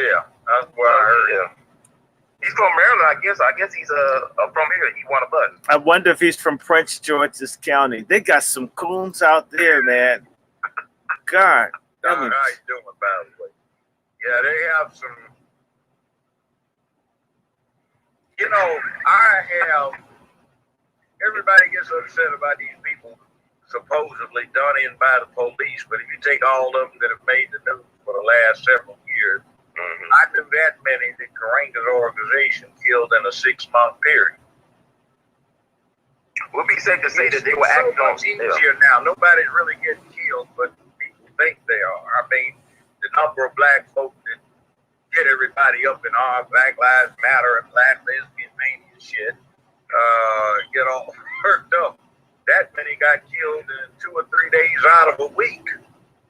Yeah, that's what I heard. Yeah. He's from Maryland, I guess. I guess he's from here. He won a bus. I wonder if he's from Prince George's County. They got some coons out there, man. God. How you doing, by the way? Yeah, they have some. You know, everybody gets upset about these people supposedly done in by the police, but if you take all of them that have made the news for the last several years, I knew that many that Karenga's organization killed in a 6-month period. Would be safe to say that they were acting on easier now. Nobody's really getting killed, but people think they are. I mean, the number of black folk that get everybody up in arms, Black Lives Matter and Black Lesbian Mania shit, get all worked up. That many got killed in 2 or 3 days out of a week.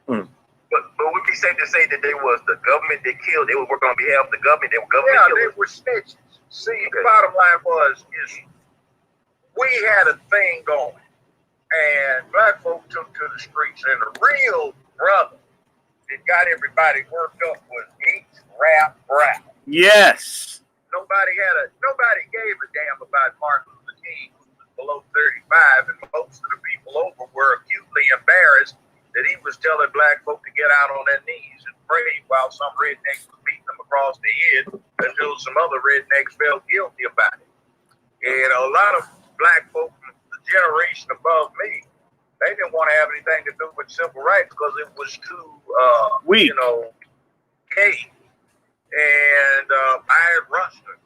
But would be safe to say that they was the government that killed. They were working on behalf of the government. They were government killers. They were snitches. See, the bottom line is we had a thing going, and black folk took to the streets, and the real brother that got everybody worked up was H. Brown. Yes. Nobody gave a damn about Martin Luther King, who was below 35, and most of the people over were acutely embarrassed that he was telling black folk to get out on their knees and pray while some rednecks was beating them across the head until some other rednecks felt guilty about it. And a lot of black folk from the generation above me, they didn't want to have anything to do with civil rights because it was too, weak. gay. And Byron Rustin.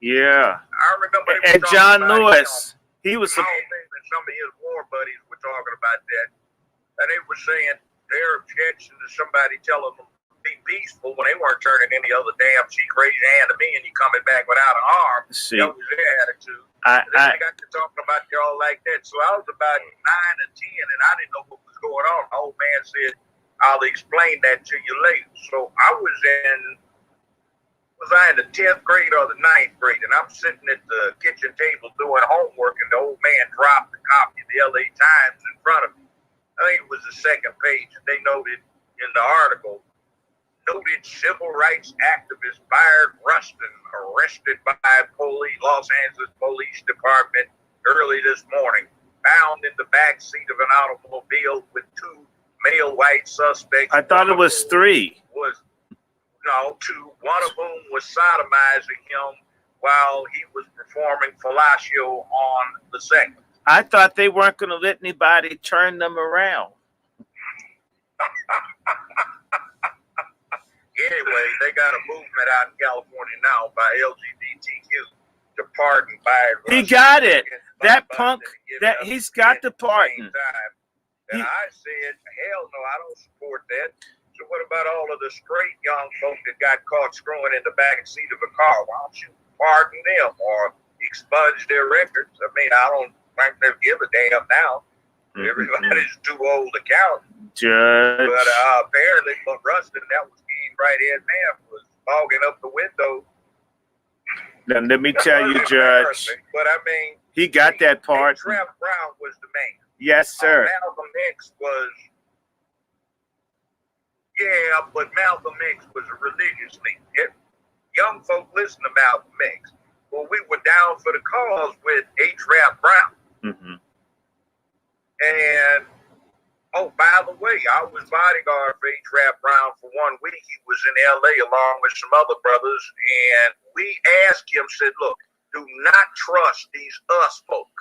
Yeah. I remember. And John Lewis. He was. Some of his war buddies were talking about that. And they were saying their objection to somebody telling them to be peaceful when they weren't turning any other damn cheek, raise your hand to me and you coming back without an arm. See, that was their attitude. They got to talking about y'all like that. So I was about 9 or 10 and I didn't know what was going on. The old man said, I'll explain that to you later. So I was in the 10th grade or the 9th grade, and I'm sitting at the kitchen table doing homework, and the old man dropped a copy of the LA Times in front of me. I think it was the second page, and they noted in the article, noted civil rights activist Byron Rustin arrested by Los Angeles Police Department early this morning, found in the back seat of an automobile with 2 male white suspects. I thought it was 3. Two. One of whom was sodomizing him while he was performing fellatio on the second. I thought they weren't going to let anybody turn them around. Anyway, they got a movement out in California now by LGBTQ to pardon Byron. He got it. That punk, he's got the pardon. And I said, hell no, I don't support that. So what about all of the straight young folk that got caught screwing in the back seat of a car? Why don't you pardon them or expunge their records? I mean, I don't think they give a damn now. Everybody's too old to count. Judge. But apparently, for Rustin, that was King's right-hand man, was fogging up the window. Now, let me tell you, Judge. But I mean, he got that part. Trav Brown was the man. Yes, sir. Malcolm X was. Yeah, but Malcolm X was a religious leader. Young folk listen to Malcolm X. Well, we were down for the cause with H. Rap Brown. And, oh, by the way, I was bodyguard for H. Rap Brown for 1 week. He was in L.A. along with some other brothers. And we asked him, said, look, do not trust these us folk.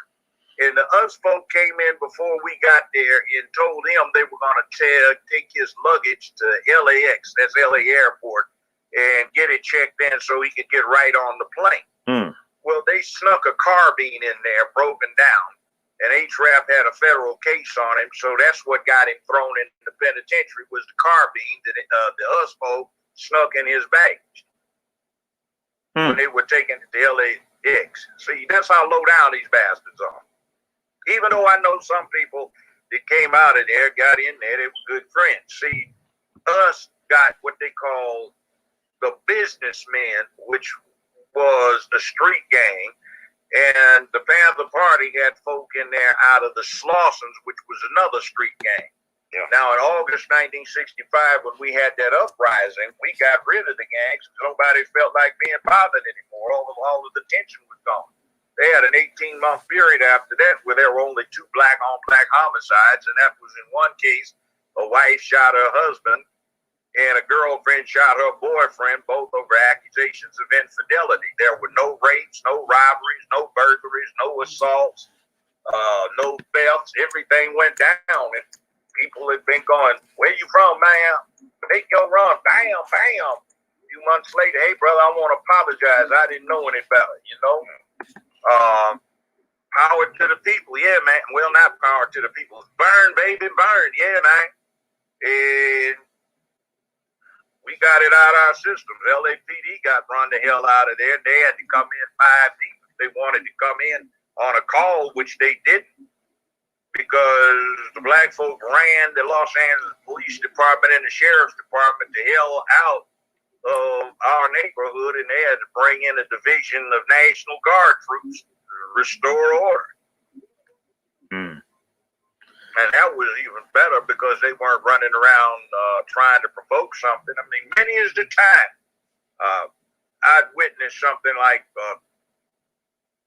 And the us folk came in before we got there and told him they were going to take his luggage to LAX, that's LA Airport, and get it checked in so he could get right on the plane. Well, they snuck a carbine in there, broken down, and H-Rap had a federal case on him, so that's what got him thrown in the penitentiary was the carbine that the us folk snuck in his baggage when they were taking it to LAX. See, that's how low down these bastards are. Even though I know some people that came out of there, got in there, they were good friends. See, us got what they call the businessmen, which was a street gang, and the Panther Party had folk in there out of the Slausons, which was another street gang. Yeah. Now, in August 1965, when we had that uprising, we got rid of the gangs. Nobody felt like being bothered anymore. All of the tension was gone. They had an 18-month period after that where there were only 2 black-on-black homicides, and that was in one case, a wife shot her husband, and a girlfriend shot her boyfriend, both over accusations of infidelity. There were no rapes, no robberies, no burglaries, no assaults, no thefts. Everything went down, and people had been going, "Where you from, man? Make your run, bam, bam." A few months later, "Hey, brother, I want to apologize. I didn't know any better, you know." Power to the people, yeah, man. Well, not power to the people. Burn, baby, burn, yeah, man. And we got it out of our systems. LAPD got run the hell out of there. They had to come in 5 deep if they wanted to come in on a call, which they didn't, because the black folk ran the Los Angeles Police Department and the Sheriff's Department the hell out of our neighborhood, and they had to bring in a division of National Guard troops to restore order. And that was even better because they weren't running around trying to provoke something. I mean, many is the time I'd witnessed something like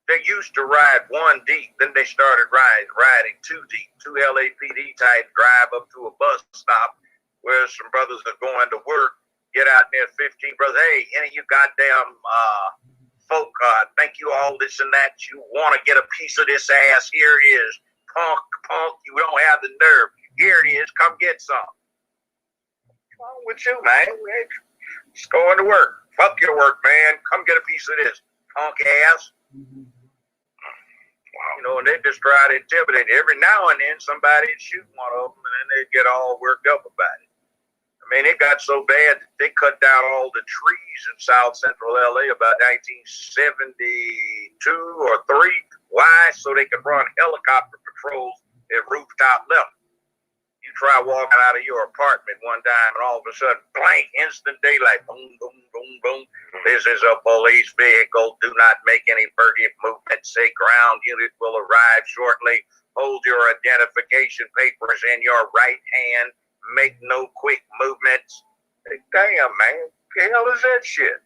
they used to ride 1 deep, then they started riding 2 deep. 2 LAPD types drive up to a bus stop where some brothers are going to work, get out there, 15 brothers, "Hey, any of you goddamn folk, think you all this and that, you want to get a piece of this ass, here it is. Punk, you don't have the nerve. Here it is, come get some." What's wrong with you, man? Just going to work. Fuck your work, man. Come get a piece of this, punk ass. You know, and they just try to intimidate. Every now and then somebody'd shoot one of them, and then they'd get all worked up about it. I mean, it got so bad that they cut down all the trees in South Central LA about 1972 or 3. Why? So they could run helicopter patrols at rooftop level. You try walking out of your apartment one time, and all of a sudden, blank, instant daylight, boom, boom, boom, boom. This is a police vehicle. Do not make any furtive movement. Say ground unit will arrive shortly. Hold your identification papers in your right hand. Make no quick movements. Hey, damn, man. What the hell is that shit?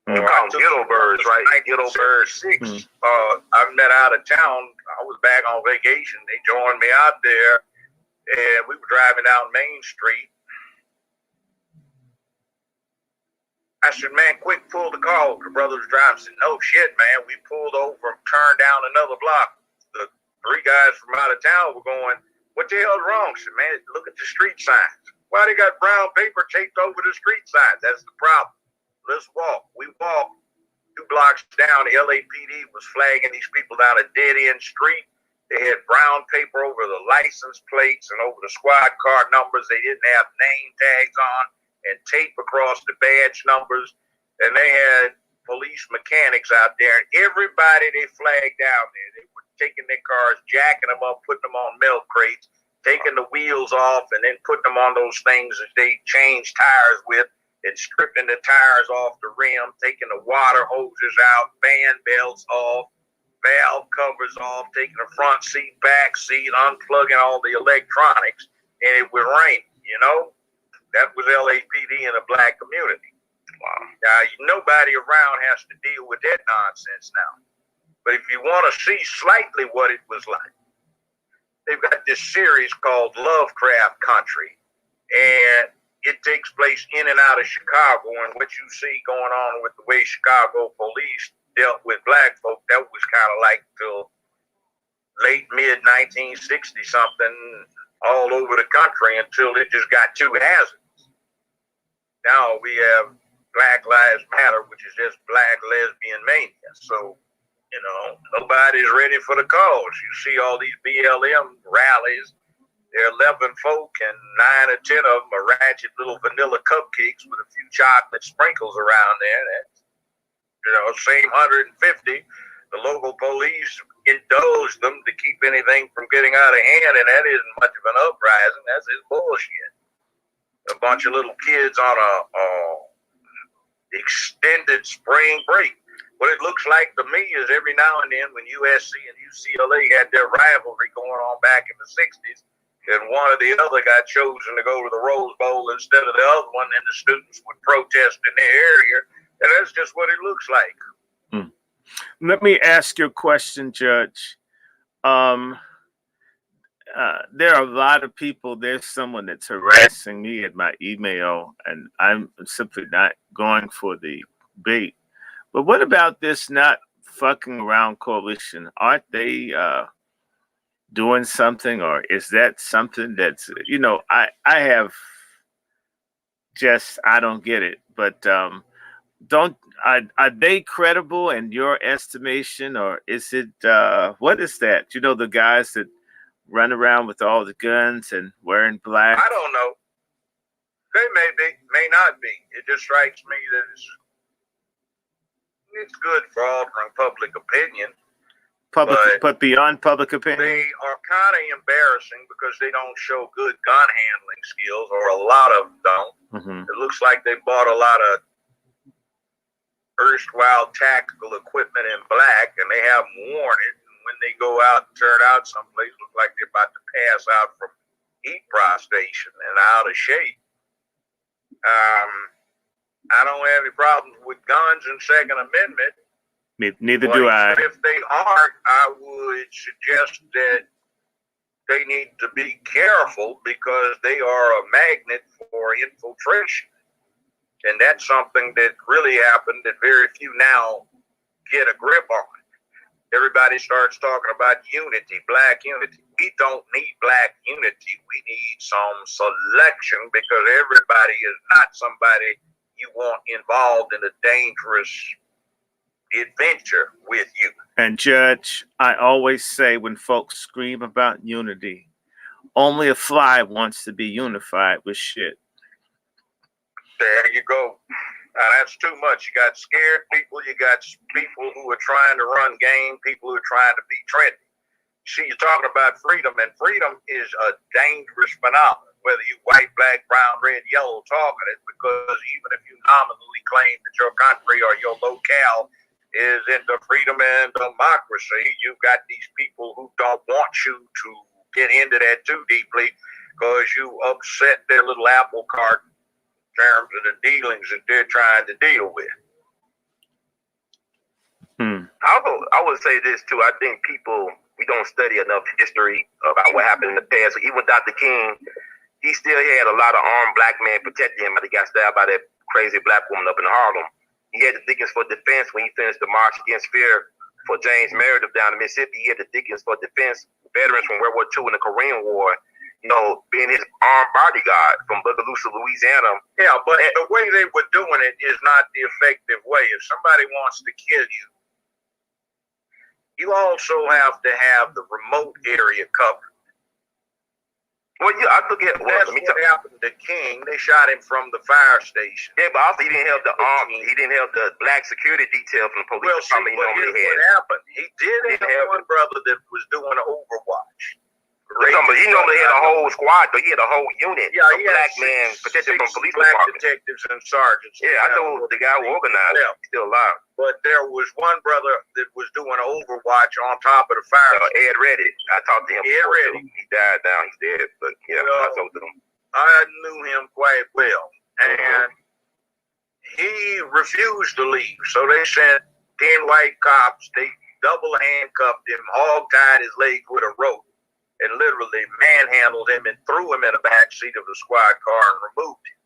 Ghetto birds, right? Ghetto birds 6. I met out of town. I was back on vacation. They joined me out there, and we were driving down Main Street. I said, "Man, quick, pull the car over." The brother was driving. I said, "No shit, man." We pulled over and turned down another block. The 3 guys from out of town were going, "What the hell's wrong?" I said, "Man, look at the street signs. Why they got brown paper taped over the street signs? That's the problem. Let's walk." We walked 2 blocks down. The LAPD was flagging these people down a dead-end street. They had brown paper over the license plates and over the squad car numbers. They didn't have name tags on, and tape across the badge numbers. And they had police mechanics out there. And everybody they flagged down there, they were taking their cars, jacking them up, putting them on milk crates, taking the wheels off, and then putting them on those things that they change tires with, and stripping the tires off the rim, taking the water hoses out, fan belts off, valve covers off, taking the front seat, back seat, unplugging all the electronics, and it would rain, you know? That was LAPD in a black community. Wow. Now, nobody around has to deal with that nonsense now. But if you want to see slightly what it was like, they've got this series called Lovecraft Country, and it takes place in and out of Chicago. And what you see going on with the way Chicago police dealt with black folk, that was kind of like till late mid-1960 something all over the country until it just got too hazardous. Now we have Black Lives Matter, which is just black lesbian mania. So, you know, nobody's ready for the cause. You see all these BLM rallies. There are 11 folk, and 9 or 10 of them are ratchet little vanilla cupcakes with a few chocolate sprinkles around there. That's, you know, same 150. The local police indulge them to keep anything from getting out of hand, and that isn't much of an uprising. That's his bullshit. A bunch of little kids on a extended spring break. What it looks like to me is every now and then when USC and UCLA had their rivalry going on back in the 60s, and one or the other got chosen to go to the Rose Bowl instead of the other one, and the students would protest in their area, and that's just what it looks like. Let me ask you a question, Judge. There are a lot of people. There's someone that's harassing me at my email, and I'm simply not going for the bait. But what about this not fucking around coalition? Aren't they doing something, or is that something that's, I have just, I don't get it. But don't are they credible in your estimation, or is it what is that? The guys that run around with all the guns and wearing black? I don't know. They may be, may not be. It just strikes me that it's good for altering public opinion. But beyond public opinion, they are kind of embarrassing because they don't show good gun handling skills, or a lot of them don't. Mm-hmm. It looks like they bought a lot of erstwhile tactical equipment in black, and they haven't worn it. And when they go out and turn out someplace, look like they're about to pass out from heat prostration and out of shape. I don't have any problems with guns and Second Amendment. Neither do I. If they aren't, I would suggest that they need to be careful because they are a magnet for infiltration. And that's something that really happened that very few now get a grip on. Everybody starts talking about unity, black unity. We don't need black unity. We need some selection because everybody is not somebody you want involved in a dangerous adventure with you. And Judge, I always say when folks scream about unity, only a fly wants to be unified with shit. There you go. Now that's too much. You got scared people. You got people who are trying to run game. People who are trying to be trendy. See, you're talking about freedom, and freedom is a dangerous phenomenon. Whether you white, black, brown, red, yellow, talking it, because even if you nominally claim that your country or your locale is into freedom and democracy, you've got these people who don't want you to get into that too deeply because you upset their little apple cart in terms of the dealings that they're trying to deal with. I would say this too. I think we don't study enough history about what happened in the past. So even Dr. King, he still had a lot of armed black men protecting him. He got stabbed by that crazy black woman up in Harlem. He had the Dickens for Defense when he finished the March Against Fear for James Meredith down in Mississippi. He had the Dickens for Defense veterans from World War II and the Korean War, being his armed bodyguard from Bogalusa, Louisiana. Yeah, but the way they were doing it is not the effective way. If somebody wants to kill you, you also have to have the remote area covered. Well, yeah, I forget. That's what happened to King. They shot him from the fire station. Yeah, but also he didn't have the army. He didn't have the black security detail from the police department he normally had. What happened? He did have one brother that was doing Overwatch. He normally had a whole squad, but he had a whole unit. Yeah, he had black men protected from police black department. detectives and sergeants. Yeah, I know the guy who organized. Yeah. He's still alive. But there was one brother that was doing Overwatch on top of the fire. Ed Reddy. I talked to him. Ed Reddy. He died now. He's dead. But yeah, I talked to him. I knew him quite well, and he refused to leave. So they sent 10 white cops. They double handcuffed him, hog tied his legs with a rope, and literally manhandled him and threw him in the back seat of the squad car and removed him.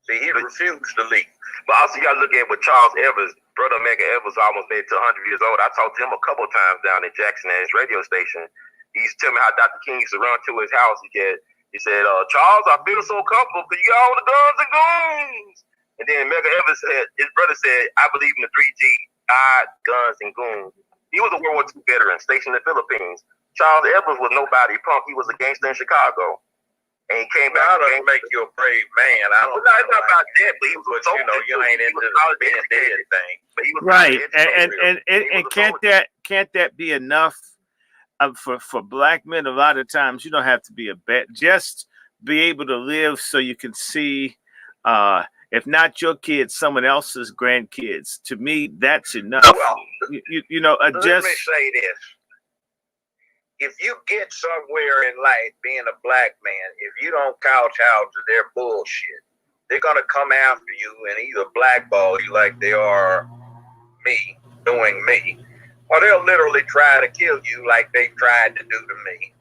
See, he refused to leave. But also, you got to look at what Charles Evans, brother Medgar Evers, almost made it to 100 years old. I talked to him a couple of times down in Jackson at his radio station. He used to tell me how Dr. King used to run to his house. He said, Charles, I feel so comfortable because you got all the guns and goons. And then Medgar Evers said, his brother said, I believe in the 3G, God, guns, and goons. He was a World War II veteran stationed in the Philippines. Charles Evans was nobody punk. He was a gangster in Chicago. And he came back. That doesn't make you a brave man. I don't know. It's not about that, but he was so you ain't into the being dead thing. But he was right. And can't that be enough for black men? A lot of times you don't have to be just be able to live so you can see if not your kids, someone else's grandkids. To me, that's enough. Well, let me say this. if you get somewhere in life being a black man, if you don't kowtow to their bullshit, they're gonna come after you and either blackball you like they are me, doing me, or they'll literally try to kill you like they tried to do to me.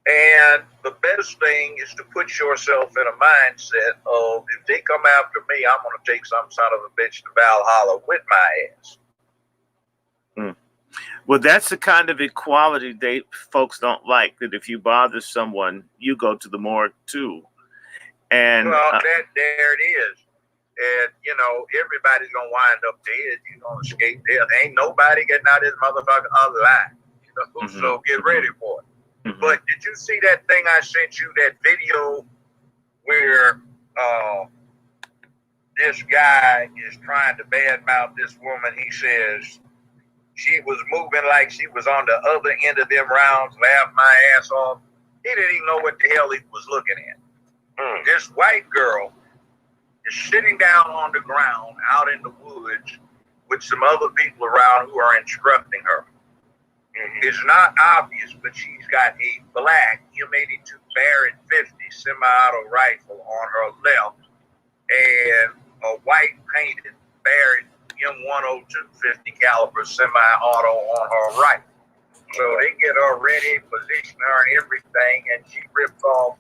And the best thing is to put yourself in a mindset of, if they come after me, I'm going to take some son of a bitch to Valhalla with my ass. Well, that's the kind of equality folks don't like, that if you bother someone, you go to the morgue too. And well, there it is. And, you know, everybody's going to wind up dead. You're going to escape death. Ain't nobody getting out of this motherfucker alive. You know? So get ready for it. But did you see that thing I sent you, that video where this guy is trying to badmouth this woman? He says she was moving like she was on the other end of them rounds, laughed my ass off. He didn't even know what the hell he was looking at. This white girl is sitting down on the ground out in the woods with some other people around who are instructing her. It's not obvious, but she's got a black M82 Barrett 50 semi-auto rifle on her left and a white painted Barrett M102 50 caliber semi-auto on her right. So they get her ready, position her and everything, and she ripped off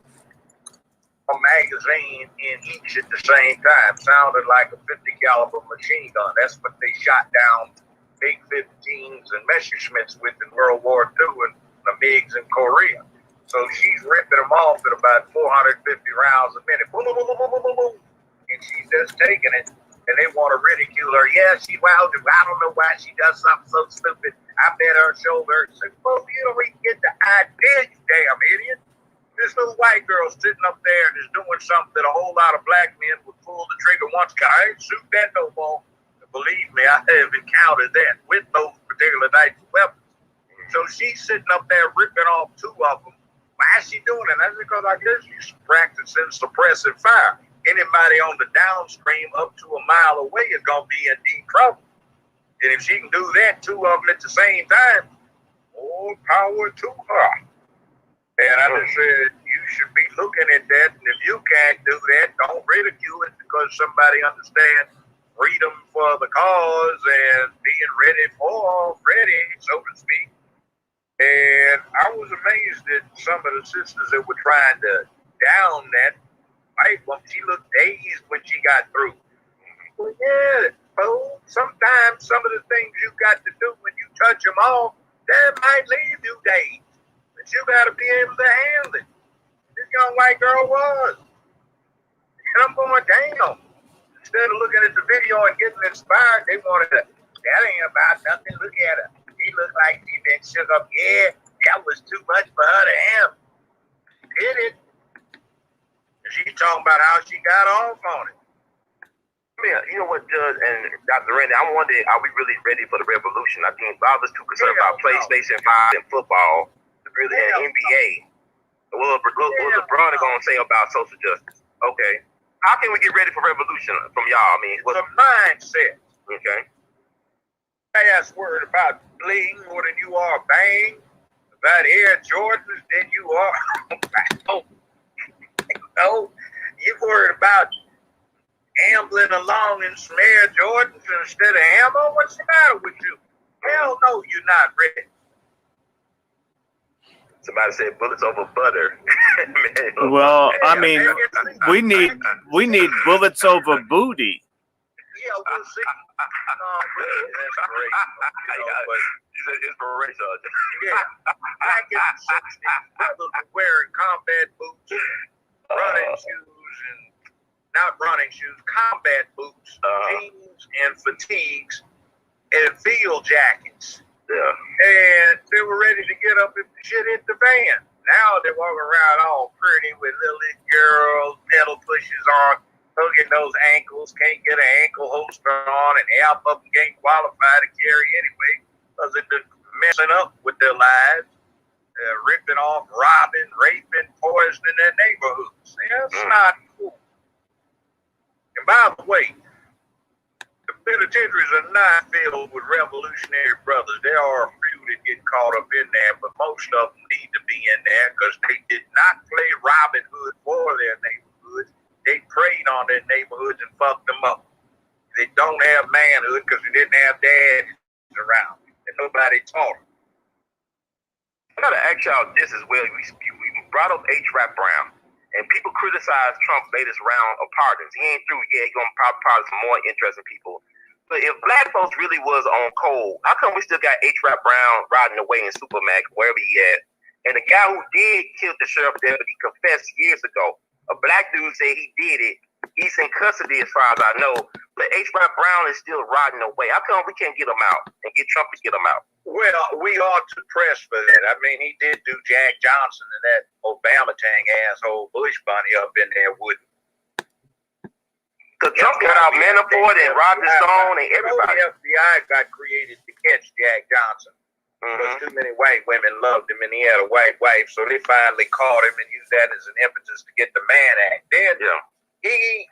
a magazine in each at the same time. Sounded like a 50 caliber machine gun. That's what they shot down big 15s and Messerschmitts with in World War II and the MiGs in Korea. So she's ripping them off at about 450 rounds a minute. Boom, boom, boom, boom, boom, boom, boom. And she's just taking it, and they want to ridicule her. Yeah, she wowed. I don't know why she does something so stupid. I bet her shoulder. Said, well, you don't even get the idea, you damn idiot. This little white girl sitting up there and is doing something that a whole lot of black men would pull the trigger once. I ain't shoot that no more. Believe me, I have encountered that with those particular types of weapons. So she's sitting up there ripping off two of them. Why is she doing it? That's because I guess she's practicing suppressive fire. Anybody on the downstream up to a mile away is going to be in deep trouble. And if she can do that, two of them at the same time, more power to her. And I just said, you should be looking at that. And if you can't do that, don't ridicule it because somebody understands freedom for the cause and being ready, so to speak. And I was amazed at some of the sisters that were trying to down that white woman. She looked dazed when she got through. Well, yeah, fool. Sometimes some of the things you got to do when you touch them all, that might leave you dazed. But you got to be able to handle it. This young white girl was. And I'm going, damn. Instead of looking at the video and getting inspired, they wanted to, that ain't about nothing. Look at her. He looked like he been shook up. Yeah, that was too much for her to have. Did it. And she's talking about how she got off on it. I mean, you know what, Judge and Dr. Randy, I'm wondering, are we really ready for the revolution? I think fathers too concerned about PlayStation 5 and football, really, and NBA. What was LeBron going to say about social justice? Okay. How can we get ready for revolution from y'all? I mean, what's the mindset? Okay. Ass word about bling more than you are bang. About Air Jordans than you are. No, you worried about ambling along in some Air Jordans instead of ammo? What's the matter with you? Hell no, you're not ready. Somebody said bullets over butter. Well, I mean, we need bullets over booty. Yeah, we'll see. That's great. You said inspiration. Yeah. Back in the 60s, brothers were wearing combat boots, running shoes, and not running shoes, combat boots, jeans and fatigues, and field jackets. Yeah. And they were ready to get up if the shit hit the fan. Now they walk around all pretty with little girls, pedal pushes on, hugging those ankles, can't get an ankle holster on, and half of them can't qualify to carry anyway because they've been messing up with their lives, ripping off, robbing, raping, poisoning their neighborhoods. That's not cool. And by the way, the penitentiaries are not filled with revolutionary brothers. There are a few that get caught up in there, but most of them need to be in there because they did not play Robin Hood for their neighborhoods. They preyed on their neighborhoods and fucked them up. They don't have manhood because they didn't have dads around and nobody taught them. I gotta ask y'all this as well. We brought up H. Rap Brown, and people criticize Trump's latest round of pardons. He ain't through yet. He's gonna probably pardon some more interesting people. But if black folks really was on cold, how come we still got H. Rap Brown riding away in Supermax, wherever he at? And the guy who did kill the sheriff deputy confessed years ago. A black dude said he did it. He's in custody as far as I know. But H. Rap Brown is still riding away. How come we can't get him out and get Trump to get him out? Well, we ought to press for that. I mean, he did do Jack Johnson and that Obama tang asshole Bush bunny up in there with him. Because Trump got out Manafort and Roger Stone and everybody. The FBI got created to catch Jack Johnson. Because too many white women loved him and he had a white wife, so they finally caught him and used that as an impetus to get the Mann Act. Then he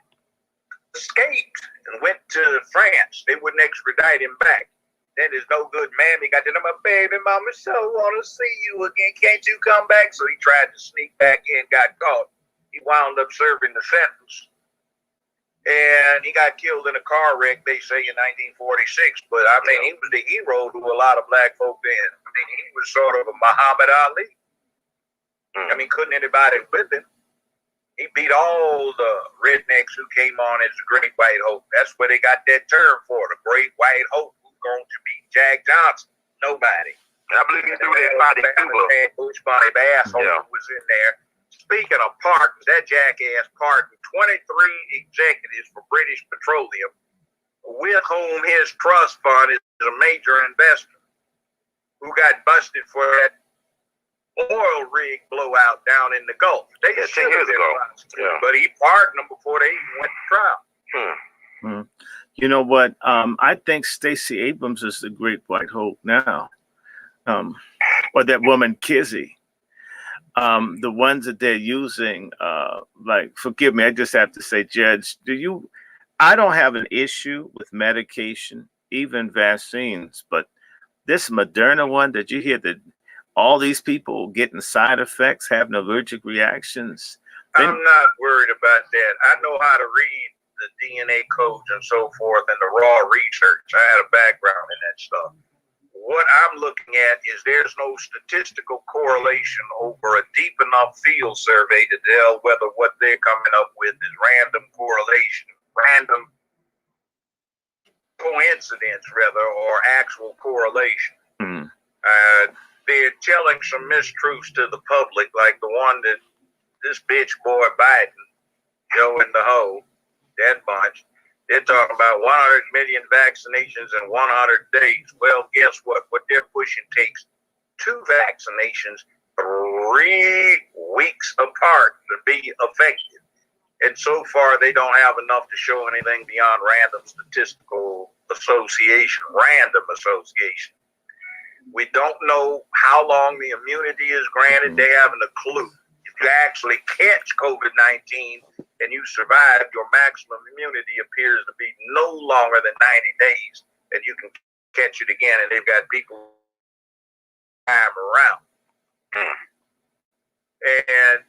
escaped and went to France. They wouldn't extradite him back. Then there's no good man. He got to my baby mama so want to see you again. Can't you come back? So he tried to sneak back in, got caught. He wound up serving the sentence. And he got killed in a car wreck, they say, in 1946. But, I mean, he was the hero to a lot of black folk then. I mean, he was sort of a Muhammad Ali. I mean, couldn't anybody with him? He beat all the rednecks who came on as the Great White Hope. That's where they got that term for, the Great White Hope. Who's going to beat Jack Johnson? Nobody. And I believe he threw that body too. Bush Bunny asshole who was in there. Speaking of pardons, that jackass pardoned 23 executives for British Petroleum, with whom his trust fund is a major investor, who got busted for that oil rig blowout down in the Gulf. They 10 years ago. But he pardoned them before they even went to trial. You know what? I think Stacey Abrams is the Great White Hope now. Or that woman Kizzy. The ones that they're using, like, forgive me, I just have to say, Judge, I don't have an issue with medication, even vaccines, but this Moderna one, did you hear that all these people getting side effects, having allergic reactions? I'm not worried about that. I know how to read the DNA codes and so forth and the raw research. I had a background in that stuff. What I'm looking at is there's no statistical correlation over a deep enough field survey to tell whether what they're coming up with is random correlation, random coincidence, rather, or actual correlation. They're telling some mistruths to the public, like the one that this bitch boy Biden, Joe in the hole, that bunch. They're talking about 100 million vaccinations in 100 days. Well, guess what? What they're pushing takes 2 vaccinations 3 weeks apart to be effective. And so far, they don't have enough to show anything beyond random statistical association, We don't know how long the immunity is granted. They haven't a clue. If you actually catch COVID-19 and you survive, your maximum immunity appears to be no longer than 90 days, and you can catch it again, and they've got people time around. And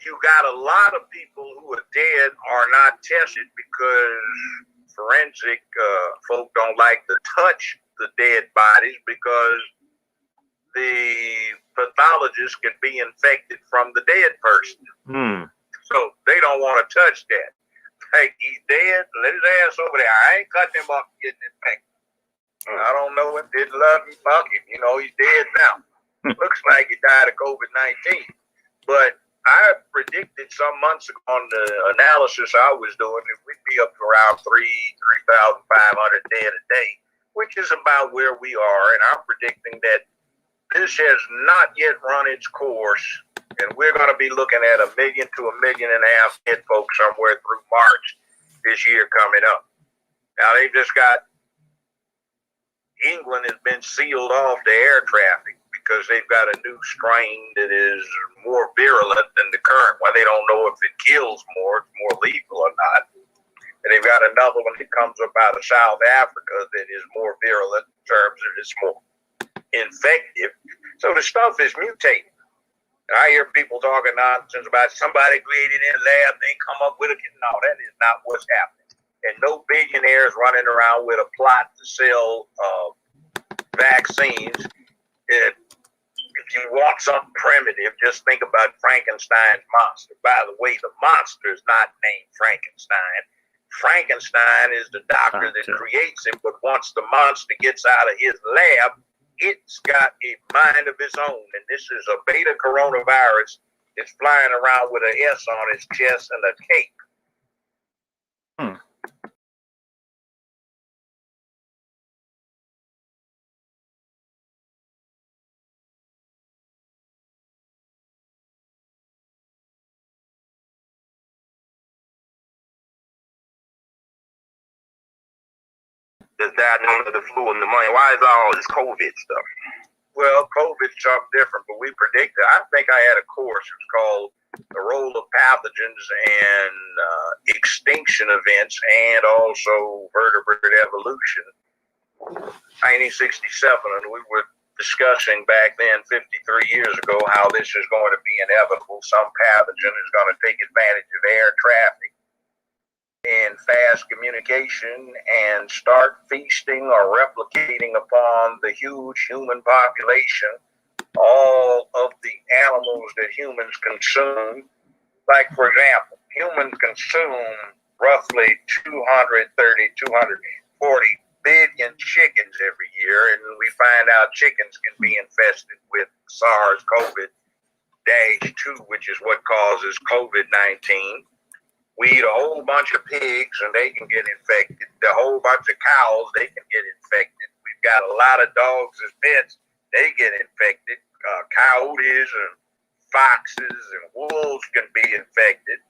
you got a lot of people who are dead are not tested because forensic folk don't like to touch the dead bodies because the pathologist can be infected from the dead person. So they don't want to touch that. Like, he's dead, let his ass over there. I ain't cutting him up getting infected. I don't know him, didn't love him, fuck him. You know, he's dead now. Looks like he died of COVID-19. But I predicted some months ago on the analysis I was doing that we'd be up to around 3,500 dead a day, which is about where we are. And I'm predicting that this has not yet run its course, and we're going to be looking at 1 million to 1.5 million dead folks somewhere through March this year coming up. Now, they've just got, England has been sealed off to air traffic because they've got a new strain that is more virulent than the current one. They don't know if it kills more, it's more lethal or not. And they've got another one that comes up out of South Africa that is more virulent in terms of it's more infective. So the stuff is mutating. And I hear people talking nonsense about somebody created in a lab, they come up with a kit. No, that is not what's happening. And no billionaires running around with a plot to sell vaccines. If you want something primitive, just think about Frankenstein's monster. By the way, the monster is not named Frankenstein. Frankenstein is the doctor that creates him, but once the monster gets out of his lab, it's got a mind of its own. And this is a beta coronavirus. It's flying around with an S on its chest and a cape. Just died of the flu and pneumonia. Why is all this COVID stuff? Well, COVID's something different, but we predicted. I think I had a course. It was called The Role of Pathogens and Extinction Events and also Vertebrate Evolution, 1967. And we were discussing back then, 53 years ago, how this is going to be inevitable. Some pathogen is going to take advantage of air traffic and fast communication and start feasting or replicating upon the huge human population, all of the animals that humans consume. Like, for example, humans consume roughly 240 billion chickens every year, and we find out chickens can be infested with SARS-CoV-2, which is what causes COVID-19. We eat a whole bunch of pigs and they can get infected. A whole bunch of cows, they can get infected. We've got a lot of dogs as pets, they get infected. Coyotes and foxes and wolves can be infected.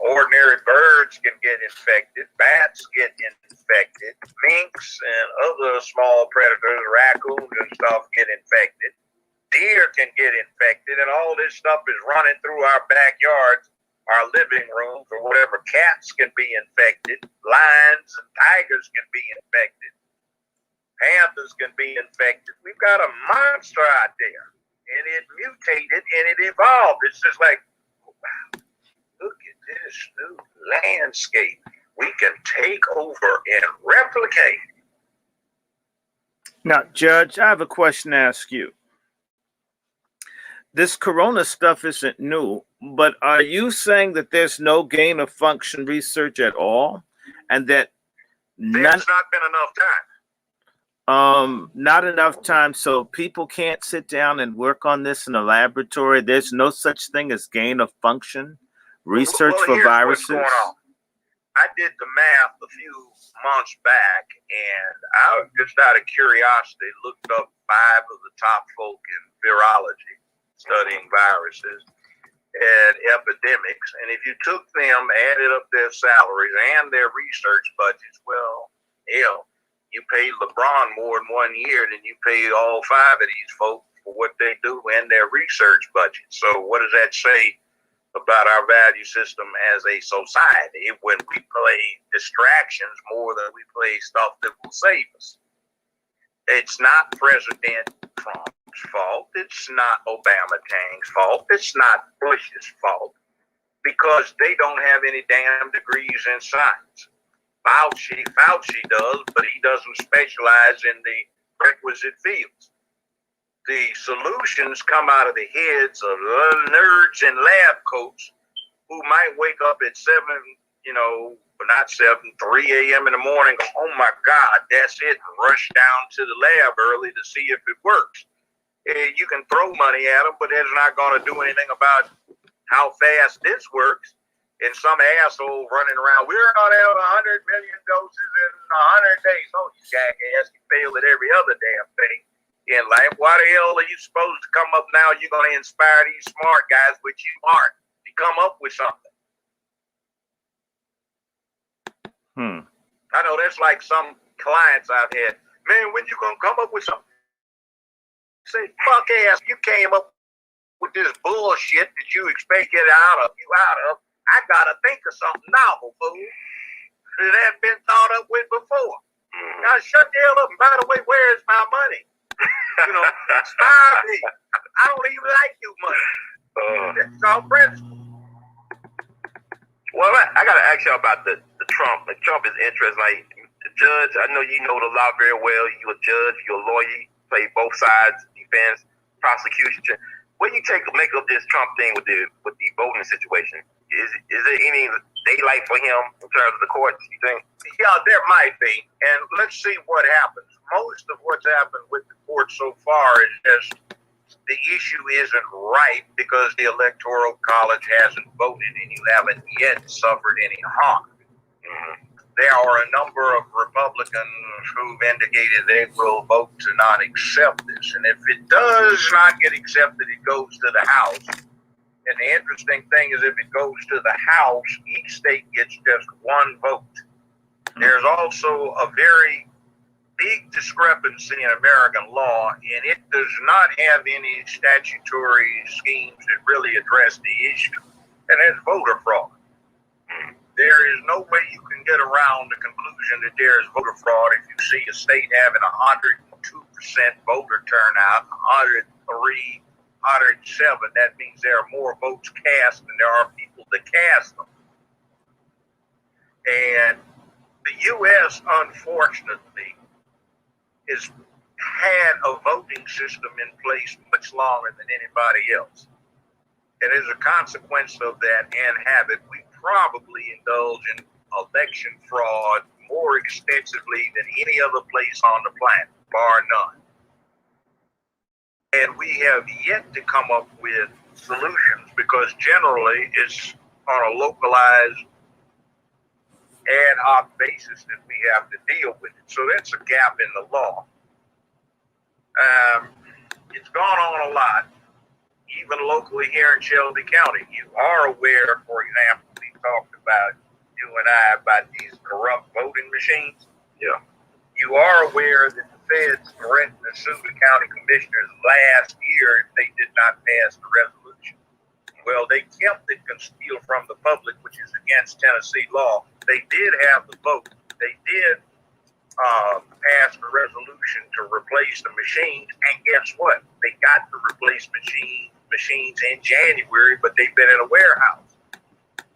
Ordinary birds can get infected. Bats get infected. Minks and other small predators, raccoons and stuff get infected. Deer can get infected, and all this stuff is running through our backyards, our living rooms, or whatever. Cats can be infected. Lions and tigers can be infected. Panthers can be infected. We've got a monster out there, and it mutated and it evolved. It's just like, wow, look at this new landscape. We can take over and replicate. Now, Judge, I have a question to ask you. This corona stuff isn't new, but are you saying that there's no gain of function research at all, and that there's not been enough time? Not enough time, so people can't sit down and work on this in a laboratory. There's no such thing as gain of function research for viruses. What's going on. I did the math a few months back, and I just out of curiosity looked up 5 of the top folk in virology studying viruses and epidemics. And if you took them, added up their salaries and their research budgets, well, hell, you paid LeBron more in 1 year than you paid all 5 of these folks for what they do and their research budget. So what does that say about our value system as a society when we play distractions more than we play stuff that will save us? It's not President Trump's fault. It's not Obama Tang's fault. It's not Bush's fault, because they don't have any damn degrees in science. Fauci does, but he doesn't specialize in the requisite fields. The solutions come out of the heads of nerds in lab coats who might wake up at 3 a.m. in the morning, go, oh my God, that's it, and rush down to the lab early to see if it works. You can throw money at them, but it's not going to do anything about how fast this works. And some asshole running around, we're going to have 100 million doses in 100 days. Oh, you jackass, you fail at every other damn thing in life. Why the hell are you supposed to come up now? You're going to inspire these smart guys, which you aren't, to come up with something. I know that's like some clients I've had. Man, when you going to come up with something? Say, fuck ass, you came up with this bullshit that you expect to get out of. I got to think of something novel, fool, that hadn't been thought up with before. Now shut the hell up. And by the way, where is my money? Inspire me. I don't even like you much. That's all principle. Well, I got to ask you about the Trump. The Trump is interesting. Like, the judge, I know you know the law very well. You're a judge, you're a lawyer, you play both sides, defense, prosecution. What do you make of this Trump thing with the voting situation? Is there any daylight for him in terms of the courts, you think? Yeah, there might be. And let's see what happens. Most of what's happened with the court so far is just the issue isn't right because the Electoral College hasn't voted and you haven't yet suffered any harm. There are a number of Republicans who've indicated they will vote to not accept this. And if it does not get accepted, it goes to the House. And the interesting thing is if it goes to the House, each state gets just one vote. There's also a very big discrepancy in American law, and it does not have any statutory schemes that really address the issue, and that's voter fraud. There is no way you can get around the conclusion that there is voter fraud if you see a state having 102% voter turnout, 103, 107. That means there are more votes cast than there are people to cast them. And the U.S., unfortunately, has had a voting system in place much longer than anybody else. And as a consequence of that and habit, we probably indulge in election fraud more extensively than any other place on the planet, bar none. And we have yet to come up with solutions because generally it's on a localized ad hoc basis that we have to deal with it. So that's a gap in the law. It's gone on a lot, even locally here in Shelby County. You are aware, for example, we talked about, you and I, about these corrupt voting machines. Yeah. You are aware that the feds threatened to sue the county commissioners last year if they did not pass the resolution. Well, they attempted to steal from the public, which is against Tennessee law. They did have the vote. They did pass the resolution to replace the machines, and guess what? They got the replacement machines in January, but they've been in a warehouse.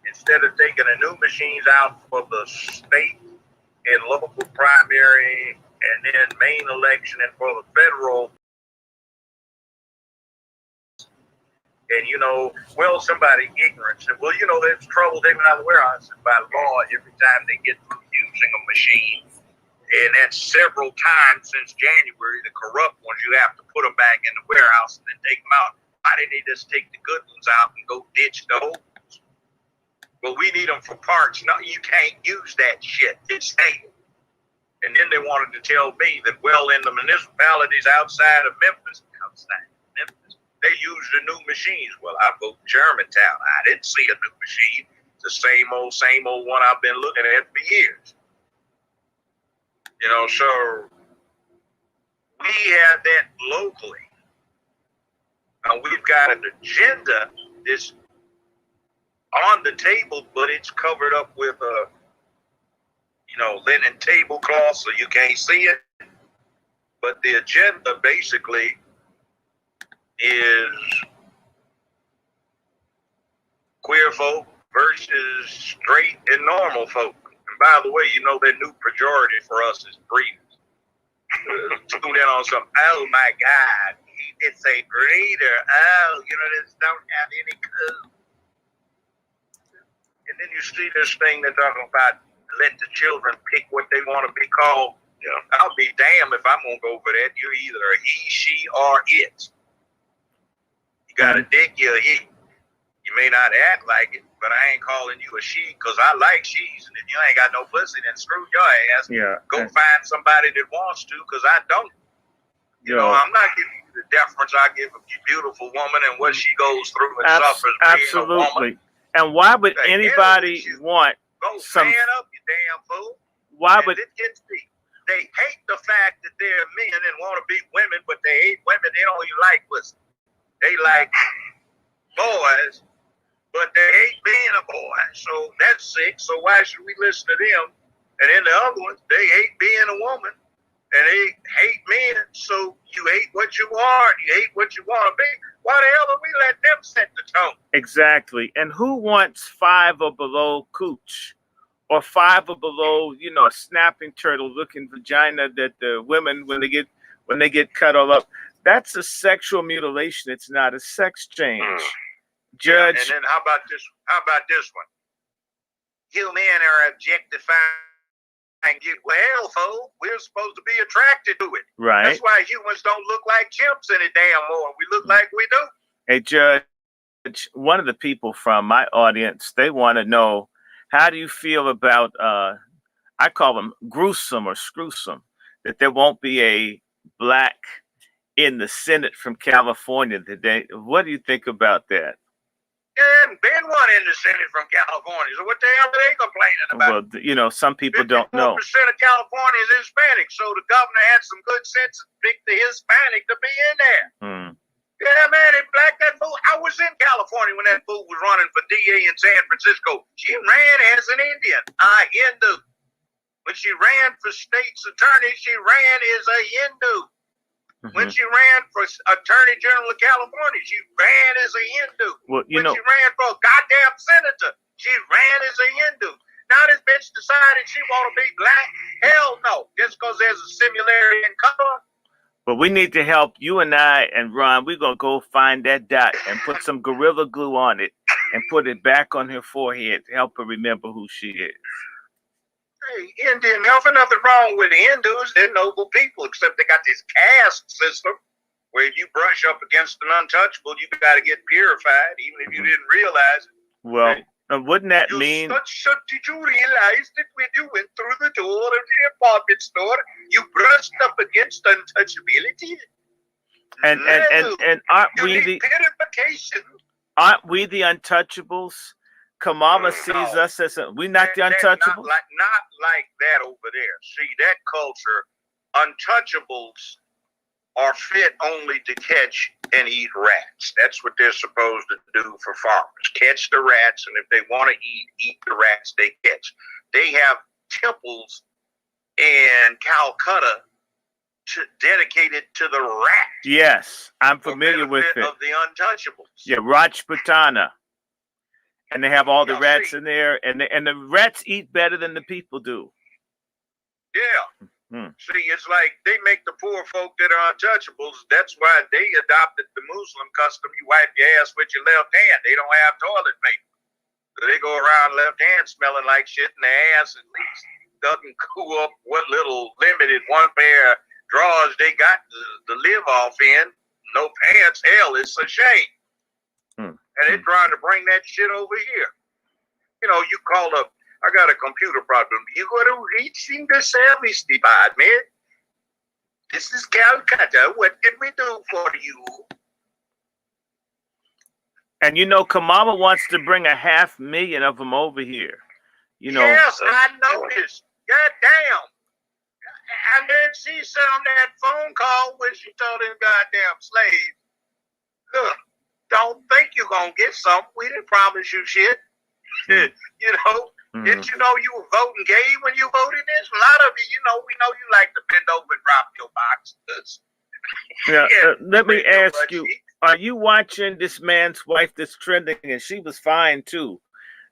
Instead of taking the new machines out for the state and local primary and then main election and for the federal, and somebody ignorant said, well, there's trouble taking out of the warehouse by law every time they get through using a machine. And that's several times since January. The corrupt ones, you have to put them back in the warehouse and then take them out. Why didn't they just take the good ones out and go ditch the old ones? Well, we need them for parts. No, you can't use that shit. It's state. And then they wanted to tell me that, well, in the municipalities outside of Memphis, they use the new machines. Well, I vote Germantown. I didn't see a new machine. It's the same old one I've been looking at for years. So we have that locally. And we've got an agenda that's on the table, but it's covered up with a, linen tablecloth so you can't see it. But the agenda basically is queer folk versus straight and normal folk. And by the way, their new pejorative for us is breeders. Tune in on some, oh my God, it's a breeder. Oh, this don't have any clue. And then you see this thing they're talking about, let the children pick what they want to be called. Yeah. I'll be damned if I'm going to go for that. You're either a he, she, or it. You got a dick, you're a he. You may not act like it, but I ain't calling you a she because I like she's. And if you ain't got no pussy, then screw your ass. Yeah. Go find somebody that wants to because I don't. I'm not giving you the deference I give a beautiful woman and what she goes through and suffers being a woman. And why would anybody want go stand up, you damn fool? Why would it gets deep? They hate the fact that they're men and want to be women, but they hate women. They don't even like pussy. They like boys, but they hate being a boy. So that's sick. So why should we listen to them? And then the other ones, they hate being a woman, and they hate men. So you hate what you are, and you hate what you want to be. Why the hell are we letting them set the tone? Exactly. And who wants 5 or below cooch, or 5 or below, a snapping turtle looking vagina that the women, when they get cut all up, that's a sexual mutilation. It's not a sex change. Judge. Yeah, and then how about this one? You men are objectifying you. Well, folks, we're supposed to be attracted to it. Right. That's why humans don't look like chimps any damn more. We look like we do. Hey, Judge, one of the people from my audience, they want to know, how do you feel about, I call them gruesome or screwsome, that there won't be a black in the Senate from California today? What do you think about that? Yeah, been one in the Senate from California. So what the hell are they complaining about? Well, some people don't know. 54% of California is Hispanic, so the governor had some good sense to pick the Hispanic to be in there. Yeah, man, and black that fool. I was in California when that fool was running for DA in San Francisco. She ran as an Indian, a Hindu. When she ran for state's attorney, she ran as a Hindu. When she ran for Attorney General of California, she ran as a Hindu. Well, when she ran for a goddamn senator, she ran as a Hindu. Now this bitch decided she want to be black? Hell no. Just because there's a similarity in color. But we need to help you and I and Ron. We're going to go find that dot and put some Gorilla Glue on it and put it back on her forehead to help her remember who she is. Hey, Indian health, nothing wrong with the Hindus. They're noble people, except they got this caste system where if you brush up against an untouchable, you got to get purified, even if you didn't realize it. Well, wouldn't that mean? Did you realize that when you went through the door of the department store, you brushed up against untouchability? And aren't we the untouchables? Kamala sees us as we're not the untouchables. Not like that over there. See, that culture, untouchables are fit only to catch and eat rats. That's what they're supposed to do for farmers. Catch the rats, and if they want to eat the rats they catch. They have temples in Calcutta dedicated to the rat. Yes, I'm familiar with it. Of the untouchables. Yeah, Rajputana. And they have all the rats in there, and the rats eat better than the people do. Yeah. See, it's like they make the poor folk that are untouchables. That's why they adopted the Muslim custom. You wipe your ass with your left hand. They don't have toilet paper. So they go around left hand smelling like shit, and their ass at least doesn't cool up what little limited one pair of drawers they got to live off in. No pants. Hell, it's a shame. And they're trying to bring that shit over here. You call up, I got a computer problem. You got to reach in the service department. This is Calcutta. What can we do for you? And Kamala wants to bring 500,000 of them over here. Yes, I noticed. God damn. And then she sent on that phone call when she told them goddamn slaves, look, don't think you're going to get something. We didn't promise you shit. Didn't you know you were voting gay when you voted this? A lot of you, we know you like to bend over and drop your boxes. Yeah, let me ask you, are you watching this man's wife that's trending? And she was fine, too.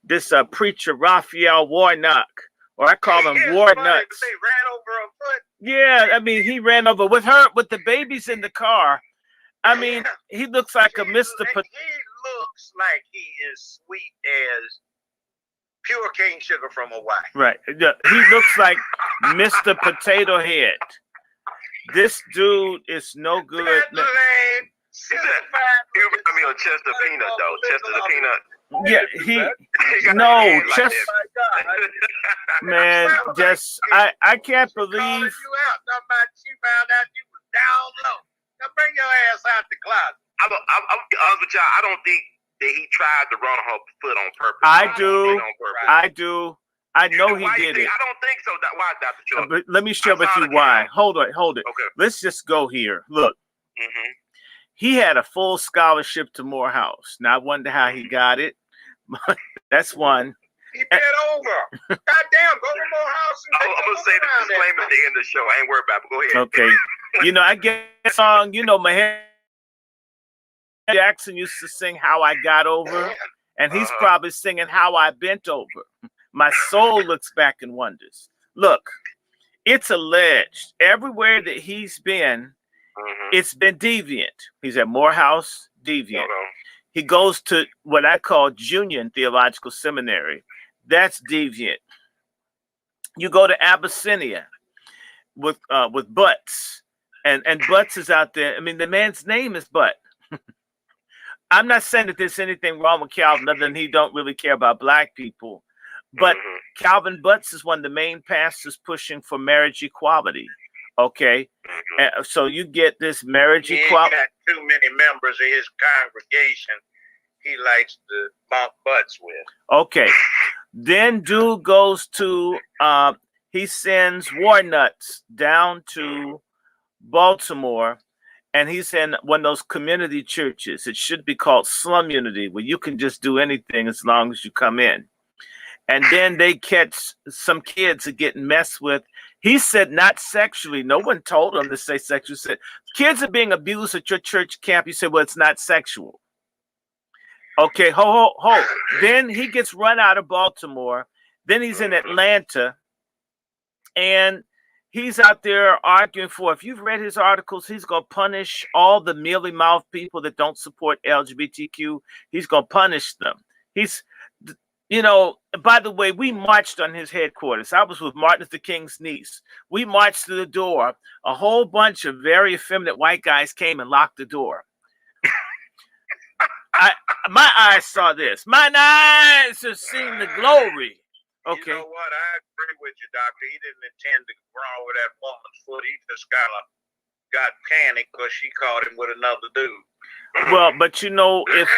This preacher, Raphael Warnock, or I call him Warnuts. They ran over a foot. Yeah, I mean, he ran over with the babies in the car. I mean, he looks like a Mr. He looks like he is sweet as pure cane sugar from Hawaii. Right. He looks like Mr. Potato Head. This dude is no good. He remind me of Chester Peanut, though. Chester the Peanut. Yeah, Chester. Man, I can't believe. You out. She found out you was down low. Now bring your ass out the closet. I'm honest with y'all. I don't think that he tried to run her foot on purpose. I do. I know he did it. I don't think so. Why, Dr. Chuck? But let me share with you why. Hold it. Okay. Let's just go here. Look. He had a full scholarship to Morehouse. Now I wonder how he got it. That's one. He bent over. Goddamn, go to Morehouse. I'm gonna say the disclaimer at the end of the show. I ain't worried about it. But go ahead. Okay. I get a song, Mahalia Jackson used to sing How I Got Over, and he's probably singing How I Bent Over. My soul looks back and wonders. Look, it's alleged everywhere that he's been, it's been deviant. He's at Morehouse, deviant. He goes to what I call Union Theological Seminary. That's deviant. You go to Abyssinia with Butts, and Butts is out there. I mean, the man's name is Butt. I'm not saying that there's anything wrong with Calvin other than he don't really care about black people. But Calvin Butts is one of the main pastors pushing for marriage equality. Okay? So you get this marriage equality. He got too many members of his congregation he likes to bump butts with. Okay. Then dude goes to, he sends War Nuts down to Baltimore. And he's in one of those community churches. It should be called Slum Unity, where you can just do anything as long as you come in. And then they catch some kids are getting messed with. He said not sexually. No one told him to say sexual. He said, kids are being abused at your church camp. You said, well, it's not sexual. Okay, ho. Then he gets run out of Baltimore. Then he's in Atlanta. And he's out there arguing for, if you've read his articles, he's going to punish all the mealy-mouthed people that don't support LGBTQ. He's going to punish them. He's, by the way, we marched on his headquarters. I was with Martin Luther King's niece. We marched to the door. A whole bunch of very effeminate white guys came and locked the door. My eyes saw this. Mine eyes have seen the glory. Okay. You know what? I agree with you, Doctor. He didn't intend to run over that woman's foot. He just kind of got panicked because she caught him with another dude. Well, but if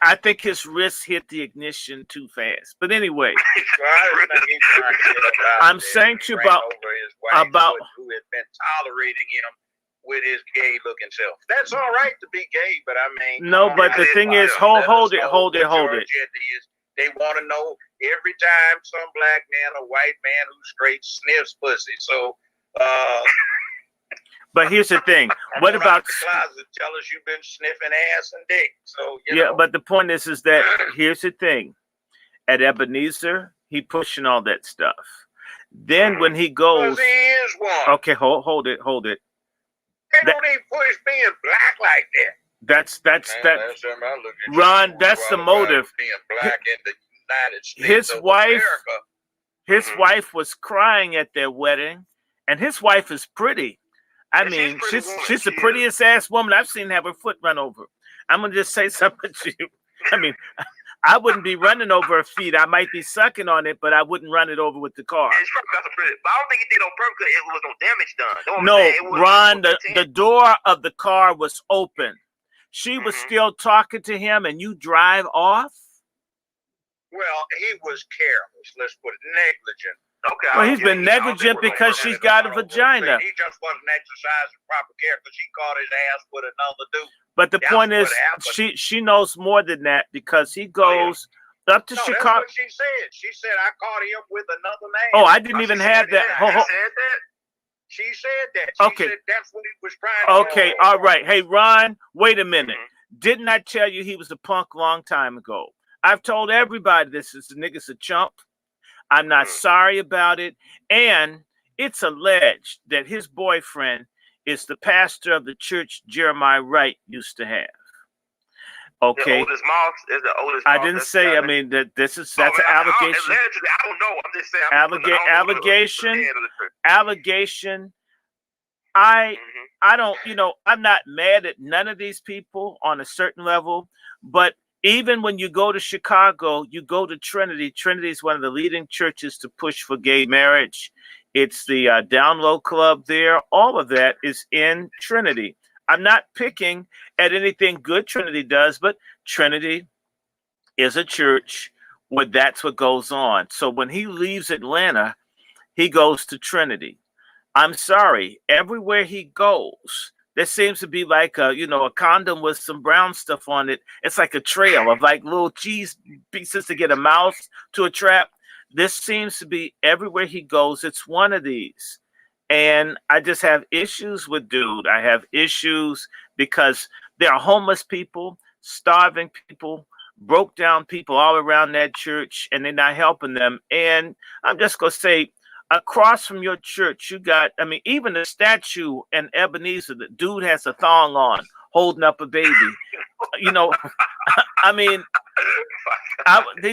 I think his wrist hit the ignition too fast. But anyway, I'm saying to you about who had been tolerating him with his gay-looking self. That's all right to be gay, but I mean, no. But the thing is, hold it. They want to know every time some black man or white man who's straight sniffs pussy. So, but here's the thing. What about closet? Tell us you've been sniffing ass and dick. So but the point is that here's the thing. At Ebenezer, he pushing all that stuff. Then when he goes, he is one. Okay, hold it. They don't even push being black like that. That's Ron. That's the motive. Being black in the United States his wife was crying at their wedding, and his wife is pretty. I mean, she's the prettiest ass woman I've seen have her foot run over. I'm gonna just say something to you. I mean, I wouldn't be running over her feet. I might be sucking on it, but I wouldn't run it over with the car. Yeah, but I don't think it did on purpose because it was no damage done. No, Ron, the door of the car was open. She was still talking to him, and you drive off? Well, he was careless. Let's put it negligent. Okay. Well, he's been negligent because she's got a vagina. He just wasn't exercising proper care because he caught his ass with another dude. But the point is, she knows more than that because he goes up to Chicago. That's what she said. She said, I caught him with another man. Oh, I didn't even have that. She said that. She said that's what he was trying to do. Okay, all right. Hey, Ron, wait a minute. Didn't I tell you he was a punk long time ago? I've told everybody this. The nigga's a chump. I'm not sorry about it. And it's alleged that his boyfriend is the pastor of the church Jeremiah Wright used to have. Okay. The oldest mouse is the oldest. I didn't say. I mean that's an allegation. Allegedly, I don't know. I'm just saying. Allegation. I don't. I'm not mad at none of these people on a certain level, but even when you go to Chicago, you go to Trinity. Trinity is one of the leading churches to push for gay marriage. It's the Down Low Club there. All of that is in Trinity. I'm not picking at anything good Trinity does, but Trinity is a church where that's what goes on. So when he leaves Atlanta, he goes to Trinity. I'm sorry, everywhere he goes, There seems to be like a, a condom with some brown stuff on it. It's like a trail of like little cheese pieces to get a mouse to a trap. This seems to be everywhere he goes. It's one of these. And I just have issues with dude. I have issues because there are homeless people, starving people, broke down people all around that church, and they're not helping them. And I'm just going to say, across from your church, you got, even the statue in Ebenezer, the dude has a thong on, holding up a baby. He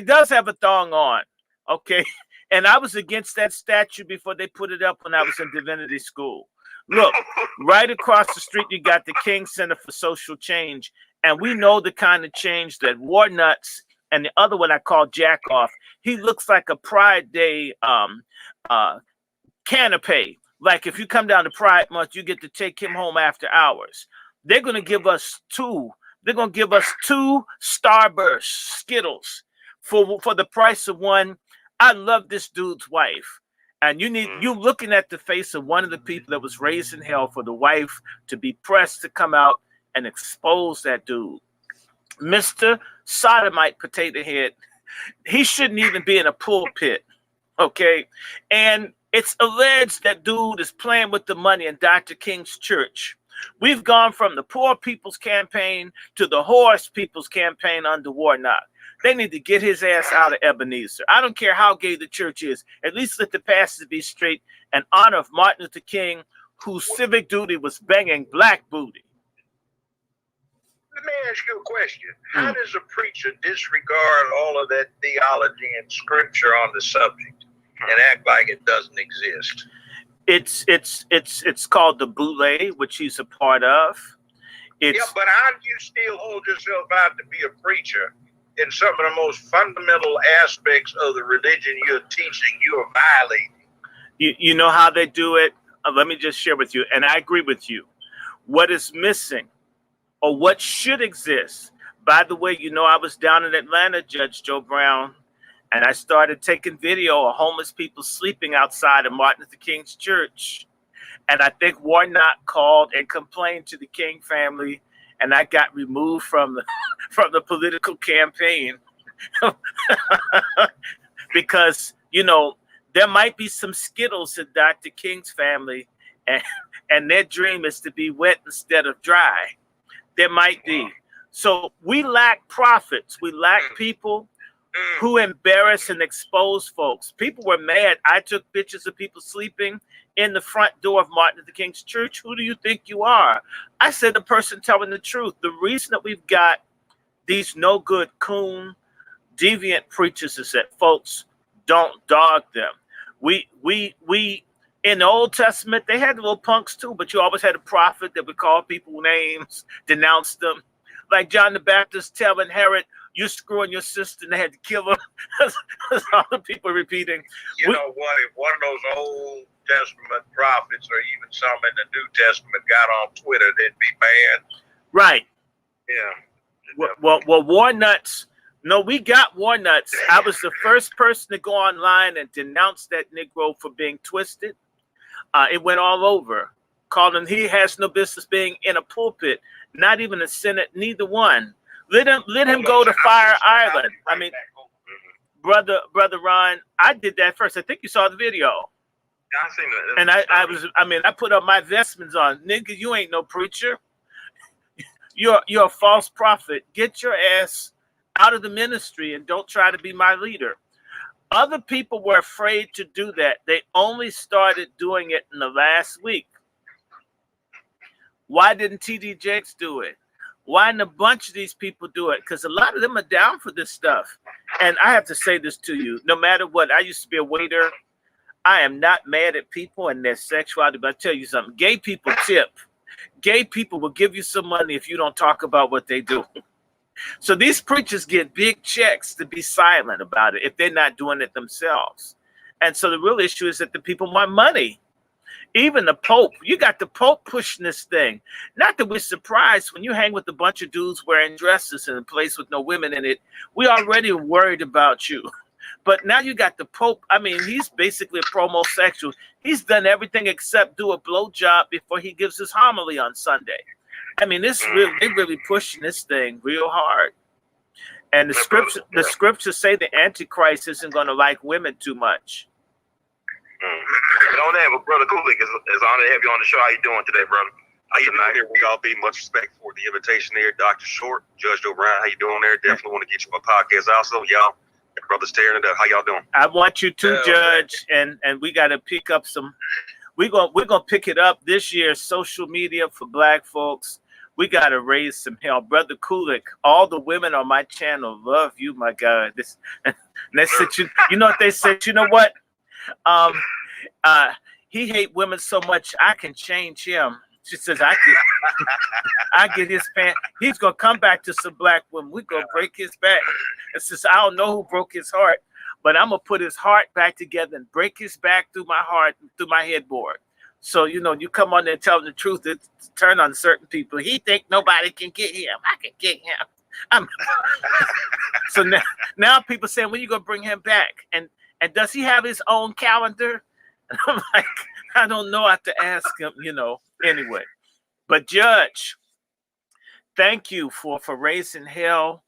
does have a thong on, okay? And I was against that statue before they put it up when I was in divinity school. Look, right across the street, you got the King Center for Social Change. And we know the kind of change that War Nuts and the other one I call Jack Off, he looks like a Pride Day canopy. Like if you come down to Pride Month, you get to take him home after hours. They're going to give us two. They're going to give us 2 Starburst Skittles for the price of one. I love this dude's wife. And you looking at the face of one of the people that was raised in hell for the wife to be pressed to come out and expose that dude. Mr. Sodomite Potato Head, he shouldn't even be in a pulpit, okay? And it's alleged that dude is playing with the money in Dr. King's church. We've gone from the poor people's campaign to the horse people's campaign under Warnock. They need to get his ass out of Ebenezer. I don't care how gay the church is. At least let the pastors be straight in honor of Martin Luther King, whose civic duty was banging black booty. Let me ask you a question. How does a preacher disregard all of that theology and scripture on the subject and act like it doesn't exist? It's called the Boule, which he's a part of. Yeah, but how do you still hold yourself out to be a preacher in some of the most fundamental aspects of the religion you're teaching? You are violating. You know how they do it? Let me just share with you, and I agree with you. What is missing, or what should exist? By the way, I was down in Atlanta, Judge Joe Brown, and I started taking video of homeless people sleeping outside of Martin Luther King's church. And I think Warnock called and complained to the King family, and I got removed from the political campaign because, there might be some Skittles in Dr. King's family, and their dream is to be wet instead of dry. There might be. So we lack prophets. We lack people who embarrass and expose folks. People were mad. I took pictures of people sleeping in the front door of Martin Luther King's church. Who do you think you are? I said, the person telling the truth. The reason that we've got these no good, coon, deviant preachers is that folks don't dog them. We in the Old Testament, they had the little punks too, but you always had a prophet that would call people names, denounce them. Like John the Baptist telling Herod, you're screwing your sister, and they had to kill him. That's all the people repeating. You know what? If one of those Old Testament prophets or even some in the New Testament got on Twitter, they'd be banned. Right. Yeah. Well, War Nuts. No, we got War Nuts. I was the first person to go online and denounce that Negro for being twisted. It went all over, calling he has no business being in a pulpit, not even a Senate, neither one. Let him go to Fire Island. I mean, brother Ron, I did that first. I think you saw the video. Yeah, I seen that. And I put up my vestments on. Nigga, you ain't no preacher. You're a false prophet. Get your ass out of the ministry and don't try to be my leader. Other people were afraid to do that. They only started doing it in the last week. Why didn't TD Jakes do it? Why didn't a bunch of these people do it? Because a lot of them are down for this stuff. And I have to say this to you. No matter what, I used to be a waiter. I am not mad at people and their sexuality, but I tell you something. Gay people tip. Gay people will give you some money if you don't talk about what they do. So these preachers get big checks to be silent about it if they're not doing it themselves. And so the real issue is that the people want money. Even the Pope, you got the Pope pushing this thing. Not that we're surprised when you hang with a bunch of dudes wearing dresses in a place with no women in it. We already worried about you. But now you got the Pope. I mean, he's basically a promosexual. He's done everything except do a blowjob before he gives his homily on Sunday. I mean, they're really pushing this thing real hard. And the scriptures say the Antichrist isn't going to like women too much. And on that, but Brother Kulik, it's an honor to have you on the show. How you doing today, brother? How you doing here? We all be much respect for the invitation there. Dr. Short, Judge O'Brien, how you doing there? Definitely want to get you my podcast also. Y'all, brothers tearing it up. How y'all doing? I want you to, Judge, and we got to pick up some. We're gonna pick it up this year. Social media for Black folks. We got to raise some hell, Brother Kulik. All the women on my channel love you, my God. This, and they said, you know what they said? You know what? He hate women so much I can change him. She says I get his pants. He's gonna come back to some black women. We're gonna break his back. It says I don't know who broke his heart, but I'm gonna put his heart back together and break his back through my heart, through my headboard. So you know, you come on there and tell the truth. It turn on certain people. He think nobody can get him. I can get him. So now people saying, when you gonna bring him back? And does he have his own calendar? And I'm like, I don't know. I have to ask him, you know. Anyway, but Judge, thank you for raising hell.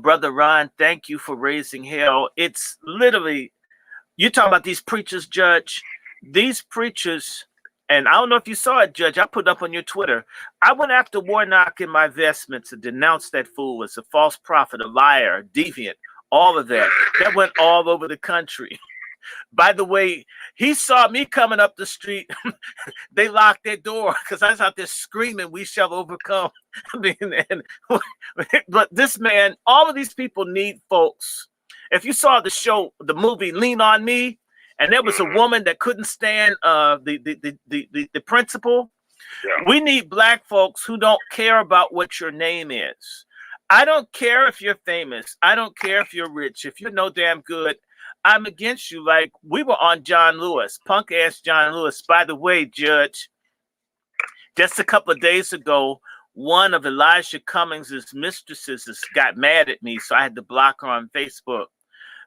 Brother Ron, thank you for raising hell. It's literally, you talking about these preachers, Judge. These preachers, and I don't know if you saw it, Judge. I put up on your Twitter. I went after Warnock in my vestments and denounced that fool as a false prophet, a liar, a deviant, all of that. That went all over the country. By the way, he saw me coming up the street. They locked their door because I was out there screaming, "We shall overcome." I mean, but this man, all of these people need folks. If you saw the show, the movie Lean on Me, and there was a woman that couldn't stand the principal. Yeah. We need black folks who don't care about what your name is. I don't care if you're famous. I don't care if you're rich. If you're no damn good, I'm against you. Like we were on John Lewis, punk ass John Lewis. By the way, Judge, just a couple of days ago, one of Elijah Cummings' mistresses got mad at me, so I had to block her on Facebook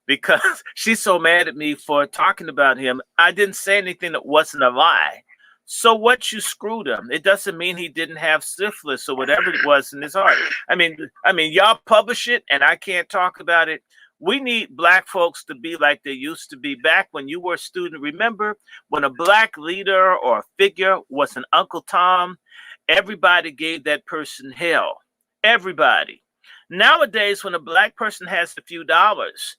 because she's so mad at me for talking about him. I didn't say anything that wasn't a lie. So what, you screwed him? It doesn't mean he didn't have syphilis or whatever it was in his heart. I mean, y'all publish it and I can't talk about it. We need black folks to be like they used to be back when you were a student. Remember when a black leader or a figure was an Uncle Tom, everybody gave that person hell. Everybody. Nowadays, when a black person has a few dollars,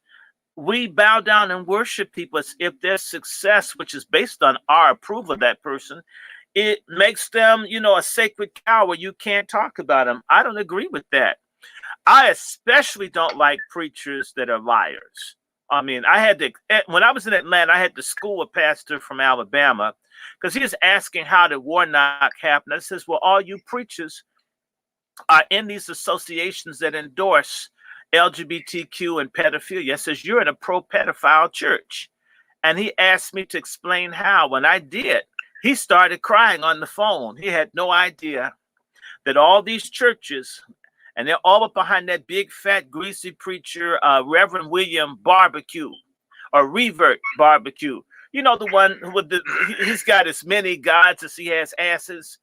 we bow down and worship people as if their success, which is based on our approval of that person, it makes them, you know, a sacred cow where you can't talk about them. I don't agree with that. I especially don't like preachers that are liars. I mean, when I was in Atlanta, I had to school a pastor from Alabama because he was asking how did Warnock happen. I says, well, all you preachers are in these associations that endorse LGBTQ and pedophilia. I says, you're in a pro-pedophile church. And he asked me to explain how. When I did, he started crying on the phone. He had no idea that all these churches, and they're all up behind that big, fat, greasy preacher, Reverend William Barbecue, or Revert Barbecue. You know, the one with he's got as many gods as he has asses.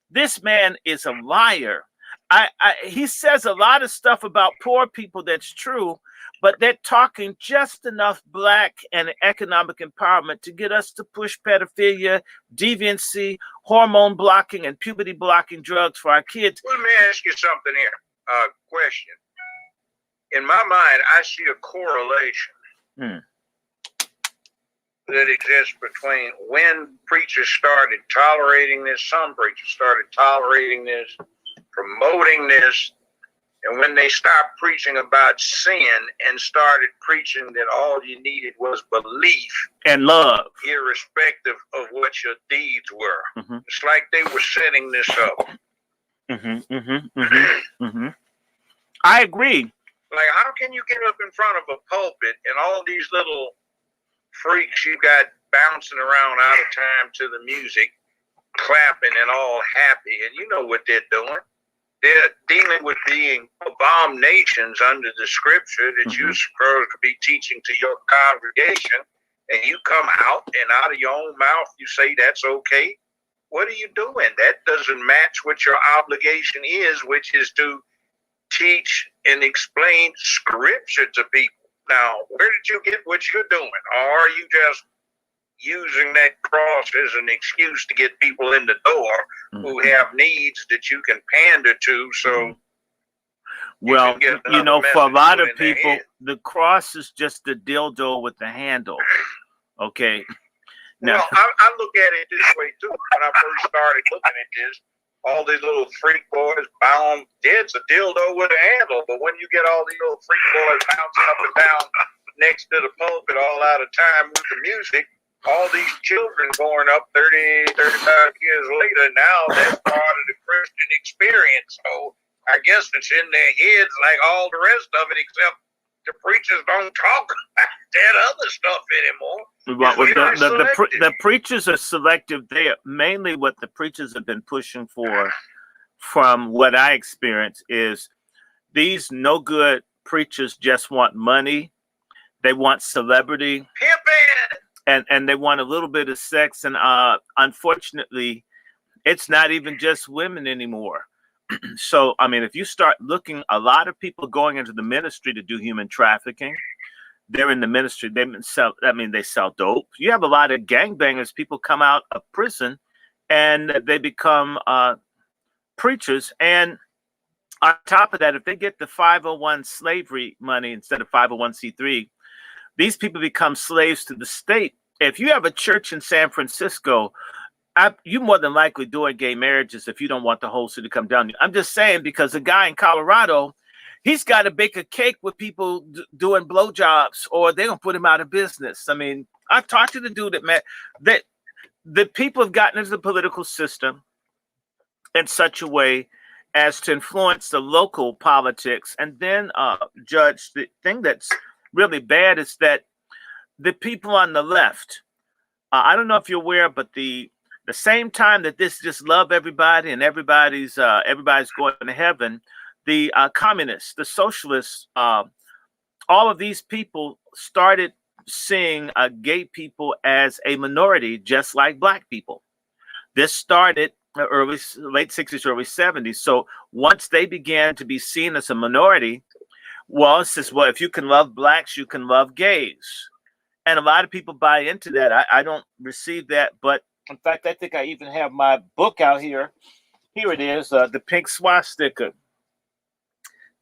This man is a liar. He says a lot of stuff about poor people that's true, but they're talking just enough black and economic empowerment to get us to push pedophilia, deviancy, hormone blocking, and puberty blocking drugs for our kids. Let me ask you something here. Question. In my mind, I see a correlation that exists between when preachers started tolerating this, some preachers started tolerating this, promoting this, and when they stopped preaching about sin and started preaching that all you needed was belief and love, irrespective of what your deeds were. Mm-hmm. It's like they were setting this up. I agree. Like, how can you get up in front of a pulpit and all these little freaks you got bouncing around out of time to the music, clapping and all happy, and you know what they're doing? they're dealing with being abominations under the scripture that you're supposed to be teaching to your congregation, and you come out and out of your own mouth you say that's okay. What are you doing? That doesn't match what your obligation is, which is to teach and explain scripture to people. Now, where did you get what you're doing? Or are you just using that cross as an excuse to get people in the door who have needs that you can pander to? So, well, you know, for a lot of people, the cross is just the dildo with the handle. Okay. Now, well, I look at it this way too. When I first started looking at this, all these little freak boys bound, it's a dildo with a handle. But when you get all these little freak boys bouncing up and down next to the pulpit all out of time with the music, all these children growing up 30, 35 years later, now that's part of the Christian experience. So I guess it's in their heads like all the rest of it, except the preachers don't talk about that other stuff anymore. Well, the preachers are selective. They are mainly what the preachers have been pushing for, from what I experience, is these no good preachers just want money. They want celebrity. And they want a little bit of sex. And unfortunately, it's not even just women anymore. So, I mean, if you start looking, a lot of people going into the ministry to do human trafficking. They're in the ministry. They sell dope. You have a lot of gangbangers. People come out of prison and they become preachers. And on top of that, if they get the 501 slavery money instead of 501c3, these people become slaves to the state. If you have a church in San Francisco, you more than likely doing gay marriages if you don't want the whole city to come down. I'm just saying, because a guy in Colorado, he's got to bake a cake with people doing blowjobs, or they're going to put him out of business. I mean, I've talked to the dude that the people have gotten into the political system in such a way as to influence the local politics. And then, Judge, the thing that's really bad is that the people on the left, I don't know if you're aware, but the same time that this just love everybody and everybody's going to heaven, the communists, the socialists, all of these people started seeing gay people as a minority, just like black people. This started late 60s, early 70s. So once they began to be seen as a minority, well, it says, well, if you can love blacks, you can love gays. And a lot of people buy into that. I don't receive that. But in fact, I think I even have my book out here. Here it is, The Pink Swastika.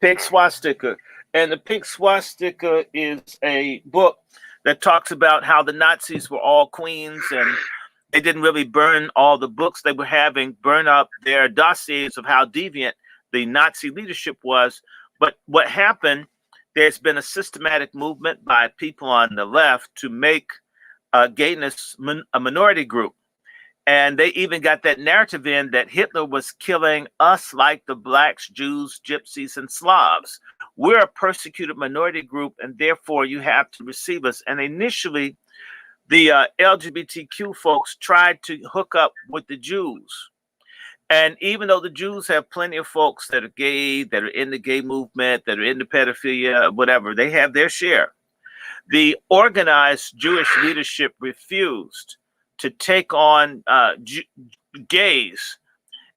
Pink Swastika. And The Pink Swastika is a book that talks about how the Nazis were all queens, and they didn't really burn all the books they were having, burn up their dossiers of how deviant the Nazi leadership was. But what happened, there's been a systematic movement by people on the left to make gayness a minority group. And they even got that narrative in that Hitler was killing us like the blacks, Jews, gypsies, and Slavs. We're a persecuted minority group, and therefore you have to receive us. And initially, the LGBTQ folks tried to hook up with the Jews. And even though the Jews have plenty of folks that are gay, that are in the gay movement, that are into pedophilia, whatever, they have their share. The organized Jewish leadership refused to take on gays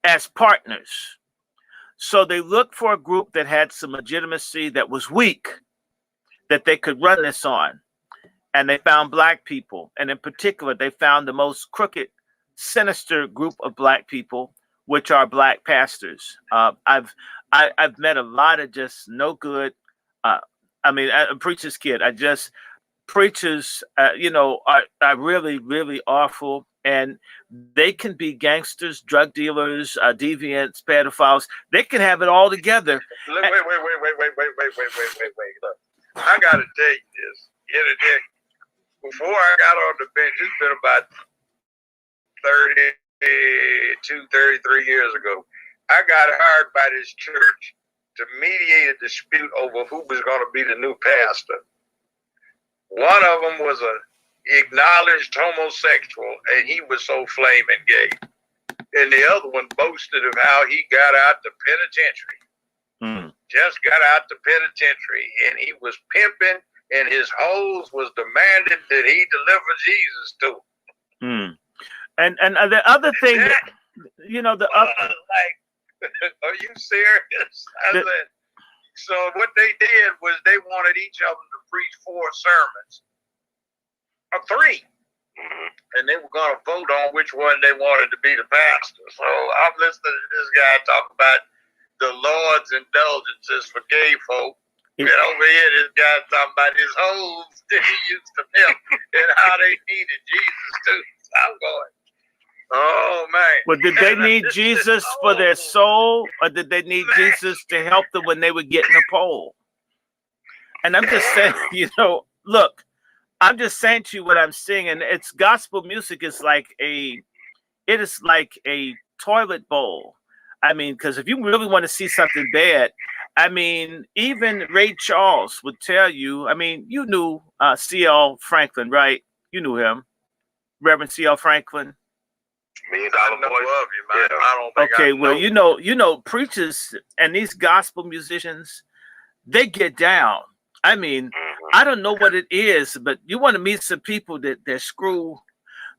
as partners. So they looked for a group that had some legitimacy, that was weak, that they could run this on. And they found black people. And in particular, they found the most crooked, sinister group of black people, which are black pastors. I've met a lot of just no good. A preacher's kid. Preachers, are really, really awful, and they can be gangsters, drug dealers, deviants, pedophiles. They can have it all together. Wait. Look, I gotta tell you this. Before I got on the bench, it's been about 33 years ago. I got hired by this church to mediate a dispute over who was going to be the new pastor. One of them was an acknowledged homosexual, and he was so flaming gay. And the other one boasted of how he got out the penitentiary. Just got out the penitentiary, and he was pimping, and his hoes was demanding that he deliver Jesus to them. And the other thing, the other, like, are you serious? I said, so what they did was they wanted each of them to preach 4 sermons, or 3. And they were going to vote on which one they wanted to be the pastor. So I'm listening to this guy talk about the Lord's indulgences for gay folk. And over here, this guy talking about his hoes that he used to pimp and how they needed Jesus too. So I'm going, oh, man. Well, did they need Jesus for their soul, or did they need Jesus to help them when they were getting a poll? And I'm just saying, look, I'm just saying to you what I'm seeing, and it's gospel music is like a toilet bowl. I mean, because if you really want to see something bad, I mean, even Ray Charles would tell you. I mean, you knew C.L. Franklin, right? You knew him, Reverend C.L. Franklin. $1 Million Boy. Yeah. I don't think okay, well, you know, preachers and these gospel musicians, they get down. I mean, I don't know what it is, but you want to meet some people that screw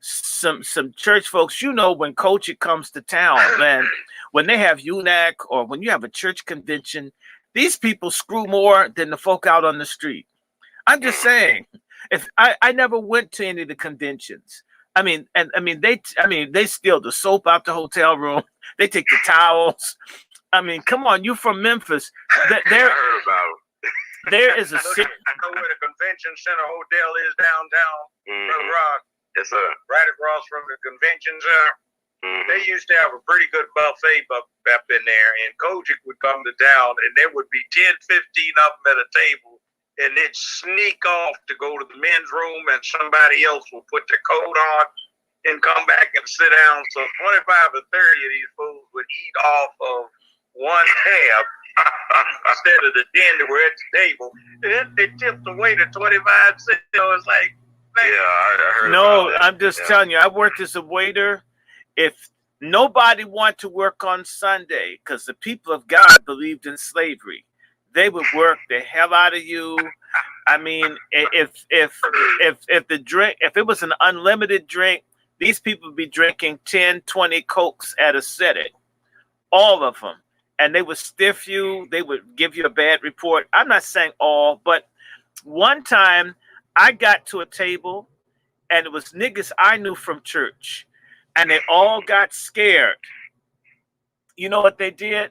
some church folks. You know, when culture comes to town, man, when they have UNAC or when you have a church convention, these people screw more than the folk out on the street. I'm just saying, if I never went to any of the conventions. They steal the soap out the hotel room. They take the towels. I mean, come on, you from Memphis. I heard about them. There is a I know where the convention center hotel is downtown. Rock. Yes, sir. Right across from the convention center. They used to have a pretty good buffet up in there, and Kojic would come to town, and there would be 10, 15 of them at a table, and they'd sneak off to go to the men's room, and somebody else will put their coat on and come back and sit down. So 25 or 30 of these fools would eat off of one tab instead of the 10 that were at the table. And then they tipped the waiter 25 cents. So it's like, man. Yeah, I heard No, about that. I'm just telling you, I worked as a waiter. If nobody wanted to work on Sunday, because the people of God believed in slavery, they would work the hell out of you. I mean, if it was an unlimited drink, these people would be drinking 10, 20 Cokes at a sitting, all of them. And they would stiff you. They would give you a bad report. I'm not saying all, but one time I got to a table and it was niggas I knew from church. And they all got scared. You know what they did?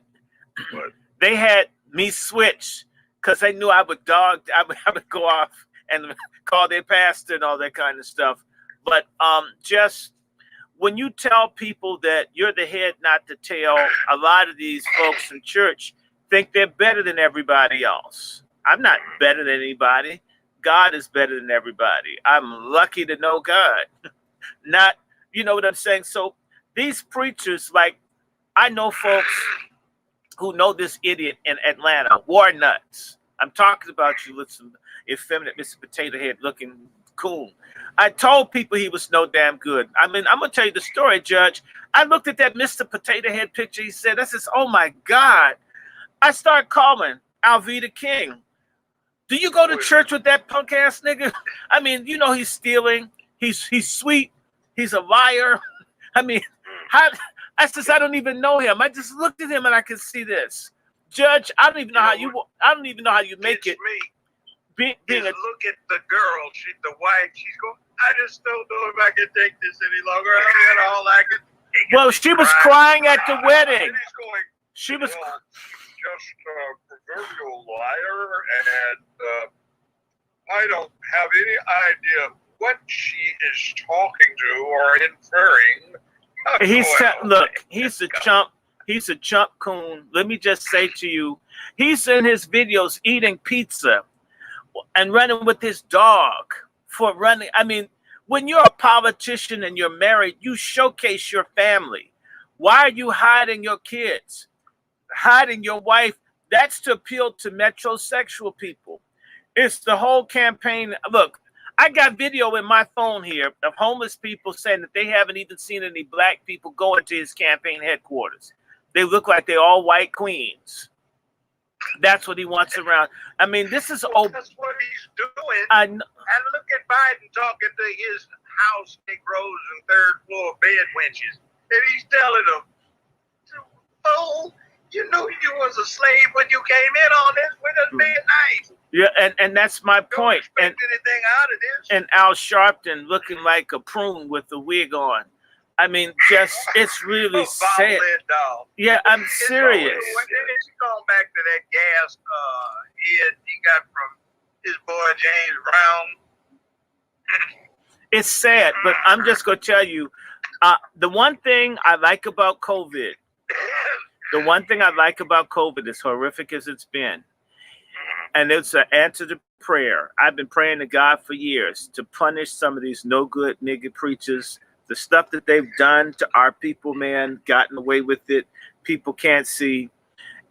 What? They had me switch because they knew I would go off and call their pastor and all that kind of stuff. But just when you tell people that you're the head, not the tail, a lot of these folks in church think they're better than everybody else. I'm not better than anybody. God is better than everybody. I'm lucky to know God. Not, you know what I'm saying? So these preachers, like, I know folks who know this idiot in Atlanta, War Nuts. I'm talking about you with some effeminate Mr. Potato Head looking coon. I told people he was no damn good. I mean, I'm going to tell you the story, Judge. I looked at that Mr. Potato Head picture. He said, this is, oh my God. I started calling Alveda King. Do you go to church with that punk ass nigga? I mean, you know, he's stealing. He's sweet. He's a liar. I mean, I don't even know him. I just looked at him and I could see this. Judge, I don't even know how you make it. Look at the girl. She's the wife. She's going, I just don't know if I can take this any longer. I mean, all I can take. Well, she was crying at the wedding. She was just a proverbial liar, and I don't have any idea what she is talking to or inferring. He's a chump. He's a chump coon. Let me just say to you, he's in his videos eating pizza and running with his dog for running. I mean, when you're a politician and you're married, you showcase your family. Why are you hiding your kids? Hiding your wife? That's to appeal to metrosexual people. It's the whole campaign. Look, I got video in my phone here of homeless people saying that they haven't even seen any black people go into his campaign headquarters. They look like they're all white queens. That's what he wants around. I mean, this is That's what he's doing. And look at Biden talking to his house Negroes and third floor bed wenches. And he's telling them, oh, you knew you was a slave when you came in on this. We're just being nice. Yeah, and that's my point. Don't expect anything out of this. And Al Sharpton looking like a prune with a wig on. I mean, just, it's really sad. Yeah, I'm serious. She's going back to that gas head he got from his boy James Brown. It's sad, but I'm just going to tell you, the one thing I like about COVID, as horrific as it's been, and it's an answer to prayer. I've been praying to God for years to punish some of these no good nigga preachers. The stuff that they've done to our people, man, gotten away with it. People can't see.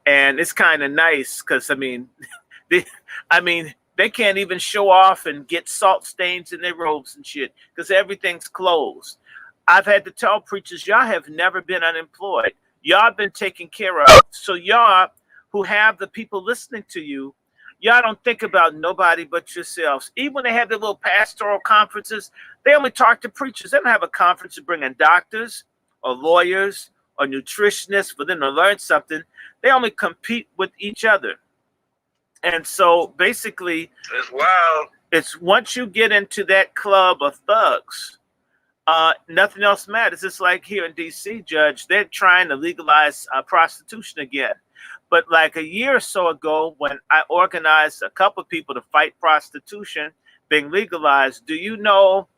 And it's kind of nice because, they can't even show off and get salt stains in their robes and shit because everything's closed. I've had to tell preachers, y'all have never been unemployed. Y'all been taken care of. So y'all who have the people listening to you, y'all don't think about nobody but yourselves. Even when they have their little pastoral conferences, they only talk to preachers. They don't have a conference to bring in doctors or lawyers or nutritionists for them to learn something. They only compete with each other. And so basically, it's wild. It's once you get into that club of thugs, nothing else matters. It's like here in D.C., Judge, they're trying to legalize prostitution again. But like a year or so ago, when I organized a couple of people to fight prostitution being legalized, do you know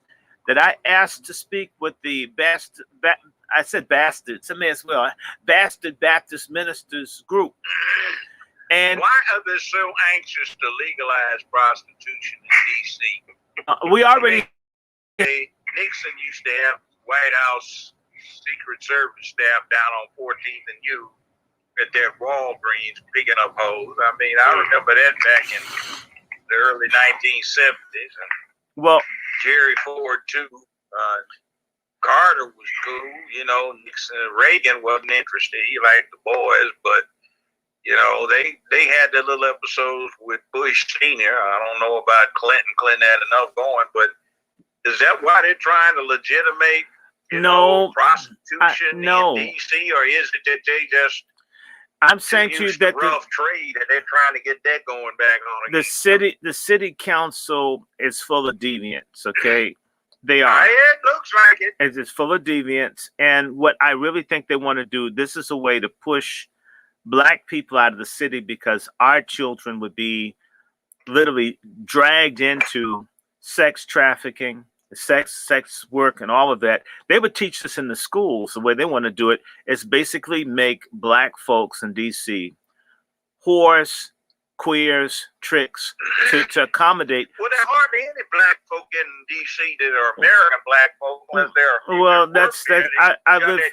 that I asked to speak with the Bastard Baptist Ministers group? And why are they so anxious to legalize prostitution in D.C.? We already... Nixon used to have White House Secret Service staff down on 14th and U at their Walgreens picking up hoes. I mean, I remember that back in the early 1970s. And well, Jerry Ford too. Carter was cool. You know, Nixon, Reagan wasn't interested. He liked the boys, but you know, they had their little episodes with Bush Senior. I don't know about Clinton. Clinton had enough going, but is that why they're trying to legitimate prostitution in D.C., or is it that they just? I'm saying to you that rough trade, and they're trying to get that going back on again. The city council is full of deviants. Okay, they are. It looks like it. It's full of deviants, and what I really think they want to do, this is a way to push Black people out of the city because our children would be literally dragged into sex trafficking, sex work, and all of that. They would teach this in the schools. The way they want to do it is basically make Black folks in D.C. whores, queers, tricks to accommodate. Well, there are hardly any Black folk in D.C. that are American Black folk. I live that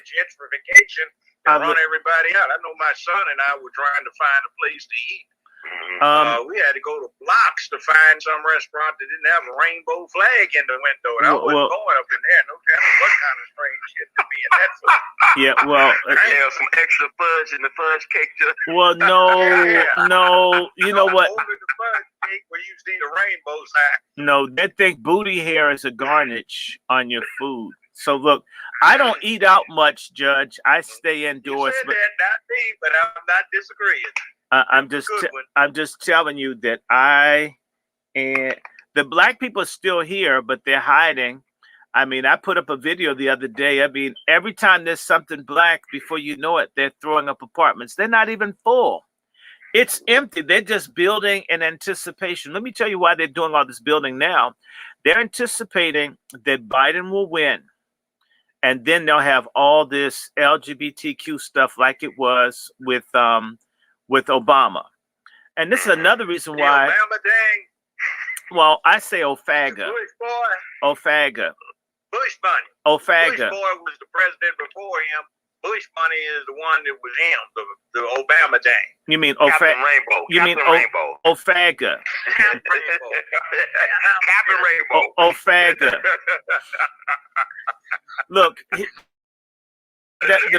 gentrification that run everybody out. I know my son and I were trying to find a place to eat. We had to go to blocks to find some restaurant that didn't have a rainbow flag in the window. And I wasn't going up in there. No telling what kind of strange shit to be in that food. Yeah, well, have some extra fudge in the fudge cake. Well, no, you know what? Only the fudge cake where you see the rainbow sign. No, they think booty hair is a garnish on your food. So look, I don't eat out much, Judge. I stay indoors. You said that, not me, but I'm not disagreeing. I'm just telling you that the Black people are still here, but they're hiding. I mean, I put up a video the other day. I mean, every time there's something Black, before you know it, they're throwing up apartments. They're not even full. It's empty. They're just building in anticipation. Let me tell you why they're doing all this building now. They're anticipating that Biden will win. And then they'll have all this LGBTQ stuff like it was with Obama. And this is another reason why. Obama dang. Well, I say Ofaga. Bush boy. Ofaga. Bush bunny. Ofaga. Bush boy was the president before him. Bush money is the one that was him, the Obama thing. You mean Captain Rainbow. You Captain mean Rainbow. Ofaga? Captain Rainbow. Captain Rainbow. Ofaga. Look, the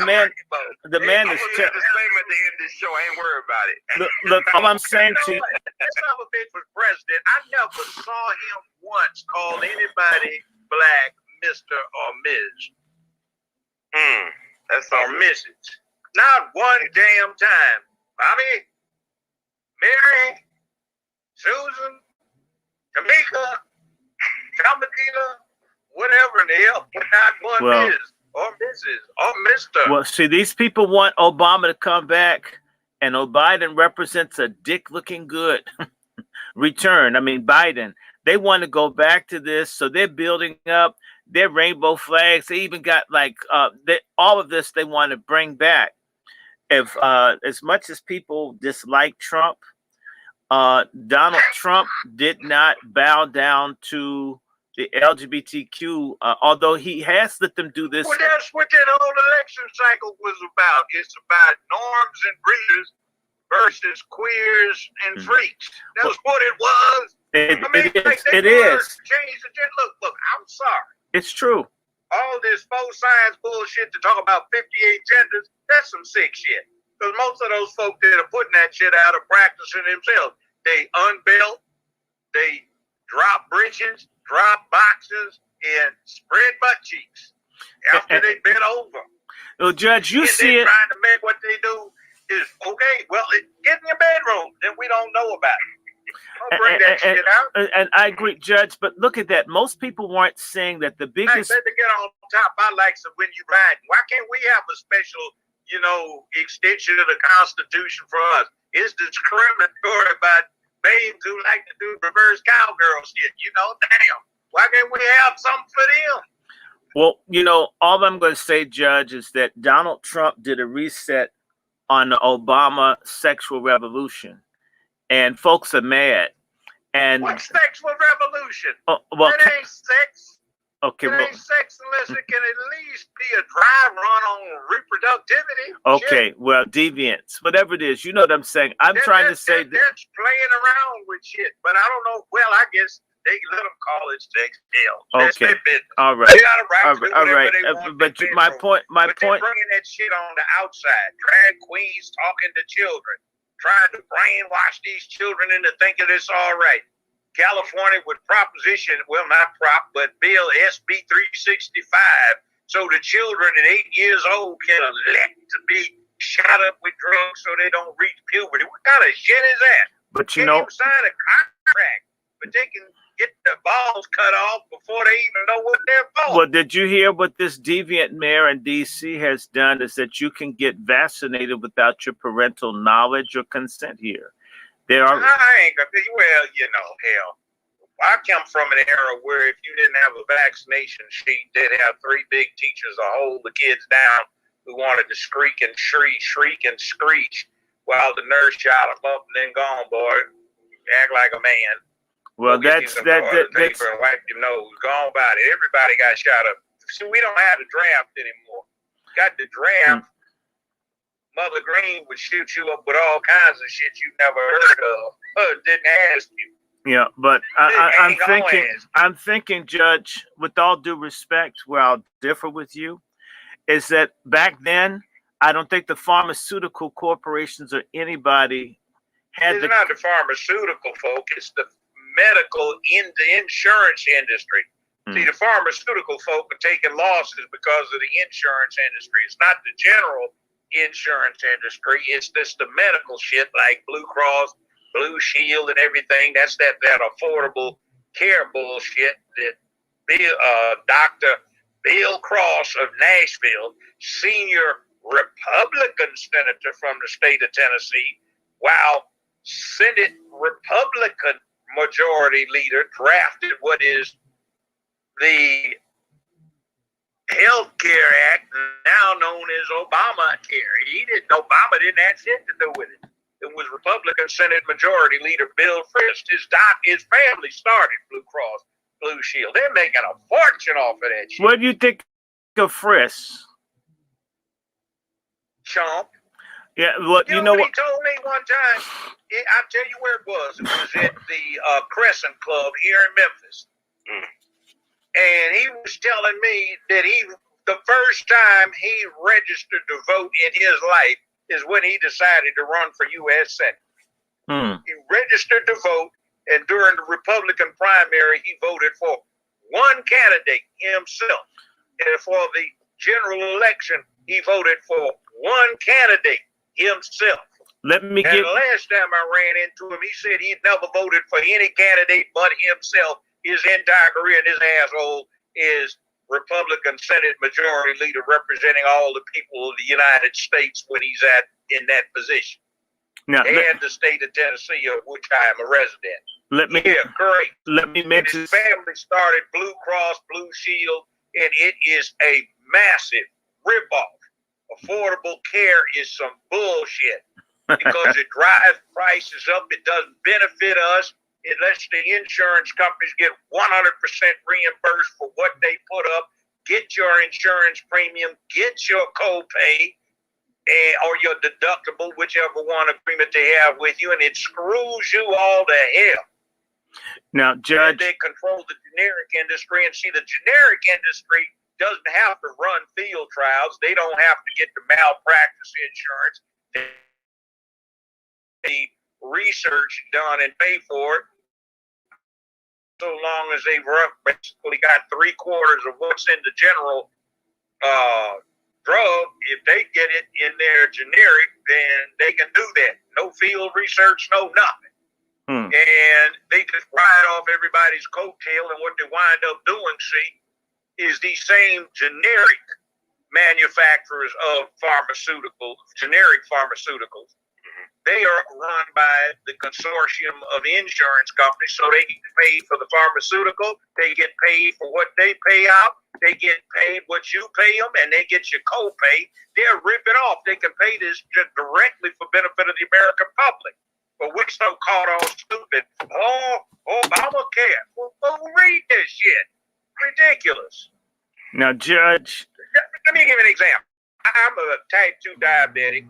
man is. I'm gonna disclaimer at the end of this show. I ain't worried about it. Look, all I'm saying to you. That son of a bitch was president. I never saw him once call anybody black Mr. or Ms. That's or Mrs. Not one damn time. Bobby, Mary, Susan, Tamika, Tomadina, whatever in the hell, but not one Ms. or Mrs. or Mr. Well, see, these people want Obama to come back, and Biden represents a dick-looking good return. I mean, Biden. They want to go back to this, so they're building up their rainbow flags. They even got all of this they want to bring back. If as much as people dislike Trump, Donald Trump did not bow down to the LGBTQ, although he has let them do this. Well, that's what that whole election cycle was about. It's about norms and breeders versus queers and freaks. That's what it was. It is. Change the gender. Look, I'm sorry. It's true. All this faux science bullshit to talk about 58 genders, that's some sick shit. Because most of those folk that are putting that shit out are practicing themselves. They unbelt, they drop britches, drop boxes, and spread butt cheeks after they bent over. Well, Judge, you see it. Trying to make what they do is okay. Well, get in your bedroom, then we don't know about it. Don't bring that shit out. And I agree, Judge, but look at that. Most people weren't saying that the biggest. Hey, to get on top, I like some when you ride. Why can't we have a special, extension of the Constitution for us? It's discriminatory about babes who like to do reverse cowgirl shit. Damn. Why can't we have something for them? Well, all I'm going to say, Judge, is that Donald Trump did a reset on the Obama sexual revolution. And folks are mad. And what's sexual revolution? Well, it ain't sex. Okay, it ain't sex unless it can at least be a dry run on reproductivity. Okay, shit. Well, deviance, whatever it is, you know what I'm saying. I'm trying to say that they're playing around with shit, but I don't know. Well, I guess they let them call it sex. Hell, okay, all right, they got a right to do all right. they want But my point, they're bringing that shit on the outside. Drag queens talking to children, trying to brainwash these children into thinking it's all right. California would bill SB 365 so the children at 8 years old can elect to be shot up with drugs so they don't reach puberty. What kind of shit is that? But Can't even sign a contract, but they can get the balls cut off before they even know what they're for. Well, did you hear what this deviant mayor in D.C. has done? Is that you can get vaccinated without your parental knowledge or consent here. There are. Hell. I come from an era where if you didn't have a vaccination sheet, they'd have three big teachers to hold the kids down who wanted to shriek and screech while the nurse shot them up and then gone, boy. Act like a man. Well, that's and wipe your nose. Go on about it. Everybody got shot up. See, we don't have the draft anymore. Got the draft. Mother Green would shoot you up with all kinds of shit you never heard of. Didn't ask you. Yeah, but I'm thinking, Judge, with all due respect, where I'll differ with you, is that back then, I don't think the pharmaceutical corporations or anybody had It's not the pharmaceutical folk, it's the medical in the insurance industry. See, the pharmaceutical folk are taking losses because of the insurance industry. It's not the general insurance industry. It's just the medical shit like Blue Cross, Blue Shield, and everything. That's that affordable care bullshit that Dr. Bill Cross of Nashville, senior Republican senator from the state of Tennessee, while Senate Republican majority leader drafted what is the Health Care Act, now known as Obamacare. Obama didn't have shit to do with it. It was Republican Senate Majority Leader Bill Frist. His family started Blue Cross Blue Shield. They're making a fortune off of that shit. What do you think of Frist? chump. Yeah, well, you know what what? he told me one time? I'll tell you where it was. It was at the Crescent Club here in Memphis. And he was telling me that the first time he registered to vote in his life is when he decided to run for U.S. Senate. He registered to vote, and during the Republican primary, he voted for one candidate, himself. And for the general election, he voted for one candidate, himself. Let me and the last time I ran into him, he said he'd never voted for any candidate but himself. His entire career, and his asshole is Republican Senate Majority Leader representing all the people of the United States when he's in that position. Now, and the state of Tennessee, of which I am a resident. Great. Let me mention. His family started Blue Cross Blue Shield, and it is a massive ripoff. Affordable care is some bullshit because it drives prices up. It doesn't benefit us. It lets the insurance companies get 100% reimbursed for what they put up. Get your insurance premium, get your copay, or your deductible, whichever one agreement they have with you, and it screws you all to hell. Now, Judge, and they control the generic industry, and see, the generic industry doesn't have to run field trials. They don't have to get the malpractice insurance. The research done and pay for it. So long as they've basically got 3/4 of what's in the general drug, if they get it in their generic, then they can do that. No field research, no nothing. And they just ride off everybody's coattail, and what they wind up doing, is these same generic manufacturers of generic pharmaceuticals. They are run by the consortium of insurance companies, so they get paid for the pharmaceutical, they get paid for what they pay out, they get paid what you pay them, and they get your copay. They're ripping off. They can pay this just directly for benefit of the American public. But we're so caught on stupid. Obamacare. Well, read this shit. Ridiculous. Now, Judge. Let me give you an example. I'm a type 2 diabetic.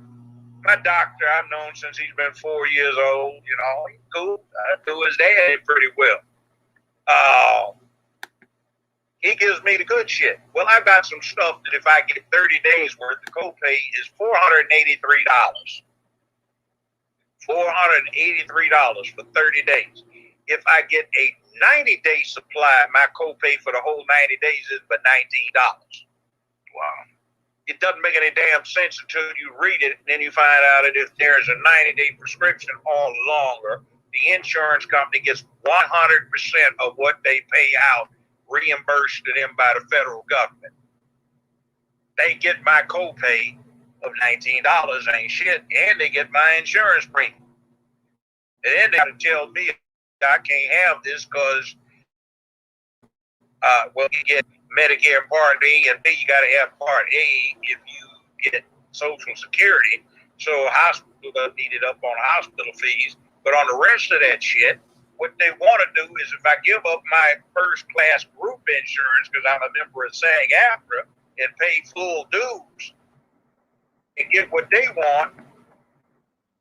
My doctor, I've known since he's been 4 years old. You know, he's cool. I do his dad pretty well. He gives me the good shit. Well, I've got some stuff that if I get 30 days worth, the copay is $483. $483 for 30 days. If I get a 90-day supply, my copay for the whole 90 days is but $19. Wow. It doesn't make any damn sense until you read it, and then you find out that if there's a 90-day prescription or longer, the insurance company gets 100% of what they pay out reimbursed to them by the federal government. They get my copay of $19, ain't shit, and they get my insurance premium. And then they got to tell me I can't have this because, you get Medicare Part A and B, you got to have Part A if you get Social Security. So hospital doesn't need it up on hospital fees. But on the rest of that shit, what they want to do is if I give up my first-class group insurance because I'm a member of SAG-AFTRA and pay full dues and get what they want,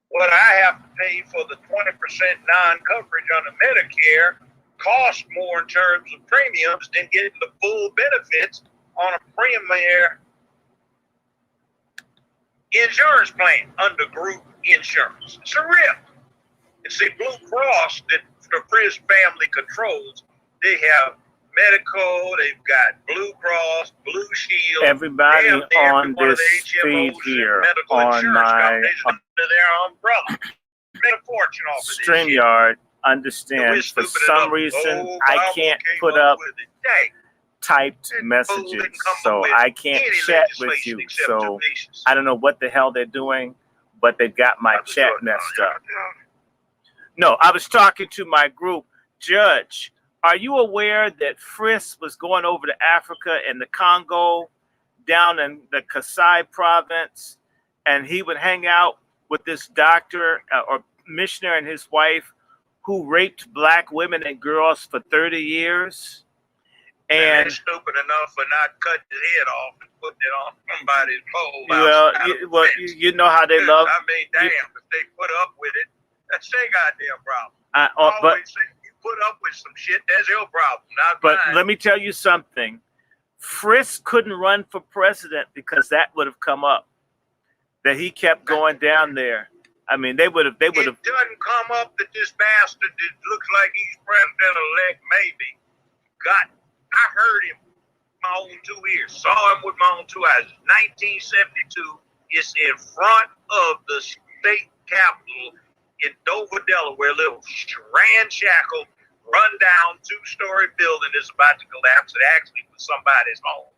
what I have to pay for the 20% non-coverage under Medicare costs more in terms of premiums than getting the full benefits on a premier insurance plan under group insurance. It's a rip. And see, Blue Cross, that the Frisk family controls, they have medical, they've got Blue Cross, Blue Shield. Everybody on this feed here on my their umbrella. Made a fortune off of this StreamYard understands for some reason I can't put up typed messages, so I can't chat with you. So I don't know what the hell they're doing, but they've got my chat messed up. No, I was talking to my group. Judge, are you aware that Frisk was going over to Africa and the Congo, down in the Kasai province, and he would hang out with this doctor or missionary and his wife who raped black women and girls for 30 years? And stupid enough for not cutting his head off and putting it on somebody's pole. You know how they love. I mean, damn, if they put up with it, that's their goddamn problem. But you put up with some shit, that's your problem, not but mine. let me tell you something. Frisk couldn't run for president because that would have come up. That he kept going down there. I mean, they would have. It doesn't come up that this bastard that looks like he's president-elect maybe got. I heard him my own 2 ears, saw him with my own 2 eyes. 1972. It's in front of the state capitol in Dover, Delaware. Little ramshackle, run-down 2-story building is about to collapse. It actually was somebody's home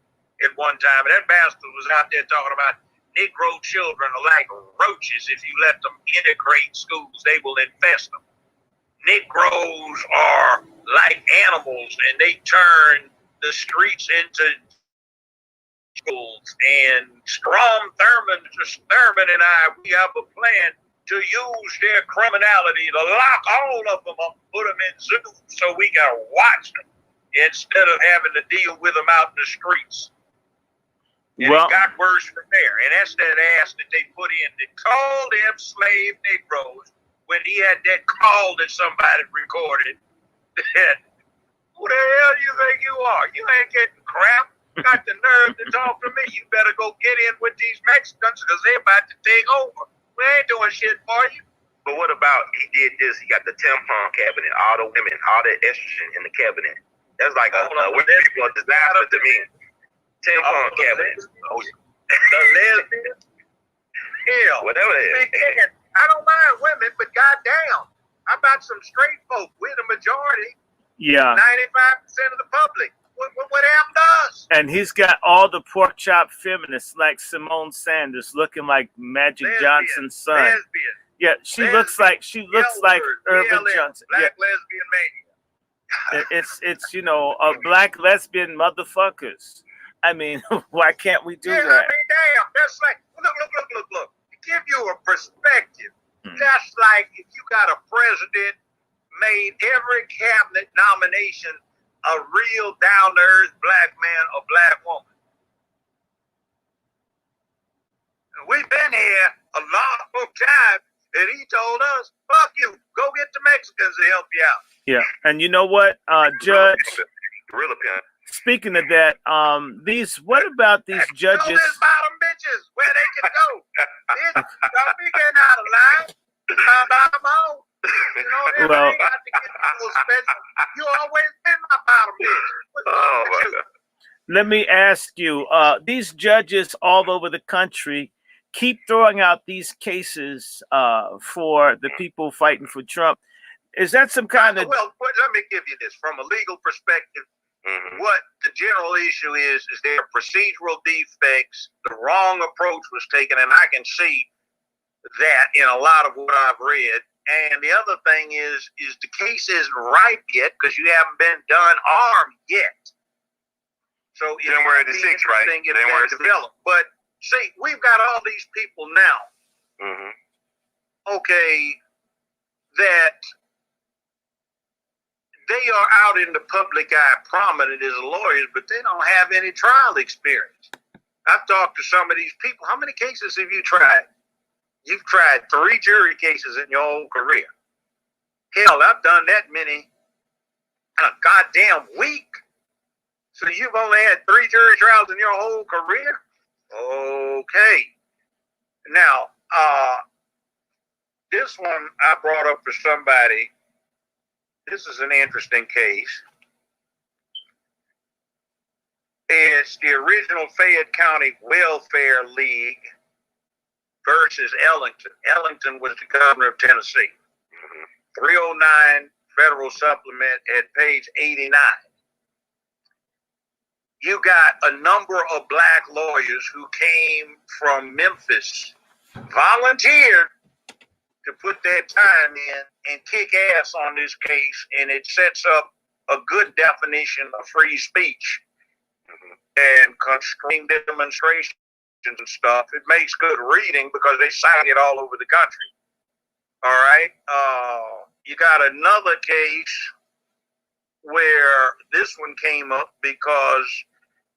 at one time. And that bastard was out there talking about Negro children are like roaches. If you let them integrate schools, they will infest them. Negroes are like animals, and they turn the streets into schools. And Thurman and I, we have a plan to use their criminality to lock all of them up, put them in zoos so we can watch them instead of having to deal with them out in the streets. And it got worse from there. And that's that ass that they put in that called them slave Negroes when he had that call that somebody recorded. Who the hell do you think you are? You ain't getting crap. Got the nerve to talk to me. You better go get in with these Mexicans because they're about to take over. We ain't doing shit for you. But what about he did this? He got the tampon cabinet, all the women, all the estrogen in the cabinet. That's like a people are disaster to me. Tampon cabinet. The lesbian. Hell. Whatever it is. I don't mind women, but goddamn, how about some straight folk? We're the majority. Yeah. 95% of the public. What happened to us? And he's got all the pork chop feminists like Simone Sanders looking like Magic Johnson's son. Lesbian. Yeah, she looks like Irvin Johnson. Black lesbian mania. It's a black lesbian motherfuckers. I mean, why can't we do that? I mean, damn, that's like look. To give you a perspective, that's like if you got a president made every cabinet nomination a real down-to-earth black man or black woman. And we've been here a long time, and he told us, fuck you, go get the Mexicans to help you out. Yeah, and you know what, Judge? Gorilla pimp. Speaking of that, what about these judges? Show these bottom bitches where they can go. Don't be getting out of line. Bottom out. You know, everybody got to get a little special. You always been my bottom bitch. Oh my God. Let me ask you, these judges all over the country keep throwing out these cases for the people fighting for Trump. Is that some kind of... Well, let me give you this. From a legal perspective, what the general issue is there are procedural defects. The wrong approach was taken, and I can see that in a lot of what I've read. And the other thing is the case isn't ripe yet because you haven't been done harm yet. So it's January the 6th, right? January developed. But see, we've got all these people now. Okay, that they are out in the public eye prominent as lawyers, but they don't have any trial experience. I've talked to some of these people. How many cases have you tried? You've tried 3 jury cases in your whole career. Hell, I've done that many in a goddamn week. So you've only had 3 jury trials in your whole career? Okay. Now, this one I brought up for somebody. This is an interesting case. It's the original Fayette County Welfare League versus Ellington. Ellington was the governor of Tennessee. 309 Federal Supplement at page 89. You got a number of black lawyers who came from Memphis, volunteered to put their time in and kick ass on this case, and it sets up a good definition of free speech and constrained demonstrations and stuff. It makes good reading because they cite it all over the country. All right. You got another case where this one came up because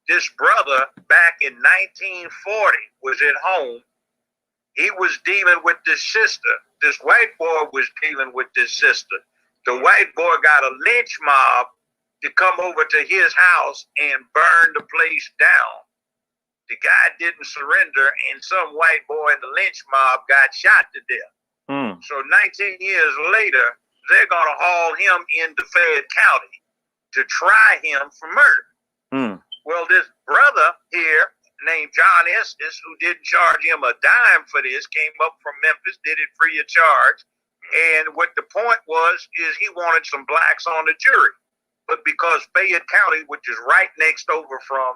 this brother back in 1940 was at home. He was dealing with this sister. This white boy was dealing with this sister. The white boy got a lynch mob to come over to his house and burn the place down. The guy didn't surrender, and some white boy in the lynch mob got shot to death. So 19 years later, they're going to haul him into Fayette County to try him for murder. Well, this brother here named John Estes, who didn't charge him a dime for this, came up from Memphis, did it free of charge. And what the point was is he wanted some blacks on the jury. But because Fayette County, which is right next over from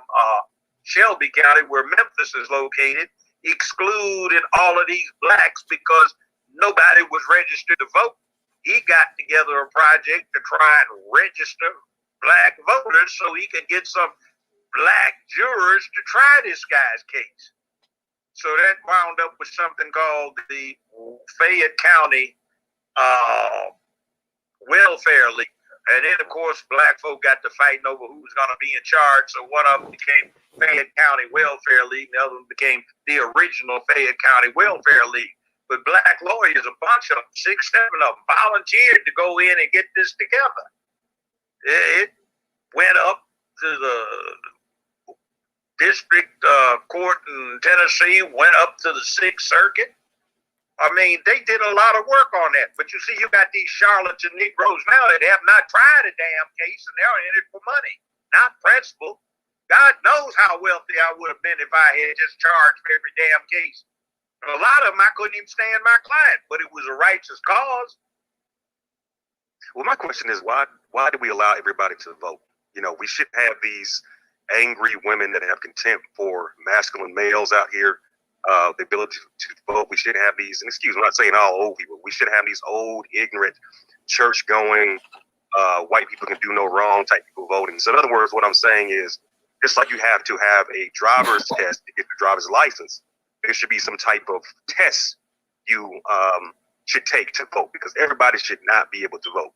Shelby County, where Memphis is located, excluded all of these blacks because nobody was registered to vote. He got together a project to try and register black voters so he could get some black jurors to try this guy's case. So that wound up with something called the Fayette County Welfare League. And then, of course, black folk got to fighting over who was going to be in charge. So one of them became Fayette County Welfare League. The other one became the original Fayette County Welfare League. But black lawyers, a bunch of them, 6, 7 of them, volunteered to go in and get this together. It went up to the district court in Tennessee, went up to the 6th Circuit. I mean, they did a lot of work on that. But you see, you got these charlatans and Negroes now that have not tried a damn case, and they're in it for money, not principle. God knows how wealthy I would have been if I had just charged for every damn case. And a lot of them, I couldn't even stand my client, but it was a righteous cause. Well, my question is, why do we allow everybody to vote? You know, we should have these angry women that have contempt for masculine males out here. The ability to vote. We should have these, and excuse me, I'm not saying all old people. We should have these old, ignorant, church-going, white people can do no wrong type people voting. So in other words, what I'm saying is, just like you have to have a driver's test to get the driver's license, there should be some type of test you should take to vote, because everybody should not be able to vote.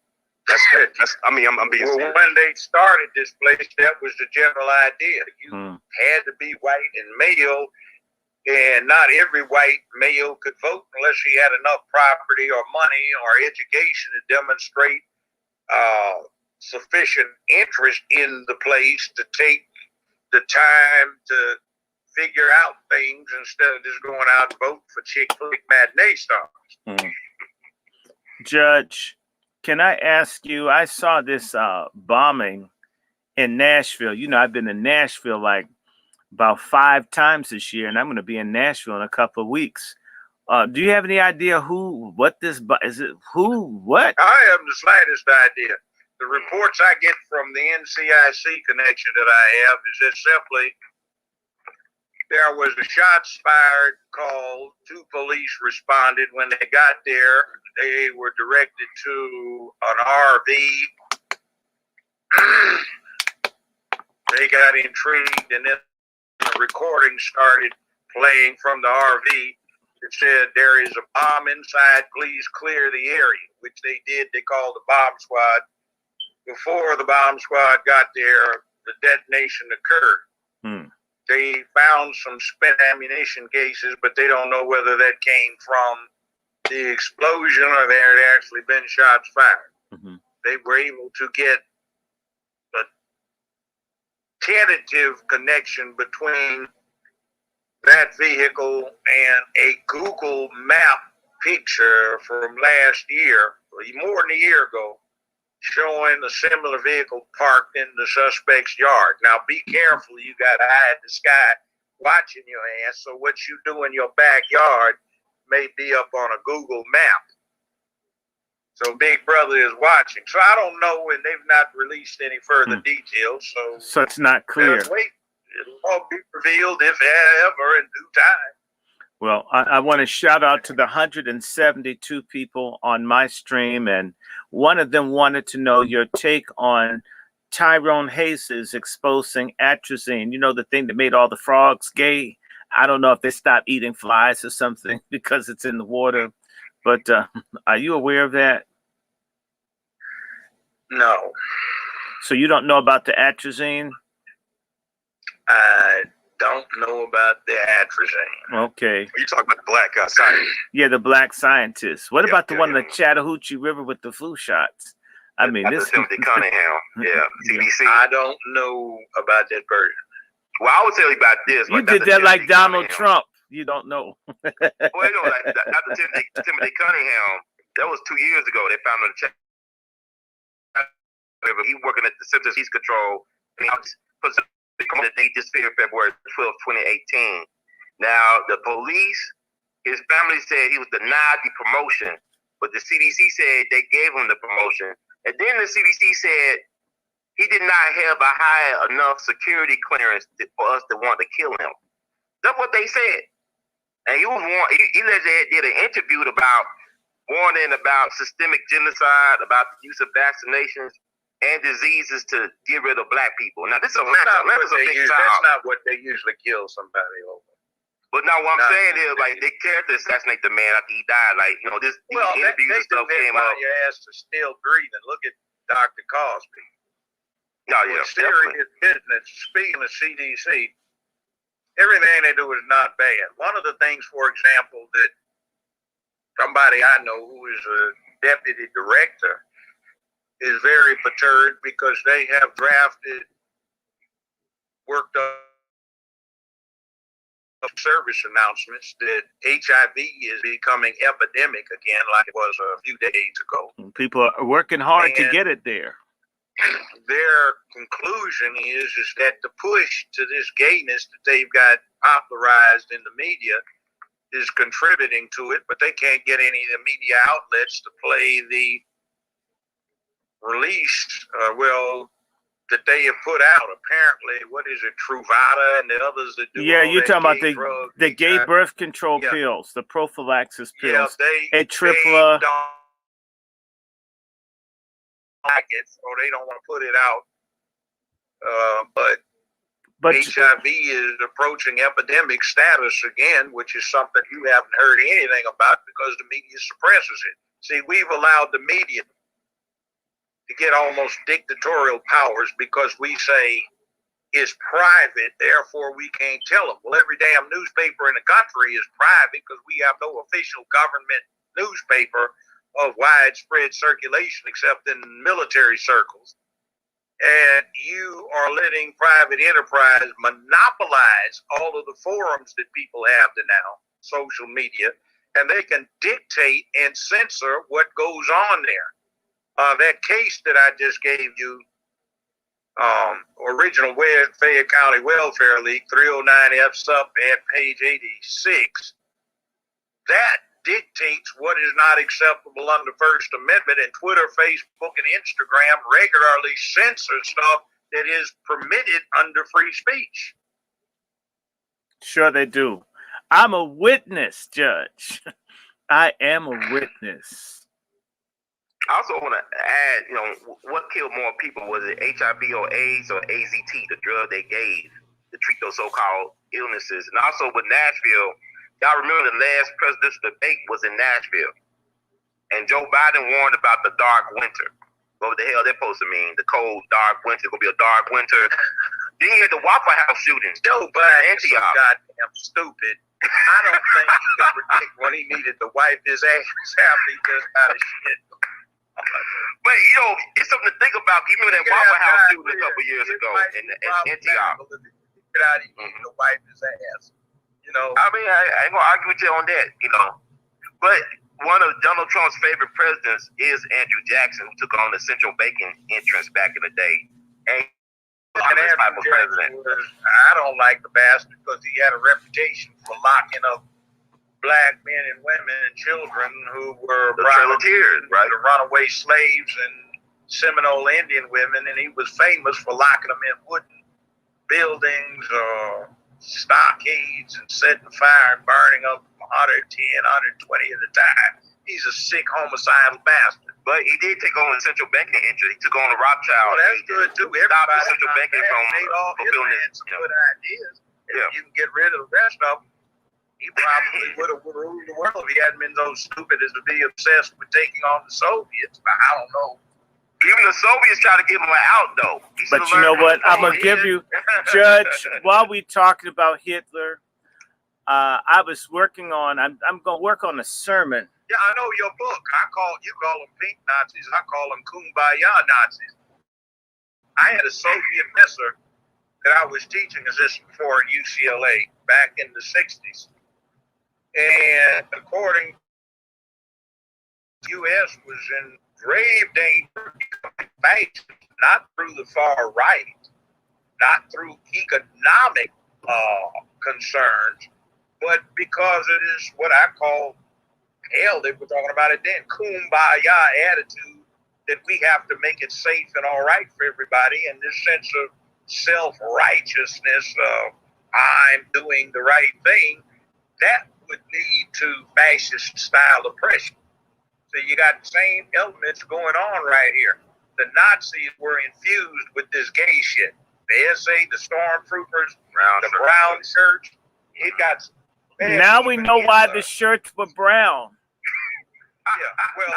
I'm being serious. When they started this place, that was the general idea. You had to be white and male. And not every white male could vote unless he had enough property or money or education to demonstrate sufficient interest in the place to take the time to figure out things instead of just going out and vote for chick flick matinee stars. Judge, can I ask you, I saw this bombing in Nashville. You know, I've been to Nashville like about 5 times this year, and I'm going to be in Nashville in a couple of weeks. Do you have any idea what? I haven't the slightest idea. The reports I get from the NCIC connection that I have is that simply there was a shots fired call. 2 police responded. When they got there, they were directed to an RV. They got intrigued, and then the recording started playing from the RV. It said, "There is a bomb inside. Please clear the area," which they did. They called the bomb squad. Before the bomb squad got there, the detonation occurred. They found some spent ammunition cases, but they don't know whether that came from the explosion or there had actually been shots fired. They were able to get a tentative connection between that vehicle and a Google map picture from last year, more than a year ago, showing a similar vehicle parked in the suspect's yard. Now, be careful. You got an eye in the sky watching your ass, so what you do in your backyard may be up on a Google map. So Big Brother is watching. So I don't know, and they've not released any further details. So it's not clear. Wait, it'll all be revealed if ever in due time. Well, I want to shout out to the 172 people on my stream, and one of them wanted to know your take on Tyrone Hayes' exposing atrazine. You know, the thing that made all the frogs gay. I don't know if they stopped eating flies or something because it's in the water. But are you aware of that? No. So you don't know about the atrazine? I don't know about the atrazine. Okay. You talking about the black scientist? Yeah, the black scientist. What about the one in yeah. the Chattahoochee River with the flu shots? I mean, Dr. this. Timothy Cunningham. Yeah, CDC. I don't know about that person. Well, I will tell you about this. You like did Dr. that like Timothy Donald Cunningham. Trump. You don't know. Well, you know, like Dr. Timothy Cunningham, that was 2 years ago. They found him in the chat. He working at the Centers Disease Control. The date this February 12, 2018. Now, the police, his family said he was denied the promotion, but the CDC said they gave him the promotion. And then the CDC said he did not have a high enough security clearance for us to want to kill him. That's what they said. And he was he did an interview about warning about systemic genocide, about the use of vaccinations and diseases to get rid of black people. Now, this is Atlanta's a big town. That's not what they usually kill somebody over. But now what I'm saying is, like, they cared to assassinate the man after he died. Like, you know, these interviews and stuff came up. Your ass is still breathing. Look at Dr. Cosby. Oh, yeah, serious business. Speaking of CDC, everything they do is not bad. One of the things, for example, that somebody I know who is a deputy director is very perturbed because they have worked up service announcements that HIV is becoming epidemic again, like it was a few days ago. People are working hard to get it there. Their conclusion is that the push to this gayness that they've got popularized in the media is contributing to it, but they can't get any of the media outlets to play the release, that they have put out. Apparently, what is it, Truvada and the others that do? Yeah, you're talking about the gay drugs, birth control pills, the prophylaxis pills, they Tripla. don't like it, or they don't want to put it out. But HIV is approaching epidemic status again, which is something you haven't heard anything about because the media suppresses it. See, we've allowed the media to get almost dictatorial powers because we say it's private, therefore we can't tell them. Well, every damn newspaper in the country is private because we have no official government newspaper of widespread circulation except in military circles. And you are letting private enterprise monopolize all of the forums that people have to now, social media, and they can dictate and censor what goes on there. That case that I just gave you, original Fayette County Welfare League, 309F sub at page 86, that dictates what is not acceptable under First Amendment, and Twitter, Facebook, and Instagram regularly censor stuff that is permitted under free speech. Sure they do. I'm a witness, Judge. I am a witness. I also want to add, what killed more people? Was it HIV or AIDS or AZT, the drug they gave to treat those so-called illnesses? And also with Nashville, y'all remember the last presidential debate was in Nashville. And Joe Biden warned about the dark winter. What the hell that supposed to mean? The cold, dark winter. It's going to be a dark winter. Then you had the Waffle House shootings. Joe Biden is so goddamn stupid. I don't think he could predict when he needed to wipe his ass after he just got his shit. But, it's something to think about. You remember that Waffle House shooting a couple years ago in Antioch. Get out of here to wipe his ass. I mean, I ain't going to argue with you on that, But one of Donald Trump's favorite presidents is Andrew Jackson, who took on the Central Banking entrance back in the day. And Andrew Jackson I don't like the bastard because he had a reputation for locking up black men and women and children who were the runaway slaves and Seminole Indian women, and he was famous for locking them in wooden buildings or stockades and setting fire and burning up 110, 120 at a time. He's a sick, homicidal bastard. But he did take on the central banking interest. He took on the Rothschild. Well, that's good too. Everybody the central banking from fulfilling some good ideas. If you can get rid of the rest of them, he probably would have ruled the world if he hadn't been so stupid as to be obsessed with taking on the Soviets. But I don't know. Even the Soviets try to give him out, though. But you know what? I'm going to give you, Judge, while we talking about Hitler, I was working on, I'm going to work on a sermon. Yeah, I know your book. You call them pink Nazis. I call them kumbaya Nazis. I had a Soviet professor that I was teaching assistant for at UCLA back in the 60s. And according the U.S. was in grave danger of becoming fascist, not through the far right, not through economic concerns, but because it is what I call, hell, they were talking about it then, kumbaya attitude, that we have to make it safe and all right for everybody, and this sense of self-righteousness of I'm doing the right thing, that would lead to fascist style oppression. So you got the same elements going on right here. The Nazis were infused with this gay shit. The SA, the stormtroopers, the brown shirts. It got. Now we know why the shirts were brown. Yeah, well,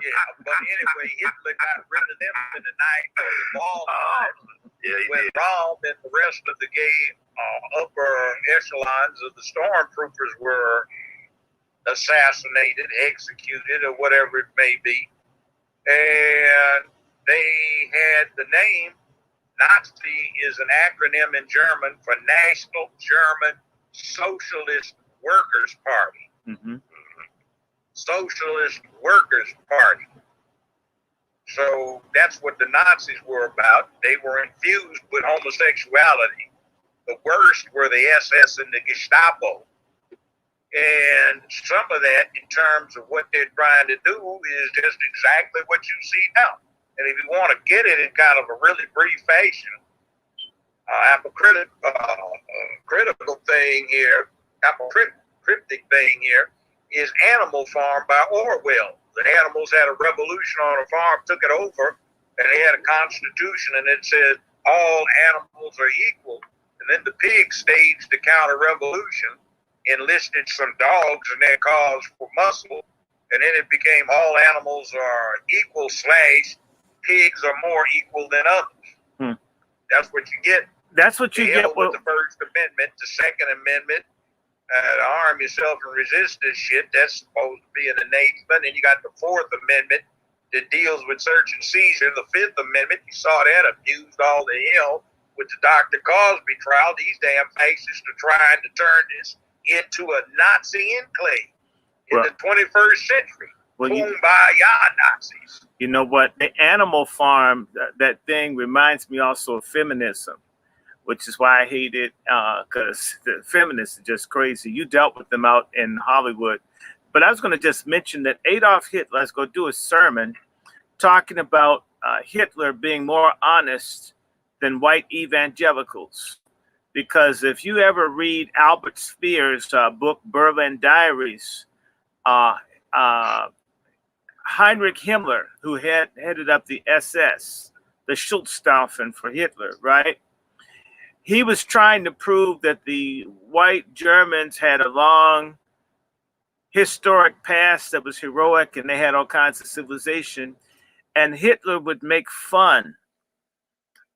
yeah, but anyway, Hitler got rid of them in the night of the ball when Rahm and the rest of the gay upper echelons of the stormtroopers were assassinated, executed, or whatever it may be. And they had the name, Nazi is an acronym in German for National German Socialist Workers' Party. Mm-hmm. Socialist Workers' Party. So that's what the Nazis were about. They were infused with homosexuality. The worst were the SS and the Gestapo. And some of that, in terms of what they're trying to do, is just exactly what you see now. And if you want to get it in kind of a really brief fashion, critical thing here, cryptic thing here, is Animal Farm by Orwell. The animals had a revolution on a farm, took it over, and they had a constitution, and it said all animals are equal. And then the pigs staged the counter-revolution, enlisted some dogs in their cause for muscle, and then it became all animals are equal / pigs are more equal than others. That's what you get. That's what you get with the First Amendment, the Second Amendment, arm yourself and resist this shit. That's supposed to be an enablement. And you got the Fourth Amendment that deals with search and seizure. The Fifth Amendment, you saw that abused all the hell with the Dr. Cosby trial. These damn fascists are trying to turn this into a Nazi enclave in the 21st century. Kumbaya Nazis. You know what? The Animal Farm, that thing reminds me also of feminism, which is why I hate it, because the feminists are just crazy. You dealt with them out in Hollywood. But I was going to just mention that Adolf Hitler, I was going to do a sermon talking about Hitler being more honest than white evangelicals. Because if you ever read Albert Speer's book, Berlin Diaries, Heinrich Himmler, who headed up the SS, the Schutzstaffen for Hitler, right? He was trying to prove that the white Germans had a long historic past that was heroic and they had all kinds of civilization. And Hitler would make fun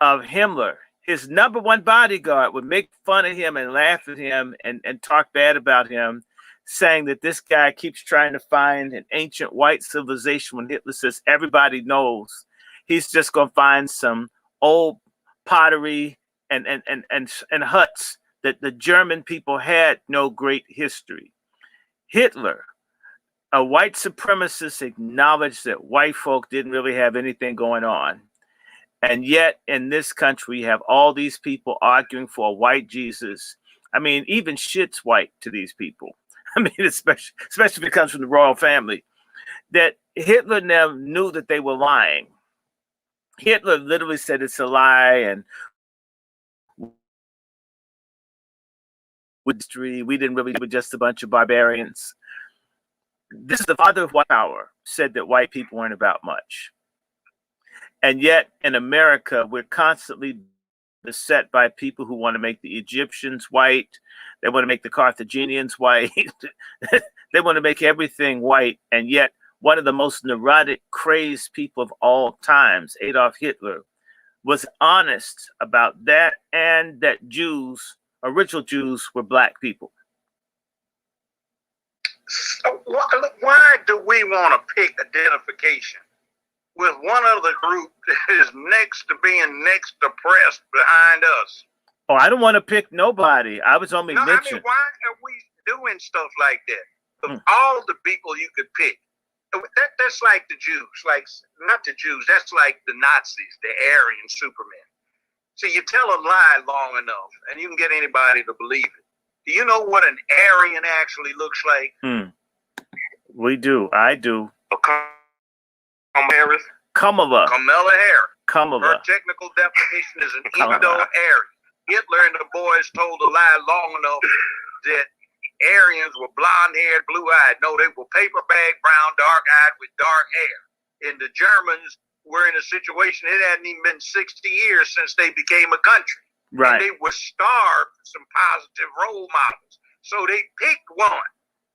of Himmler. His number one bodyguard would make fun of him and laugh at him and talk bad about him, saying that this guy keeps trying to find an ancient white civilization when Hitler says everybody knows he's just going to find some old pottery and huts, that the German people had no great history. Hitler, a white supremacist, acknowledged that white folk didn't really have anything going on. And yet in this country, you have all these people arguing for a white Jesus. I mean, even shit's white to these people. I mean, especially if it comes from the royal family. That Hitler never knew that they were lying. Hitler literally said it's a lie, and we didn't really, we were just a bunch of barbarians. This is the father of white power, said that white people weren't about much. And yet in America, we're constantly beset by people who want to make the Egyptians white. They want to make the Carthaginians white. They want to make everything white. And yet one of the most neurotic, crazed people of all times, Adolf Hitler, was honest about that, and that Jews, original Jews, were black people. So why do we want to pick identification with one other group that is next to being next oppressed behind us? Oh, I don't want to pick nobody. I was only No, mentioning. I mean, why are we doing stuff like that? Of all the people you could pick, that's like the Jews, like not the Jews. That's like the Nazis, the Aryan Supermen. See, you tell a lie long enough, and you can get anybody to believe it. Do you know what an Aryan actually looks like? We do. I do. Harris. Kamala. Kamala Harris. Kamala. Her technical definition is an Indo-Aryan. Hitler and the boys told a lie long enough that Aryans were blonde-haired, blue-eyed. No, they were paper-bag, brown, dark-eyed with dark hair. And the Germans were in a situation, it hadn't even been 60 years since they became a country. Right. And they were starved for some positive role models. So they picked one.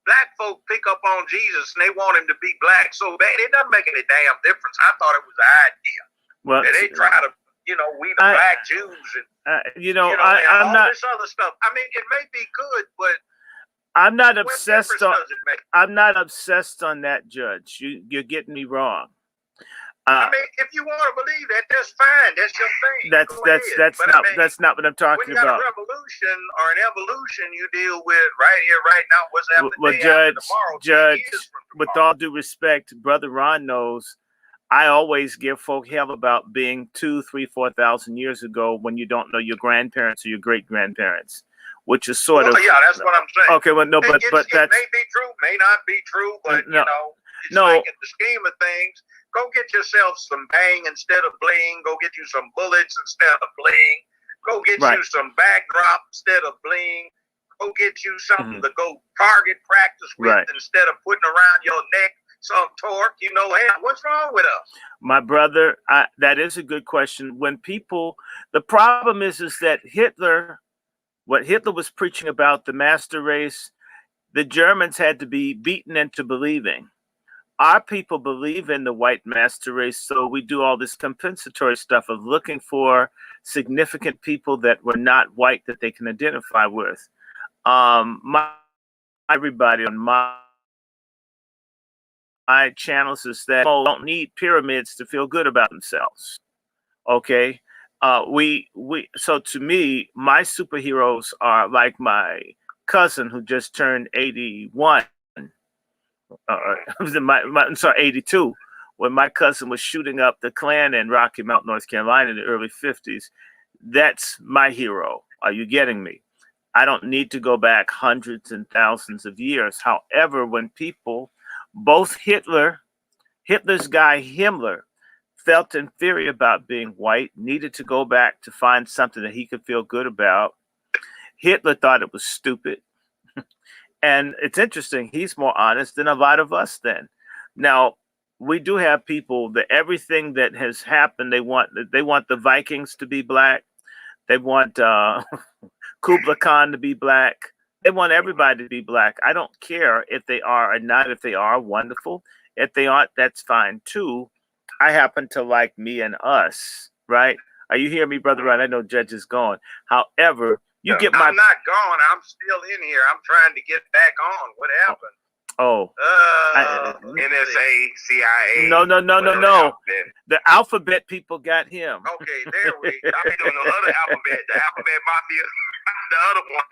Black folk pick up on Jesus and they want him to be black so bad. It doesn't make any damn difference. I thought it was an idea. Well, and they try to, we the black Jews and I'm all not this other stuff. I mean, it may be good, but I'm not obsessed on. I'm not obsessed on that, Judge. You're getting me wrong. I mean, if you want to believe that, that's fine. That's your thing. That's not what I'm talking when you got about. a revolution or an evolution, you deal with right here, right now. What's happening? Well, Judge, with all due respect, Brother Ron knows. I always give folk hell about being 2,000, 3,000, 4,000 years ago when you don't know your grandparents or your great grandparents, which is sort of. Yeah, that's what I'm saying. Okay, well, no, but it that's may be true, may not be true, but it's no. like in the scheme of things. Go get yourself some bang instead of bling. Go get you some bullets instead of bling. Go get you some backdrop instead of bling. Go get you something to go target practice with instead of putting around your neck some torque. Hey, what's wrong with us? My brother, that is a good question. When people, the problem is that what Hitler was preaching about, the master race, the Germans had to be beaten into believing. Our people believe in the white master race, so we do all this compensatory stuff of looking for significant people that were not white that they can identify with. Everybody on my channels is that people don't need pyramids to feel good about themselves. Okay, so to me, my superheroes are like my cousin who just turned 81. 82, when my cousin was shooting up the Klan in Rocky Mount, North Carolina in the early 50s. That's my hero. Are you getting me? I don't need to go back hundreds and thousands of years. However, when people, both Hitler's guy Himmler, felt inferior about being white, needed to go back to find something that he could feel good about, Hitler thought it was stupid. And it's interesting, he's more honest than a lot of us then. Now, we do have people that everything that has happened, they want the Vikings to be black. They want Kublai Khan to be black. They want everybody to be black. I don't care if they are or not. If they are, wonderful. If they aren't, that's fine too. I happen to like me and us, right? Are you hearing me, Brother Ryan? I know Judge is gone. However, I'm not gone. I'm still in here. I'm trying to get back on. What happened? NSA, CIA. No. The alphabet people got him. Okay, there we go. I don't know other alphabet. The alphabet mafia. The other one.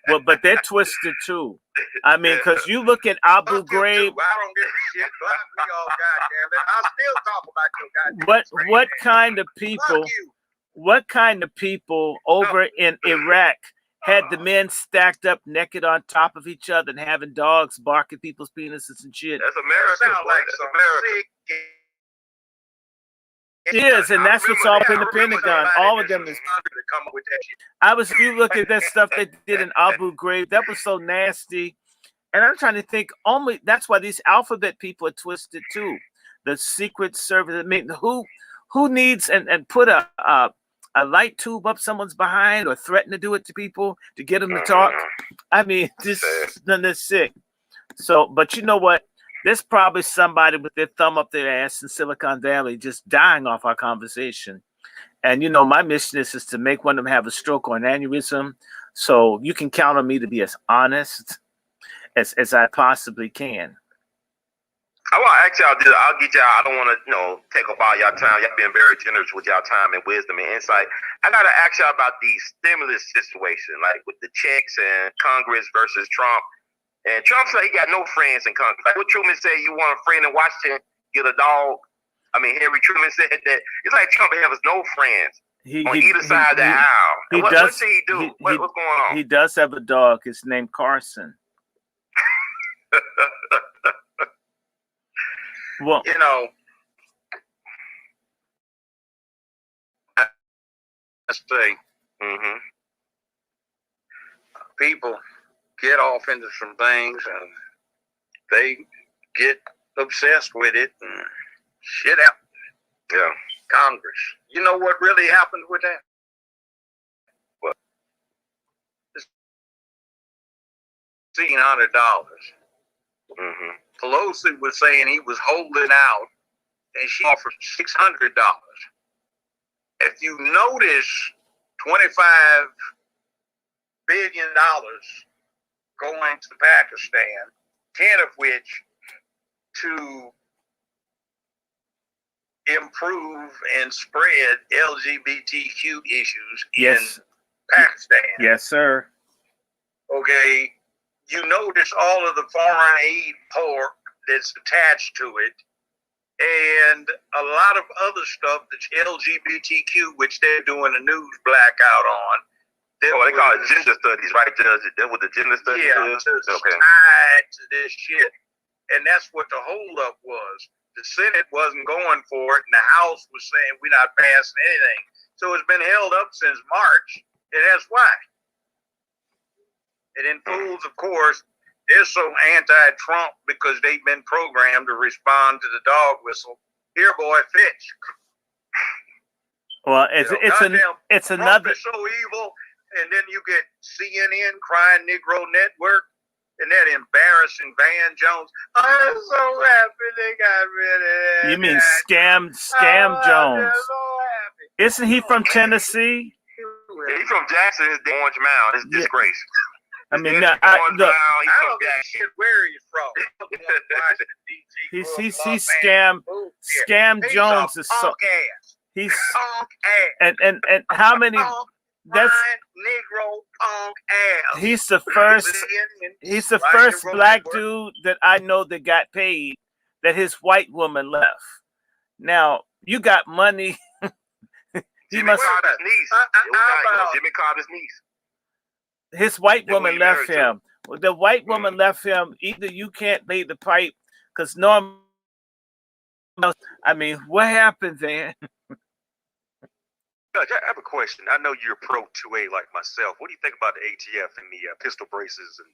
Well, but they're twisted too. I mean, because you look at Abu Ghraib. I don't give a shit. Block me all goddamn it. I'll still talk about your goddamn. What kind of people? What kind of people over in Iraq had the men stacked up naked on top of each other and having dogs bark at people's penises and shit? That's America. Sound like some America. It is, and that's what's all in the Pentagon. All of them is. If you look at that stuff they did in Abu Ghraib, that was so nasty. And I'm trying to think, that's why these alphabet people are twisted too. The Secret Service. I mean, who needs and put a light tube up someone's behind or threaten to do it to people to get them to talk? I mean, this is sick. So, but you know what? There's probably somebody with their thumb up their ass in Silicon Valley just dying off our conversation. And, you know, my mission is to make one of them have a stroke or an aneurysm. So you can count on me to be as honest as I possibly can. I want to ask y'all this. I'll get y'all. I don't want to, take up all y'all time. Y'all being very generous with y'all time and wisdom and insight. I got to ask y'all about the stimulus situation, like with the checks and Congress versus Trump. And Trump said he got no friends in Congress. Like what Truman said, you want a friend in Washington, get a dog. I mean, Henry Truman said that. It's like Trump has no friends on either side of the aisle. What does he do? What's going on? He does have a dog. His name Carson. Well, I say, people get off into some things and they get obsessed with it and shit out. Yeah. Congress. You know what really happened with that? What? $1,600. Pelosi was saying he was holding out, and she offered $600. If you notice, $25 billion going to Pakistan, 10 of which to improve and spread LGBTQ issues in Pakistan. Yes, sir. Okay. You notice all of the foreign aid pork that's attached to it, and a lot of other stuff that's LGBTQ, which they're doing a news blackout on. They call it gender studies, right, Judge? That's what the gender studies is? Okay. Tied to this shit. And that's what the holdup was. The Senate wasn't going for it, and the House was saying, we're not passing anything. So it's been held up since March, and that's why. And then fools, of course, they're so anti-Trump because they've been programmed to respond to the dog whistle. Here, boy, fetch. Well, it's another. Trump is so evil, and then you get CNN crying Negro Network, and that embarrassing Van Jones. I'm so happy they got rid of that. You mean Scam Jones? So isn't he from Tennessee? Yeah, he's from Jackson. It's the Orange Mound. It's a disgrace. I mean, I don't give a shit where he's from. He's Scam Jones is so. He's and how many? That's Negro punk ass. He's the first black dude that I know that got paid that his white woman left. Now you got money. Jimmy Carter's niece. Jimmy Carter's niece. His white woman left him. The white woman left him. Either you can't pay the pipe, because normally, I mean, what happened then? Judge, I have a question. I know you're pro 2A like myself. What do you think about the ATF and the pistol braces and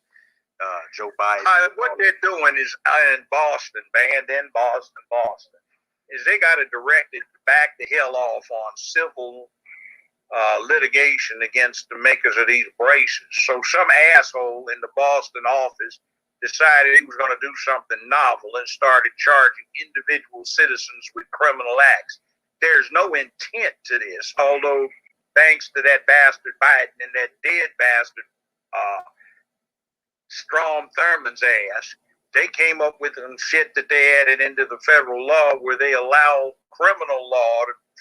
Joe Biden? What they're doing is in Boston, banned in Boston, is they got a directive to back the hell off on civil litigation against the makers of these braces. So some asshole in the Boston office decided he was going to do something novel and started charging individual citizens with criminal acts. There's no intent to this, although thanks to that bastard Biden and that dead bastard Strom Thurmond's ass, they came up with some shit that they added into the federal law where they allow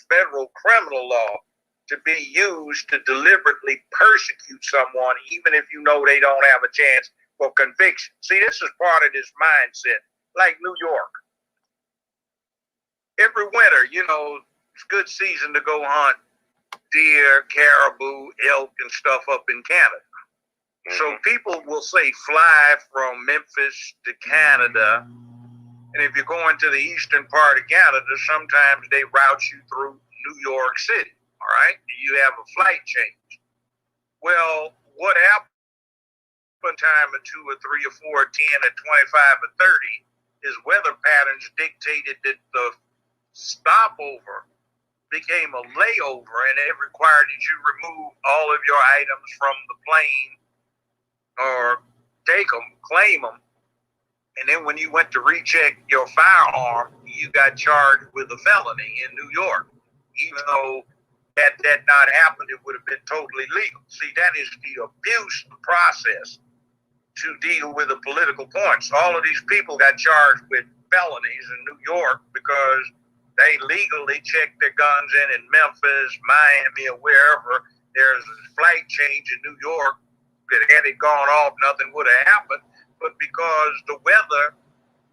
federal criminal law, to be used to deliberately persecute someone, even if you know they don't have a chance for conviction. See, this is part of this mindset, like New York. Every winter, it's good season to go hunt deer, caribou, elk, and stuff up in Canada. So people will say fly from Memphis to Canada. And if you're going to the eastern part of Canada, sometimes they route you through New York City. All right, you have a flight change. Well, what happened time of 2 or 3 or 4 or 10 or 25 or 30 is weather patterns dictated that the stopover became a layover, and it required that you remove all of your items from the plane or take them, claim them, And then when you went to recheck your firearm, you got charged with a felony in New York. Even though had that not happened, it would have been totally legal. See, that is the abuse process to deal with the political points. All of these people got charged with felonies in New York because they legally checked their guns in Memphis, Miami, or wherever. There's a flight change in New York that had it gone off, nothing would have happened. But because the weather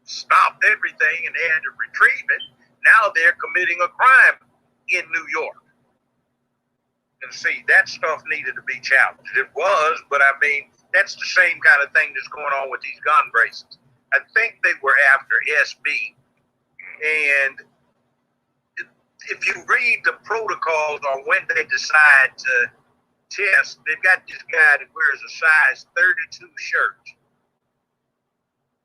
stopped everything and they had to retrieve it, now they're committing a crime in New York. And see, that stuff needed to be challenged. It was, but I mean, that's the same kind of thing that's going on with these gun braces. I think they were after SB. And if you read the protocols on when they decide to test, they've got this guy that wears a size 32 shirt.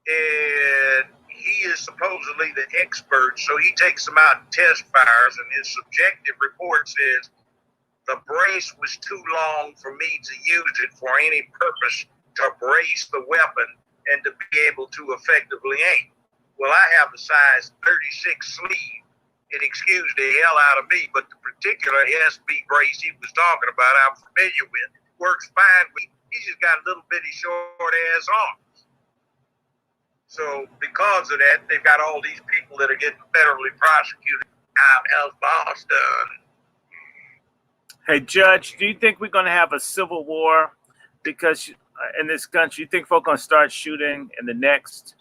And he is supposedly the expert, so he takes them out and test fires, and his subjective report says the brace was too long for me to use it for any purpose to brace the weapon and to be able to effectively aim. Well, I have a size 36 sleeve. It excused the hell out of me, but the particular SB brace he was talking about, I'm familiar with, works fine with. He's just got a little bitty short ass arms. So because of that, they've got all these people that are getting federally prosecuted out of Boston. Hey, Judge, do you think we're going to have a civil war? Because in this country, you think folks are going to start shooting in the next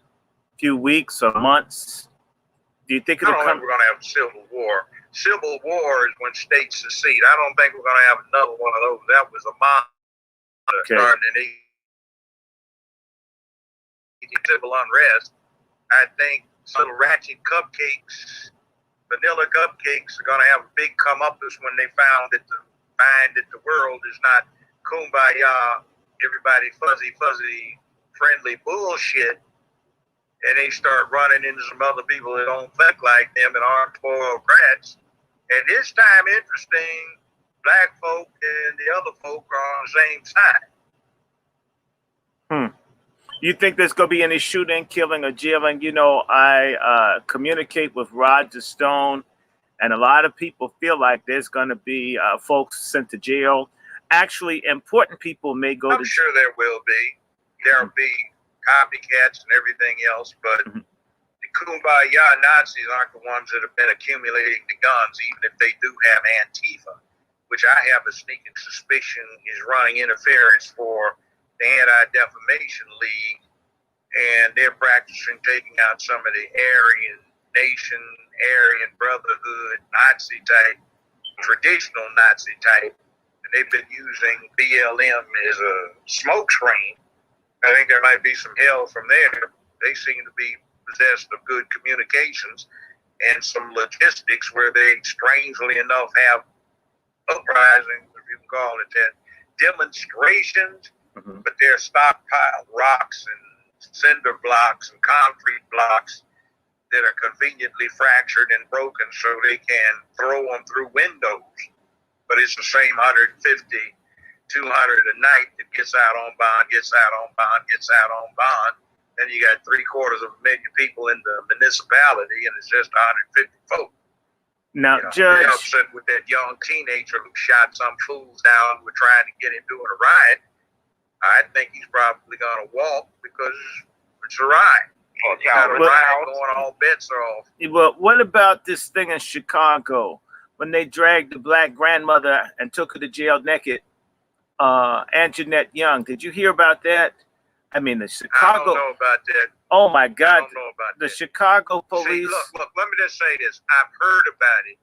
few weeks or months? Do you think it'll come? I don't think we're going to have a civil war. Civil war is when states secede. I don't think we're going to have another one of those. That was a monster starting in civil unrest. I think little ratchet cupcakes, vanilla cupcakes, are going to have a big comeuppance when they find that the world is not kumbaya, everybody fuzzy, friendly bullshit, and they start running into some other people that don't think like them and aren't spoiled brats. And this time, interesting, black folk and the other folk are on the same side. You think there's going to be any shooting, killing, or jailing? You know, I communicate with Roger Stone, and a lot of people feel like there's going to be folks sent to jail. Actually, important people may go to jail. I'm sure there will be. There'll be copycats and everything else, but the kumbaya Nazis aren't the ones that have been accumulating the guns, even if they do have Antifa, which I have a sneaking suspicion is running interference for the Anti-Defamation League, and they're practicing taking out some of the Aryan Nation, Aryan Brotherhood, Nazi type, traditional Nazi type, and they've been using BLM as a smokescreen. I think there might be some hell from there. They seem to be possessed of good communications and some logistics where they, strangely enough, have uprisings, if you can call it that, demonstrations, but they're stockpiled rocks and cinder blocks and concrete blocks that are conveniently fractured and broken so they can throw them through windows. But it's the same 150, 200 a night that gets out on bond, gets out on bond, gets out on bond. Then you got 750,000 people in the municipality, and it's just 150 folk. Now, Judge, Judge, upset with that young teenager who shot some fools down who were trying to get him doing a riot. I think he's probably going to walk because it's a riot. You got a riot going, all bets are off. Well, what about this thing in Chicago when they dragged the black grandmother and took her to jail naked? Anjanette Young, did you hear about that? I mean, the Chicago. I don't know about that. Oh my God! I don't know about the that. Chicago police. See, look. Let me just say this. I've heard about it,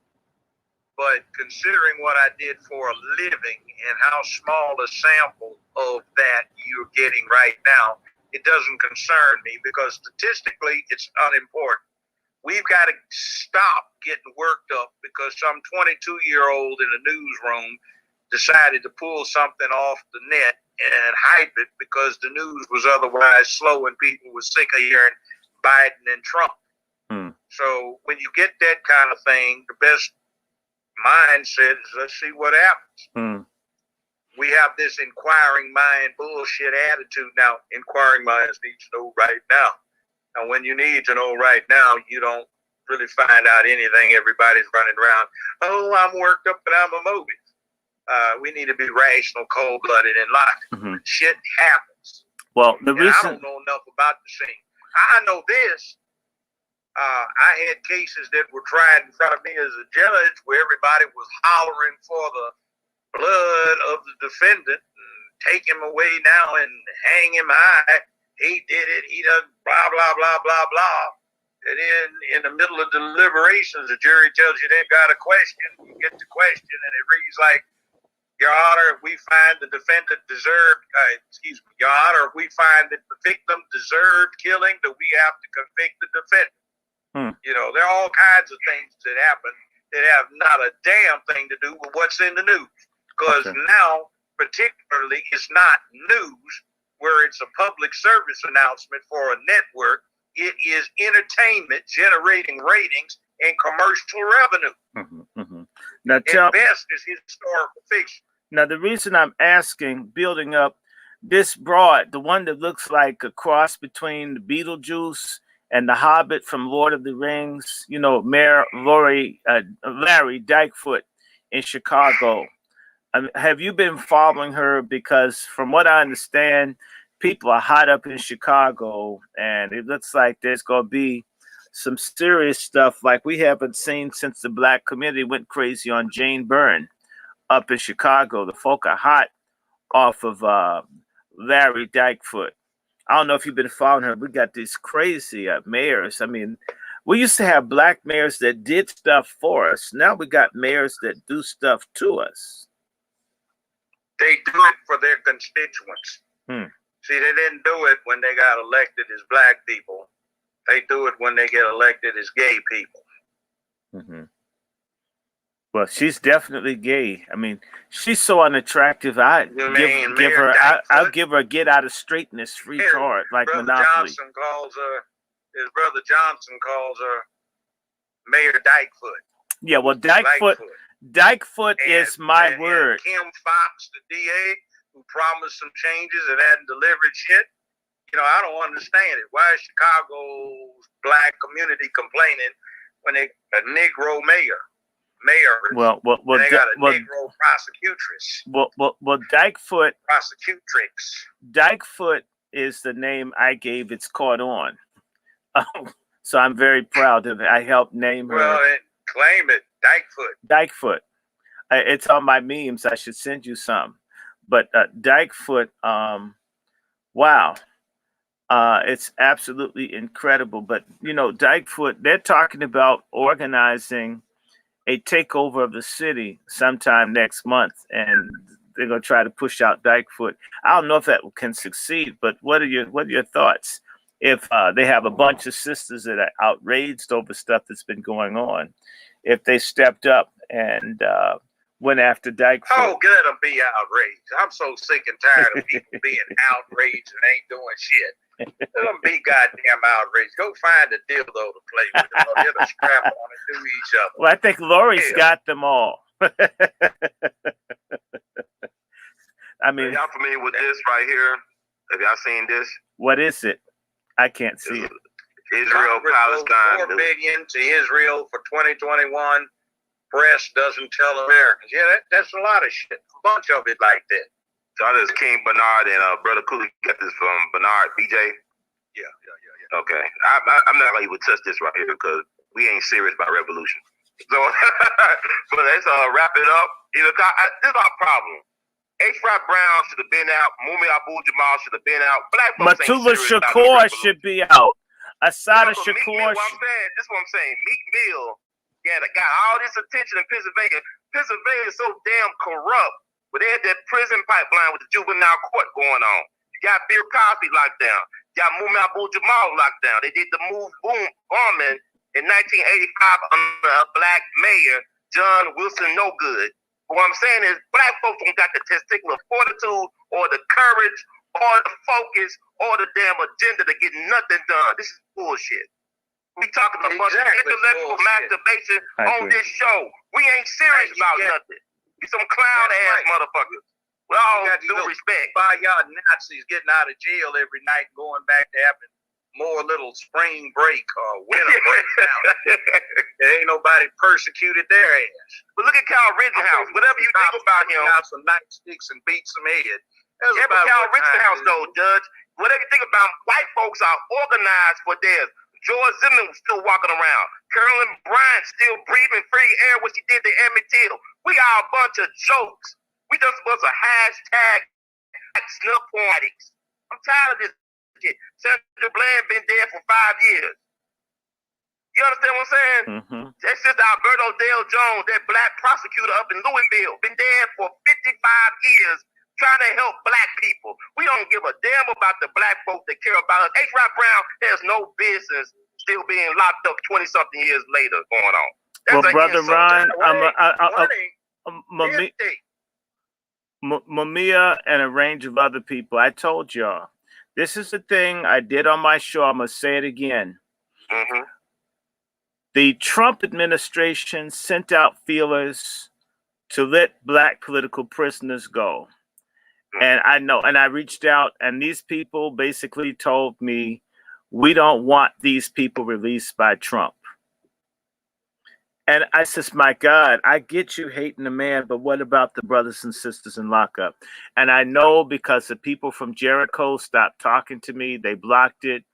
but considering what I did for a living and how small a sample of that you're getting right now, it doesn't concern me because statistically it's unimportant. We've got to stop getting worked up because some 22-year-old in a newsroom decided to pull something off the net and hype it because the news was otherwise slow and people were sick of hearing Biden and Trump. So when you get that kind of thing, the best mindset is let's see what happens. We have this inquiring mind bullshit attitude now. Inquiring minds need to know right now. And when you need to know right now, you don't really find out anything. Everybody's running around. Oh, I'm worked up and I'm emotive. We need to be rational, cold-blooded, and logical. Shit happens. Well, the reason I don't know enough about the scene. I know this. I had cases that were tried in front of me as a judge where everybody was hollering for the blood of the defendant and take him away now and hang him high. He did it. He doesn't blah, blah, blah, blah, blah. And then in the middle of deliberations, the jury tells you they've got a question. You get the question and it reads like, Your Honor, we find the defendant deserved, Your Honor, we find that the victim deserved killing, that we have to convict the defendant. You know, there are all kinds of things that happen that have not a damn thing to do with what's in the news. Because now, particularly, it's not news where it's a public service announcement for a network. It is entertainment generating ratings and commercial revenue. Now, at best, it's historical fiction. Now, the reason I'm asking, building up this broad, the one that looks like a cross between the Beetlejuice and the Hobbit from Lord of the Rings, you know, Mayor Larry Dykefoot in Chicago. Have you been following her? Because from what I understand, people are hot up in Chicago, and it looks like there's going to be some serious stuff like we haven't seen since the Black community went crazy on Jane Byrne up in Chicago. The folk are hot off of Larry Dykefoot. I don't know if you've been following her. We got these crazy mayors. I mean, we used to have Black mayors that did stuff for us. Now we got mayors that do stuff to us. They do it for their constituents. See, they didn't do it when they got elected as Black people. They do it when they get elected as gay people. Well, she's definitely gay. I mean, she's so unattractive. I'll give her a get out of straightness free card like Monopoly. His brother Johnson calls her Mayor Dykefoot. Yeah, well, Dykefoot is my word. And Kim Fox, the DA, who promised some changes and hadn't delivered shit. You know, I don't understand it. Why is Chicago's Black community complaining when they a Negro mayor? Well, they got a Negro prosecutress. Well, Dykefoot. Prosecutrix. Dykefoot is the name I gave. It's caught on. So I'm very proud that I helped name her. Well, claim it, Dykefoot. It's on my memes. I should send you some. But Dykefoot, wow. It's absolutely incredible. But, you know, Dykefoot, they're talking about organizing a takeover of the city sometime next month, and they're going to try to push out Dykefoot. I don't know if that can succeed, but what are your thoughts? If they have a bunch of sisters that are outraged over stuff that's been going on, if they stepped up and went after Dykefoot. Oh, let them be outraged. I'm so sick and tired of people being outraged and ain't doing shit. Let them be goddamn outraged. Go find a dildo to play with them, or get a strap on and do each other. Well, I think Lori's got them all. I mean, are y'all familiar with this right here? Have y'all seen this? What is it? I can't see it. Israel, Palestine. $4 billion to Israel for 2021. Press doesn't tell Americans. Yeah, that's a lot of shit. A bunch of it like that. So this King Bernard and Brother Cooley got this from Bernard BJ. Yeah. Okay, I'm not gonna even touch this right here because we ain't serious about revolution. So, but let's wrap it up. You know, this is our problem. H. Rod Brown should have been out. Mumi Abu-Jamal should have been out. Black folks Matula Shakur should be out. Asada Shakur. This is what I'm saying. Meek Mill got all this attention in Pennsylvania. Pennsylvania is so damn corrupt. But they had that prison pipeline with the juvenile court going on. You got Bill Cosby locked down. You got Mumi Abu-Jamal locked down. They did the move bombing in 1985 under a Black mayor, John Wilson No Good. What I'm saying is Black folks don't got the testicular fortitude or the courage or the focus or the damn agenda to get nothing done. This is bullshit. We talking about intellectual masturbation on this show. We ain't serious about nothing. We some clown-ass motherfuckers. With all due respect. By y'all Nazis getting out of jail every night, going back to having more a little spring break or winter break down there. There ain't nobody persecuted their ass. But look at Cal Rittenhouse. Whatever you think about him, got some nightsticks and beat some head. yeah, but Cal Rittenhouse though, Judge. Whatever you think about him, white folks are organized for theirs. George Zimmerman was still walking around. Carolyn Bryant still breathing free air when she did the Emmett Till. We are a bunch of jokes. We just a bunch of hashtag snuff porn addicts. I'm tired of this shit. Senator Bland been dead for 5 years. You understand what I'm saying? Mm-hmm. That's just Alberto Dale Jones, that black prosecutor up in Louisville, been dead for 55 years trying to help black people. We don't give a damn about the black folk that care about us. H. Rod Brown has no business still being locked up 20-something years later going on. That's Well, Brother Ron, Mamiya and a range of other people, I told y'all, this is the thing I did on my show. I'm going to say it again. Mm-hmm. The Trump administration sent out feelers to let black political prisoners go. And I know, and I reached out, and these people basically told me, we don't want these people released by Trump. And I says, my God, I get you hating the man, but what about the brothers and sisters in lockup? And I know because the people from Jericho stopped talking to me. They blocked it.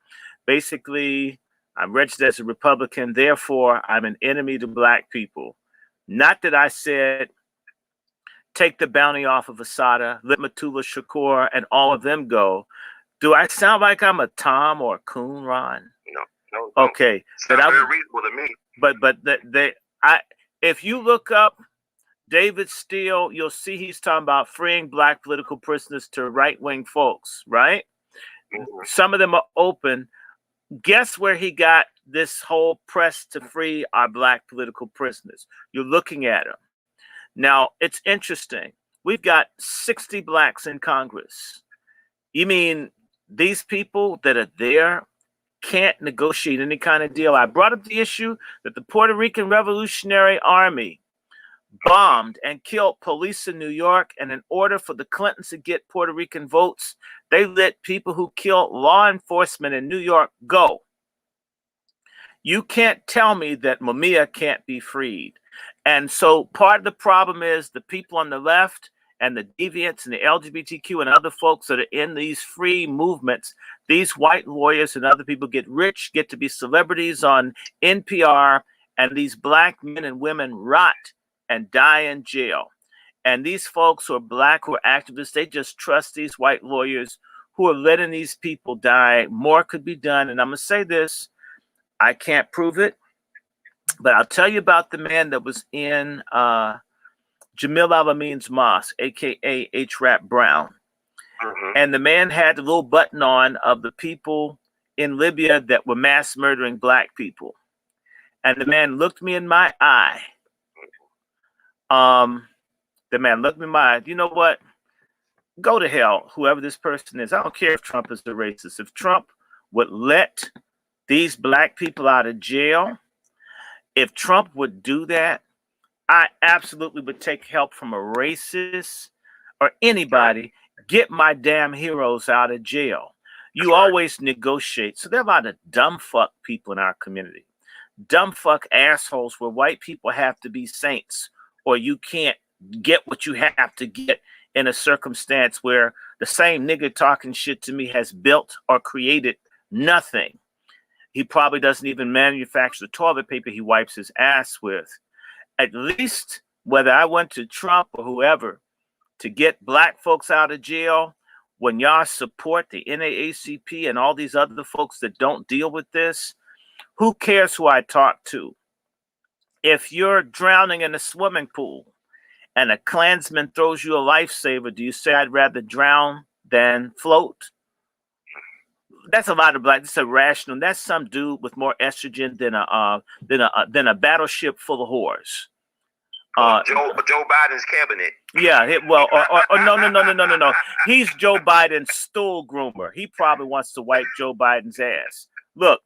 Basically, I'm registered as a Republican. Therefore, I'm an enemy to black people. Not that I said, take the bounty off of Asada, let Matula Shakur and all of them go. Do I sound like I'm a Tom or a Coon, Ron? No. Okay. Sounds very reasonable to me. But if you look up David Steele, you'll see he's talking about freeing black political prisoners to right-wing folks, right? Mm-hmm. Some of them are open. Guess where he got this whole press to free our black political prisoners? You're looking at him. Now, it's interesting. We've got 60 blacks in Congress. You mean these people that are there can't negotiate any kind of deal? I brought up the issue that the Puerto Rican Revolutionary Army bombed and killed police in New York, and in order for the Clintons to get Puerto Rican votes, they let people who killed law enforcement in New York go. You can't tell me that Mamiya can't be freed. And so part of the problem is the people on the left and the deviants and the LGBTQ and other folks that are in these free movements, these white lawyers and other people get rich, get to be celebrities on NPR, and these black men and women rot and die in jail. And these folks who are black, who are activists, they just trust these white lawyers who are letting these people die. More could be done. And I'm going to say this, I can't prove it, but I'll tell you about the man that was in Jamil Al-Amin's mosque, a.k.a. H. Rap Brown. Mm-hmm. And the man had the little button on of the people in Libya that were mass murdering black people. And the man looked me in my eye. The man looked me in my eye. You know what? Go to hell, whoever this person is. I don't care if Trump is a racist. If Trump would let these black people out of jail, if Trump would do that, I absolutely would take help from a racist or anybody. Get my damn heroes out of jail. You always negotiate. So there are a lot of dumb fuck people in our community. Dumb fuck assholes where white people have to be saints, or you can't get what you have to get in a circumstance where the same nigga talking shit to me has built or created nothing. He probably doesn't even manufacture the toilet paper he wipes his ass with. At least whether I went to Trump or whoever to get black folks out of jail, when y'all support the NAACP and all these other folks that don't deal with this, who cares who I talk to? If you're drowning in a swimming pool and a Klansman throws you a lifesaver, do you say I'd rather drown than float? That's a lot of black. That's irrational. That's some dude with more estrogen than a battleship full of whores. Joe Biden's cabinet. Yeah. No. He's Joe Biden's stool groomer. He probably wants to wipe Joe Biden's ass. Look,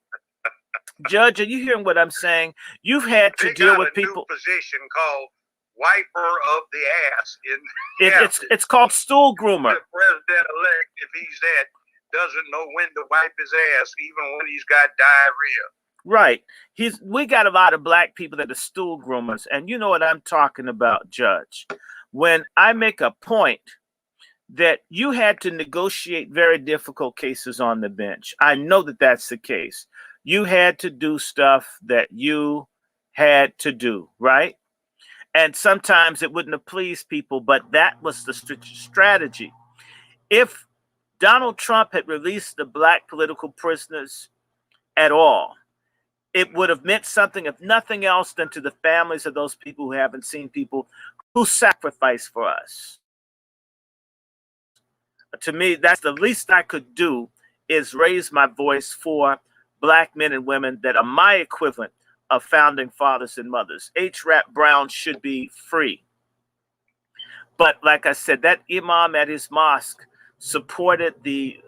Judge, are you hearing what I'm saying? You've had to deal with people. New position called wiper of the ass. It's called stool groomer. The president-elect, if he's that doesn't know when to wipe his ass, even when he's got diarrhea. Right. We got a lot of black people that are stool groomers, and you know what I'm talking about, Judge. When I make a point that you had to negotiate very difficult cases on the bench, I know that that's the case. You had to do stuff that you had to do, right? And sometimes it wouldn't have pleased people, but that was the strategy. If Donald Trump had released the black political prisoners at all, it would have meant something, if nothing else, than to the families of those people who haven't seen people who sacrificed for us. To me, that's the least I could do, is raise my voice for black men and women that are my equivalent of founding fathers and mothers. H. Rap Brown should be free. But like I said, that imam at his mosque supported the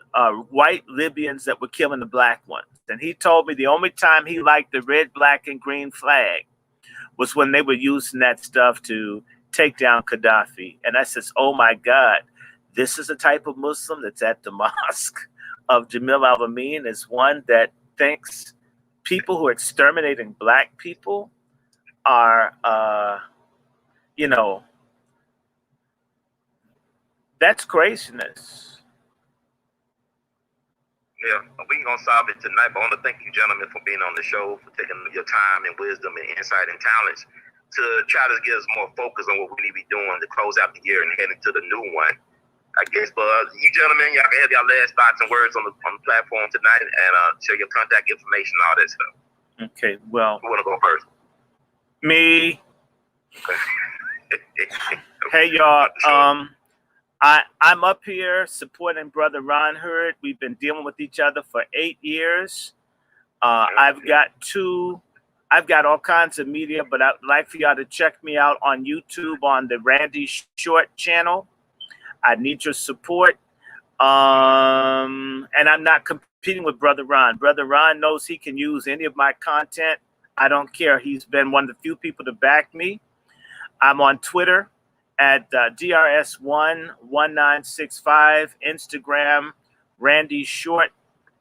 white Libyans that were killing the black ones. And he told me the only time he liked the red, black, and green flag was when they were using that stuff to take down Gaddafi. And I says, oh my God, this is a type of Muslim that's at the mosque of Jamil al-Amin, is one that thinks people who are exterminating black people are, that's craziness. Yeah, we ain't gonna solve it tonight, but I want to thank you, gentlemen, for being on the show, for taking your time and wisdom and insight and talents to try to get us more focus on what we need to be doing to close out the year and head into the new one. I guess, but you gentlemen, y'all can have y'all last thoughts and words on the platform tonight, and share your contact information and all that stuff. Okay, well, who wanna go first? Me. Hey, y'all. I'm up here supporting Brother Ron Hurd. We've been dealing with each other for 8 years. I've got all kinds of media, but I'd like for y'all to check me out on YouTube on the Randy Short channel. I need your support. And I'm not competing with Brother Ron. Brother Ron knows he can use any of my content. I don't care. He's been one of the few people to back me. I'm on Twitter at DRS11965, Instagram Randy Short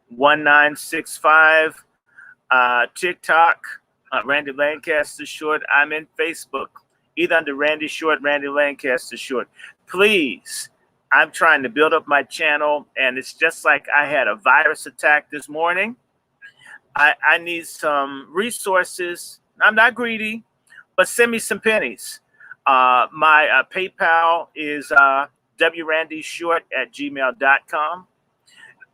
1965, TikTok Randy Lancaster Short. I'm in Facebook, either under Randy Short, Randy Lancaster Short. Please, I'm trying to build up my channel, and it's just like I had a virus attack this morning. I need some resources. I'm not greedy, but send me some pennies. My PayPal is wrandyshort@gmail.com.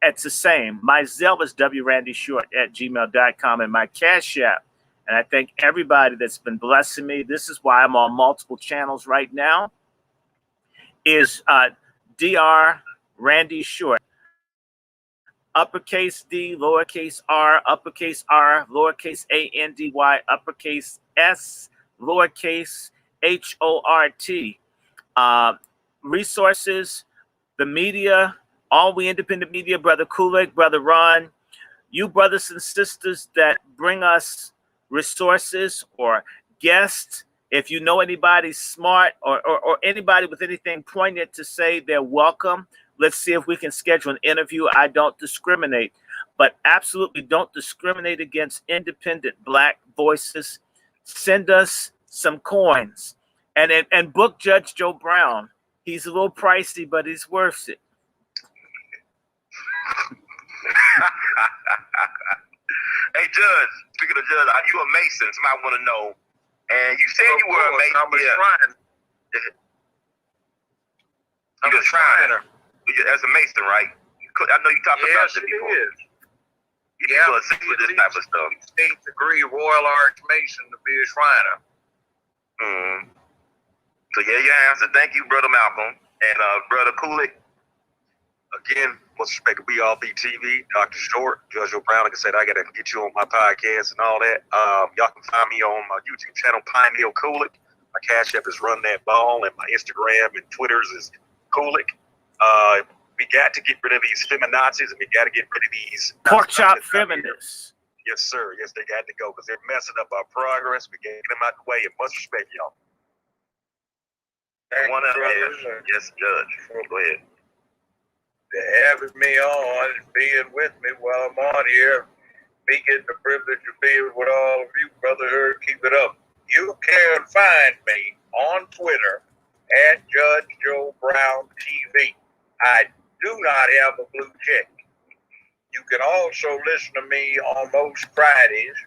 It's the same. My Zelle is wrandyshort@gmail.com, and my Cash App. And I thank everybody that's been blessing me. This is why I'm on multiple channels right now. Is Dr. Randy Short. Uppercase D, lowercase r, uppercase R, lowercase ANDY, uppercase S, lowercase HORT. Resources, the media, all we independent media, Brother Kulik, Brother Ron, you brothers and sisters that bring us resources or guests. If you know anybody smart or anybody with anything poignant to say, they're welcome. Let's see if we can schedule an interview. I don't discriminate, but absolutely don't discriminate against independent black voices. Send us some coins and book Judge Joe Brown. He's a little pricey, but he's worth it. Hey, Judge, speaking of Judge, are you a Mason? Somebody want to know. And you said you were a Mason. I'm a Shriner. You're a Shriner. As a Mason, right? I know you talked about this before. Yes, You people are sick with this type of stuff. 16th degree Royal Arch Mason to be a Shriner. So yeah, your answer. Thank you, Brother Malcolm. And Brother Kulik. Again, what's respect to BRB-TV, Dr. Short, Judge O'Brown. Like I said, I got to get you on my podcast and all that. Y'all can find me on my YouTube channel, Pioneer Kulik. My Cash App is Run That Ball, and my Instagram and Twitters is Kulik. We got to get rid of these feminazis, and we got to get rid of these pork chop feminists. Yes, sir. Yes, they got to go because they're messing up our progress. We got to get them out the way, and much respect, y'all. Yes, Judge. Go ahead. having me on and being with me while I'm on here. Me getting the privilege of being with all of you, Brother Herd. Keep it up. You can find me on Twitter at Judge Joe Brown TV. I do not have a blue check. You can also listen to me on most Fridays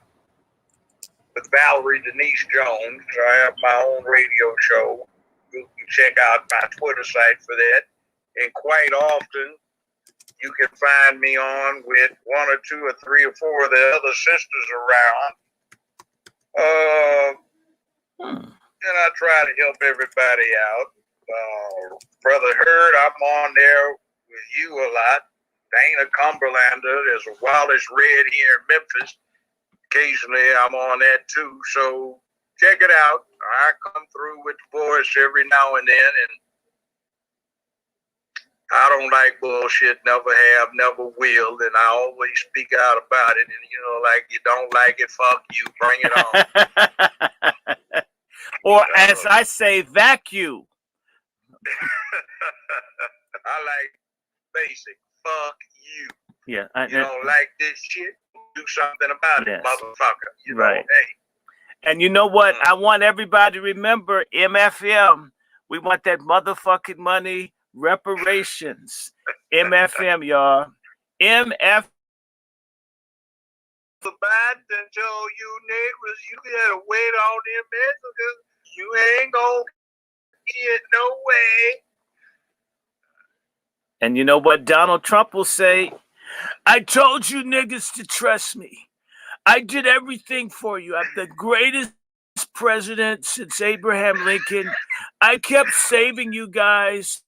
with Valerie Denise Jones. I have my own radio show. You can check out my Twitter site for that. And quite often, you can find me on with one or two or three or four of the other sisters around. And I try to help everybody out. Brother Herd, I'm on there with you a lot. Dana Cumberlander, there's a Wallace Red here in Memphis. Occasionally I'm on that too. So check it out. I come through with the voice every now and then, and I don't like bullshit, never have, never will, and I always speak out about it. And like you don't like it, fuck you, bring it on. Or as I say, vacuum. I like basic. Fuck you. Yeah. You don't like this shit? Do something about it, motherfucker. Right. Hey. And you know what? I want everybody to remember MFM. We want that motherfucking money. Reparations. MFM, y'all. MF. The Biden told you niggas you gotta wait on them because you ain't gonna get no way. And you know what Donald Trump will say? I told you niggas to trust me. I did everything for you. I'm the greatest president since Abraham Lincoln. I kept saving you guys.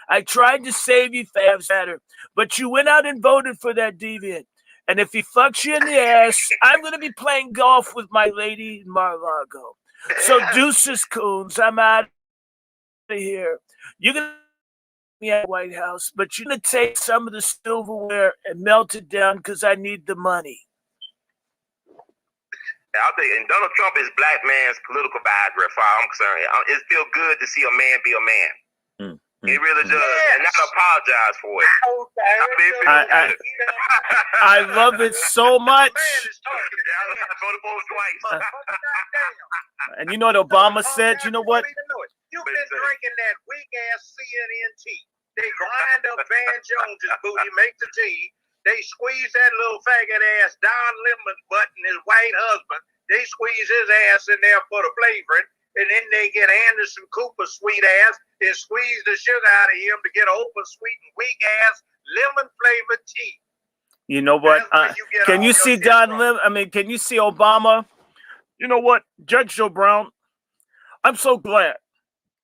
I tried to save you better, but you went out and voted for that deviant. And if he fucks you in the ass, I'm going to be playing golf with my lady in Mar-a-Lago. So deuces, coons. I'm out of here. You're going to be at the White House, but you're going to take some of the silverware and melt it down because I need the money. I think, and Donald Trump is black man's political biography, as far as I'm concerned. It feels good to see a man be a man. It really does, and not apologize for it. I love it so much. And you know what Obama said? You know what? You've been drinking that weak ass CNN tea. They grind up Van Jones's booty, make the tea. They squeeze that little faggot ass Don Lemon's butt and his white husband. They squeeze his ass in there for the flavoring. And then they get Anderson Cooper's sweet ass and squeeze the sugar out of him to get over sweet and weak ass lemon flavored tea. You know what? Can you see Don Lim? I mean, can you see Obama? You know what, Judge Joe Brown? I'm so glad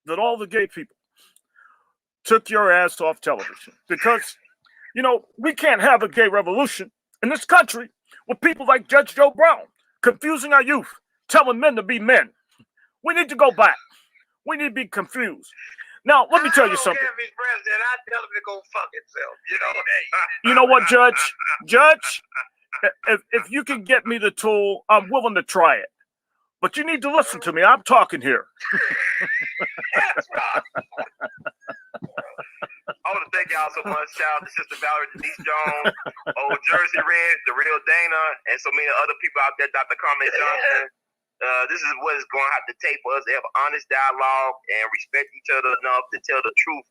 that all the gay people took your ass off television because, we can't have a gay revolution in this country with people like Judge Joe Brown confusing our youth, telling men to be men. We need to go back. We need to be confused. Now, let me tell you something. If he's president, I tell him to go fuck himself. You know what, Judge? Judge, if you can get me the tool, I'm willing to try it. But you need to listen to me. I'm talking here. That's right. I want to thank y'all so much. Shout out to Sister Valerie Denise Jones, Old Jersey Red, The Real Dana, and so many other people out there, Dr. Carmen Johnson. This is what it's going to have to take for us to have honest dialogue and respect each other enough to tell the truth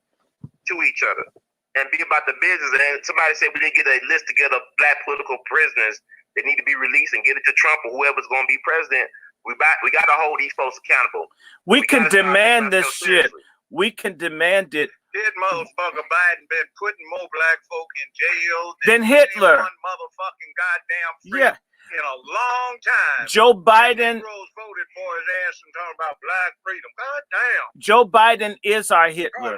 to each other and be about the business. And somebody said we didn't get a list together of black political prisoners that need to be released and get it to Trump or whoever's going to be president. We got to hold these folks accountable. We can demand this shit. We can demand it. This motherfucker Biden been putting more black folk in jail than Hitler. Motherfucking goddamn free. Yeah. In a long time. Joe Biden voted for his ass and talking about black freedom. God damn. Joe Biden is our Hitler.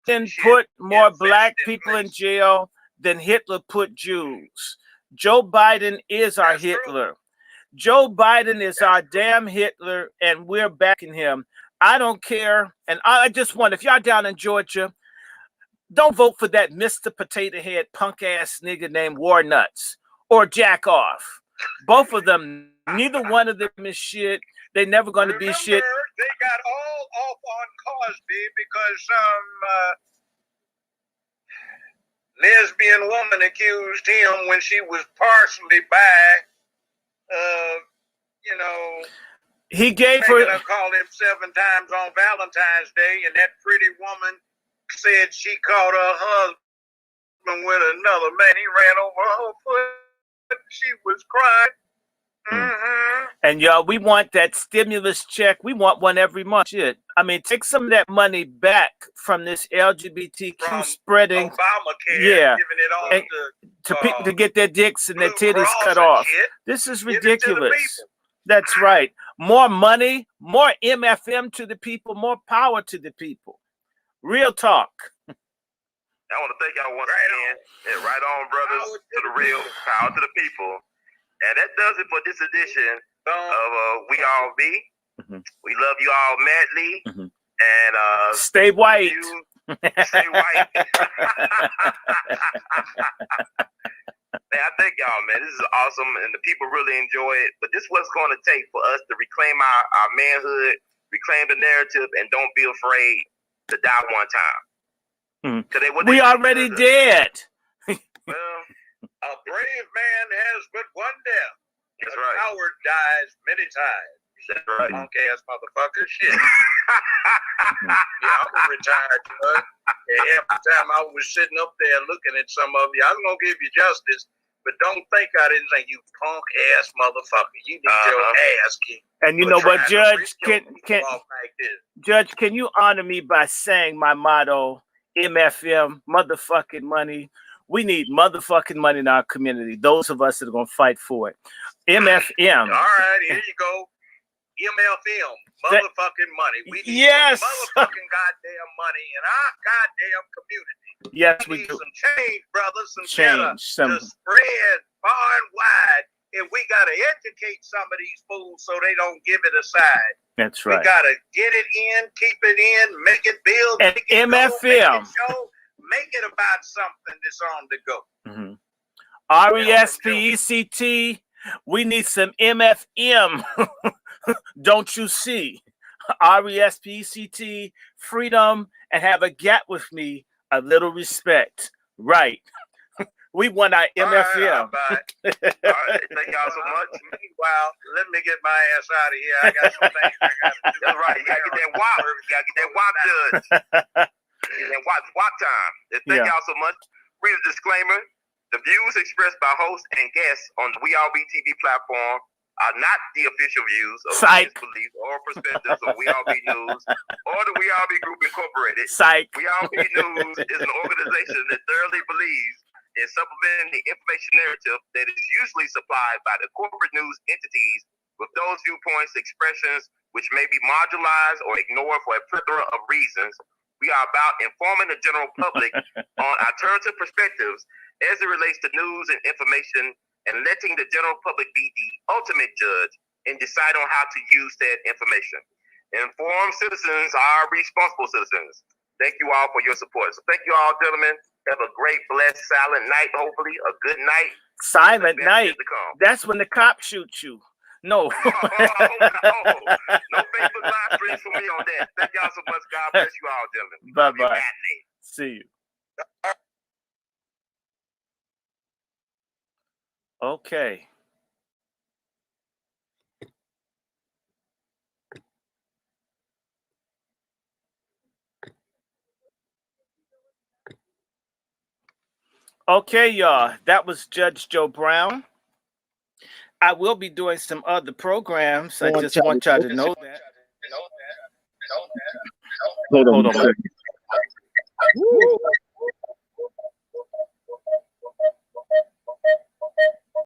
Then put more black people in jail than Hitler put Jews. Joe Biden is our Hitler. Joe Biden is our damn Hitler, and we're backing him. I don't care. And I just want, if y'all down in Georgia, don't vote for that Mr. Potato Head punk ass nigga named War Nuts. Or jack off. Both of them, neither one of them is shit. They never going to be shit. They got all off on Cosby because lesbian woman accused him when she was partially bi, you know, he gave making her her call him 7 times on Valentine's Day, and that pretty woman said she caught her husband with another man. He ran over her foot. She was crying. Mm-hmm. And y'all, we want that stimulus check. We want one every month. Shit. I mean, take some of that money back from this LGBTQ From spreading. Obamacare, Yeah. giving it all And to people to get their dicks and their Blue titties Cross cut and off. shit. This is Give it to the ridiculous. people. That's right. More money, more MFM to the people, more power to the people. Real talk. I want to thank y'all once again. And right on, brothers, to the real, power to the people. And that does it for this edition of We All Be. We love you all madly. And stay white. Stay white. Man, I thank y'all, man. This is awesome, and the people really enjoy it. But this is what's going to take for us to reclaim our manhood, reclaim the narrative, and don't be afraid to die one time. We already did. Well, a brave man has but one death. That's A right. coward dies many times. That's right. Punk ass motherfucker. Shit. Yeah, I'm a retired judge. And every time I was sitting up there looking at some of you, I was going to give you justice, but don't think I didn't say you punk ass motherfucker. You need your ass kicked. And you know what, Judge? Judge, can you honor me by saying my motto, MFM, motherfucking money? We need motherfucking money in our community. Those of us that are going to fight for it. MFM. All right, here you go. MFM, motherfucking money. We need yes. some motherfucking goddamn money in our goddamn community. Yes, we do. Some change, brothers. Some change. To spread far and wide. And we got to educate some of these fools so they don't give it aside. That's right. We got to get it in, keep it in, make it build, and make it MFM. Go, make it show, make it about something that's on the go. RESPECT. We need some MFM. Don't you see? RESPECT, freedom, and have a gap with me, a little respect. Right. We want our MFM. All right, thank y'all so much. Meanwhile, let me get my ass out of here. I got some things I got to do. That's right. You got to get that WAP. You got to get that WAP done. Get that WAP time. Thank y'all so much. Read a disclaimer. The views expressed by hosts and guests on the We All Be TV platform are not the official views of beliefs or perspectives of We All Be News or the We All Be Group Incorporated. We All Be News is an organization that thoroughly believes in supplementing the information narrative that is usually supplied by the corporate news entities with those viewpoints, expressions, which may be marginalized or ignored for a plethora of reasons. We are about informing the general public on alternative perspectives as it relates to news and information, and letting the general public be the ultimate judge and decide on how to use that information. Informed citizens are responsible citizens. Thank you all for your support. So thank you all, gentlemen. Have a great, blessed, silent night, hopefully. A good night. Silent night. That's when the cop shoots you. No. No Facebook Live streams for me on that. Thank y'all so much. God bless you all, gentlemen. Bye-bye. See you. Okay. Okay, y'all. That was Judge Joe Brown. I will be doing some other programs. I just want y'all to know that. Hold on.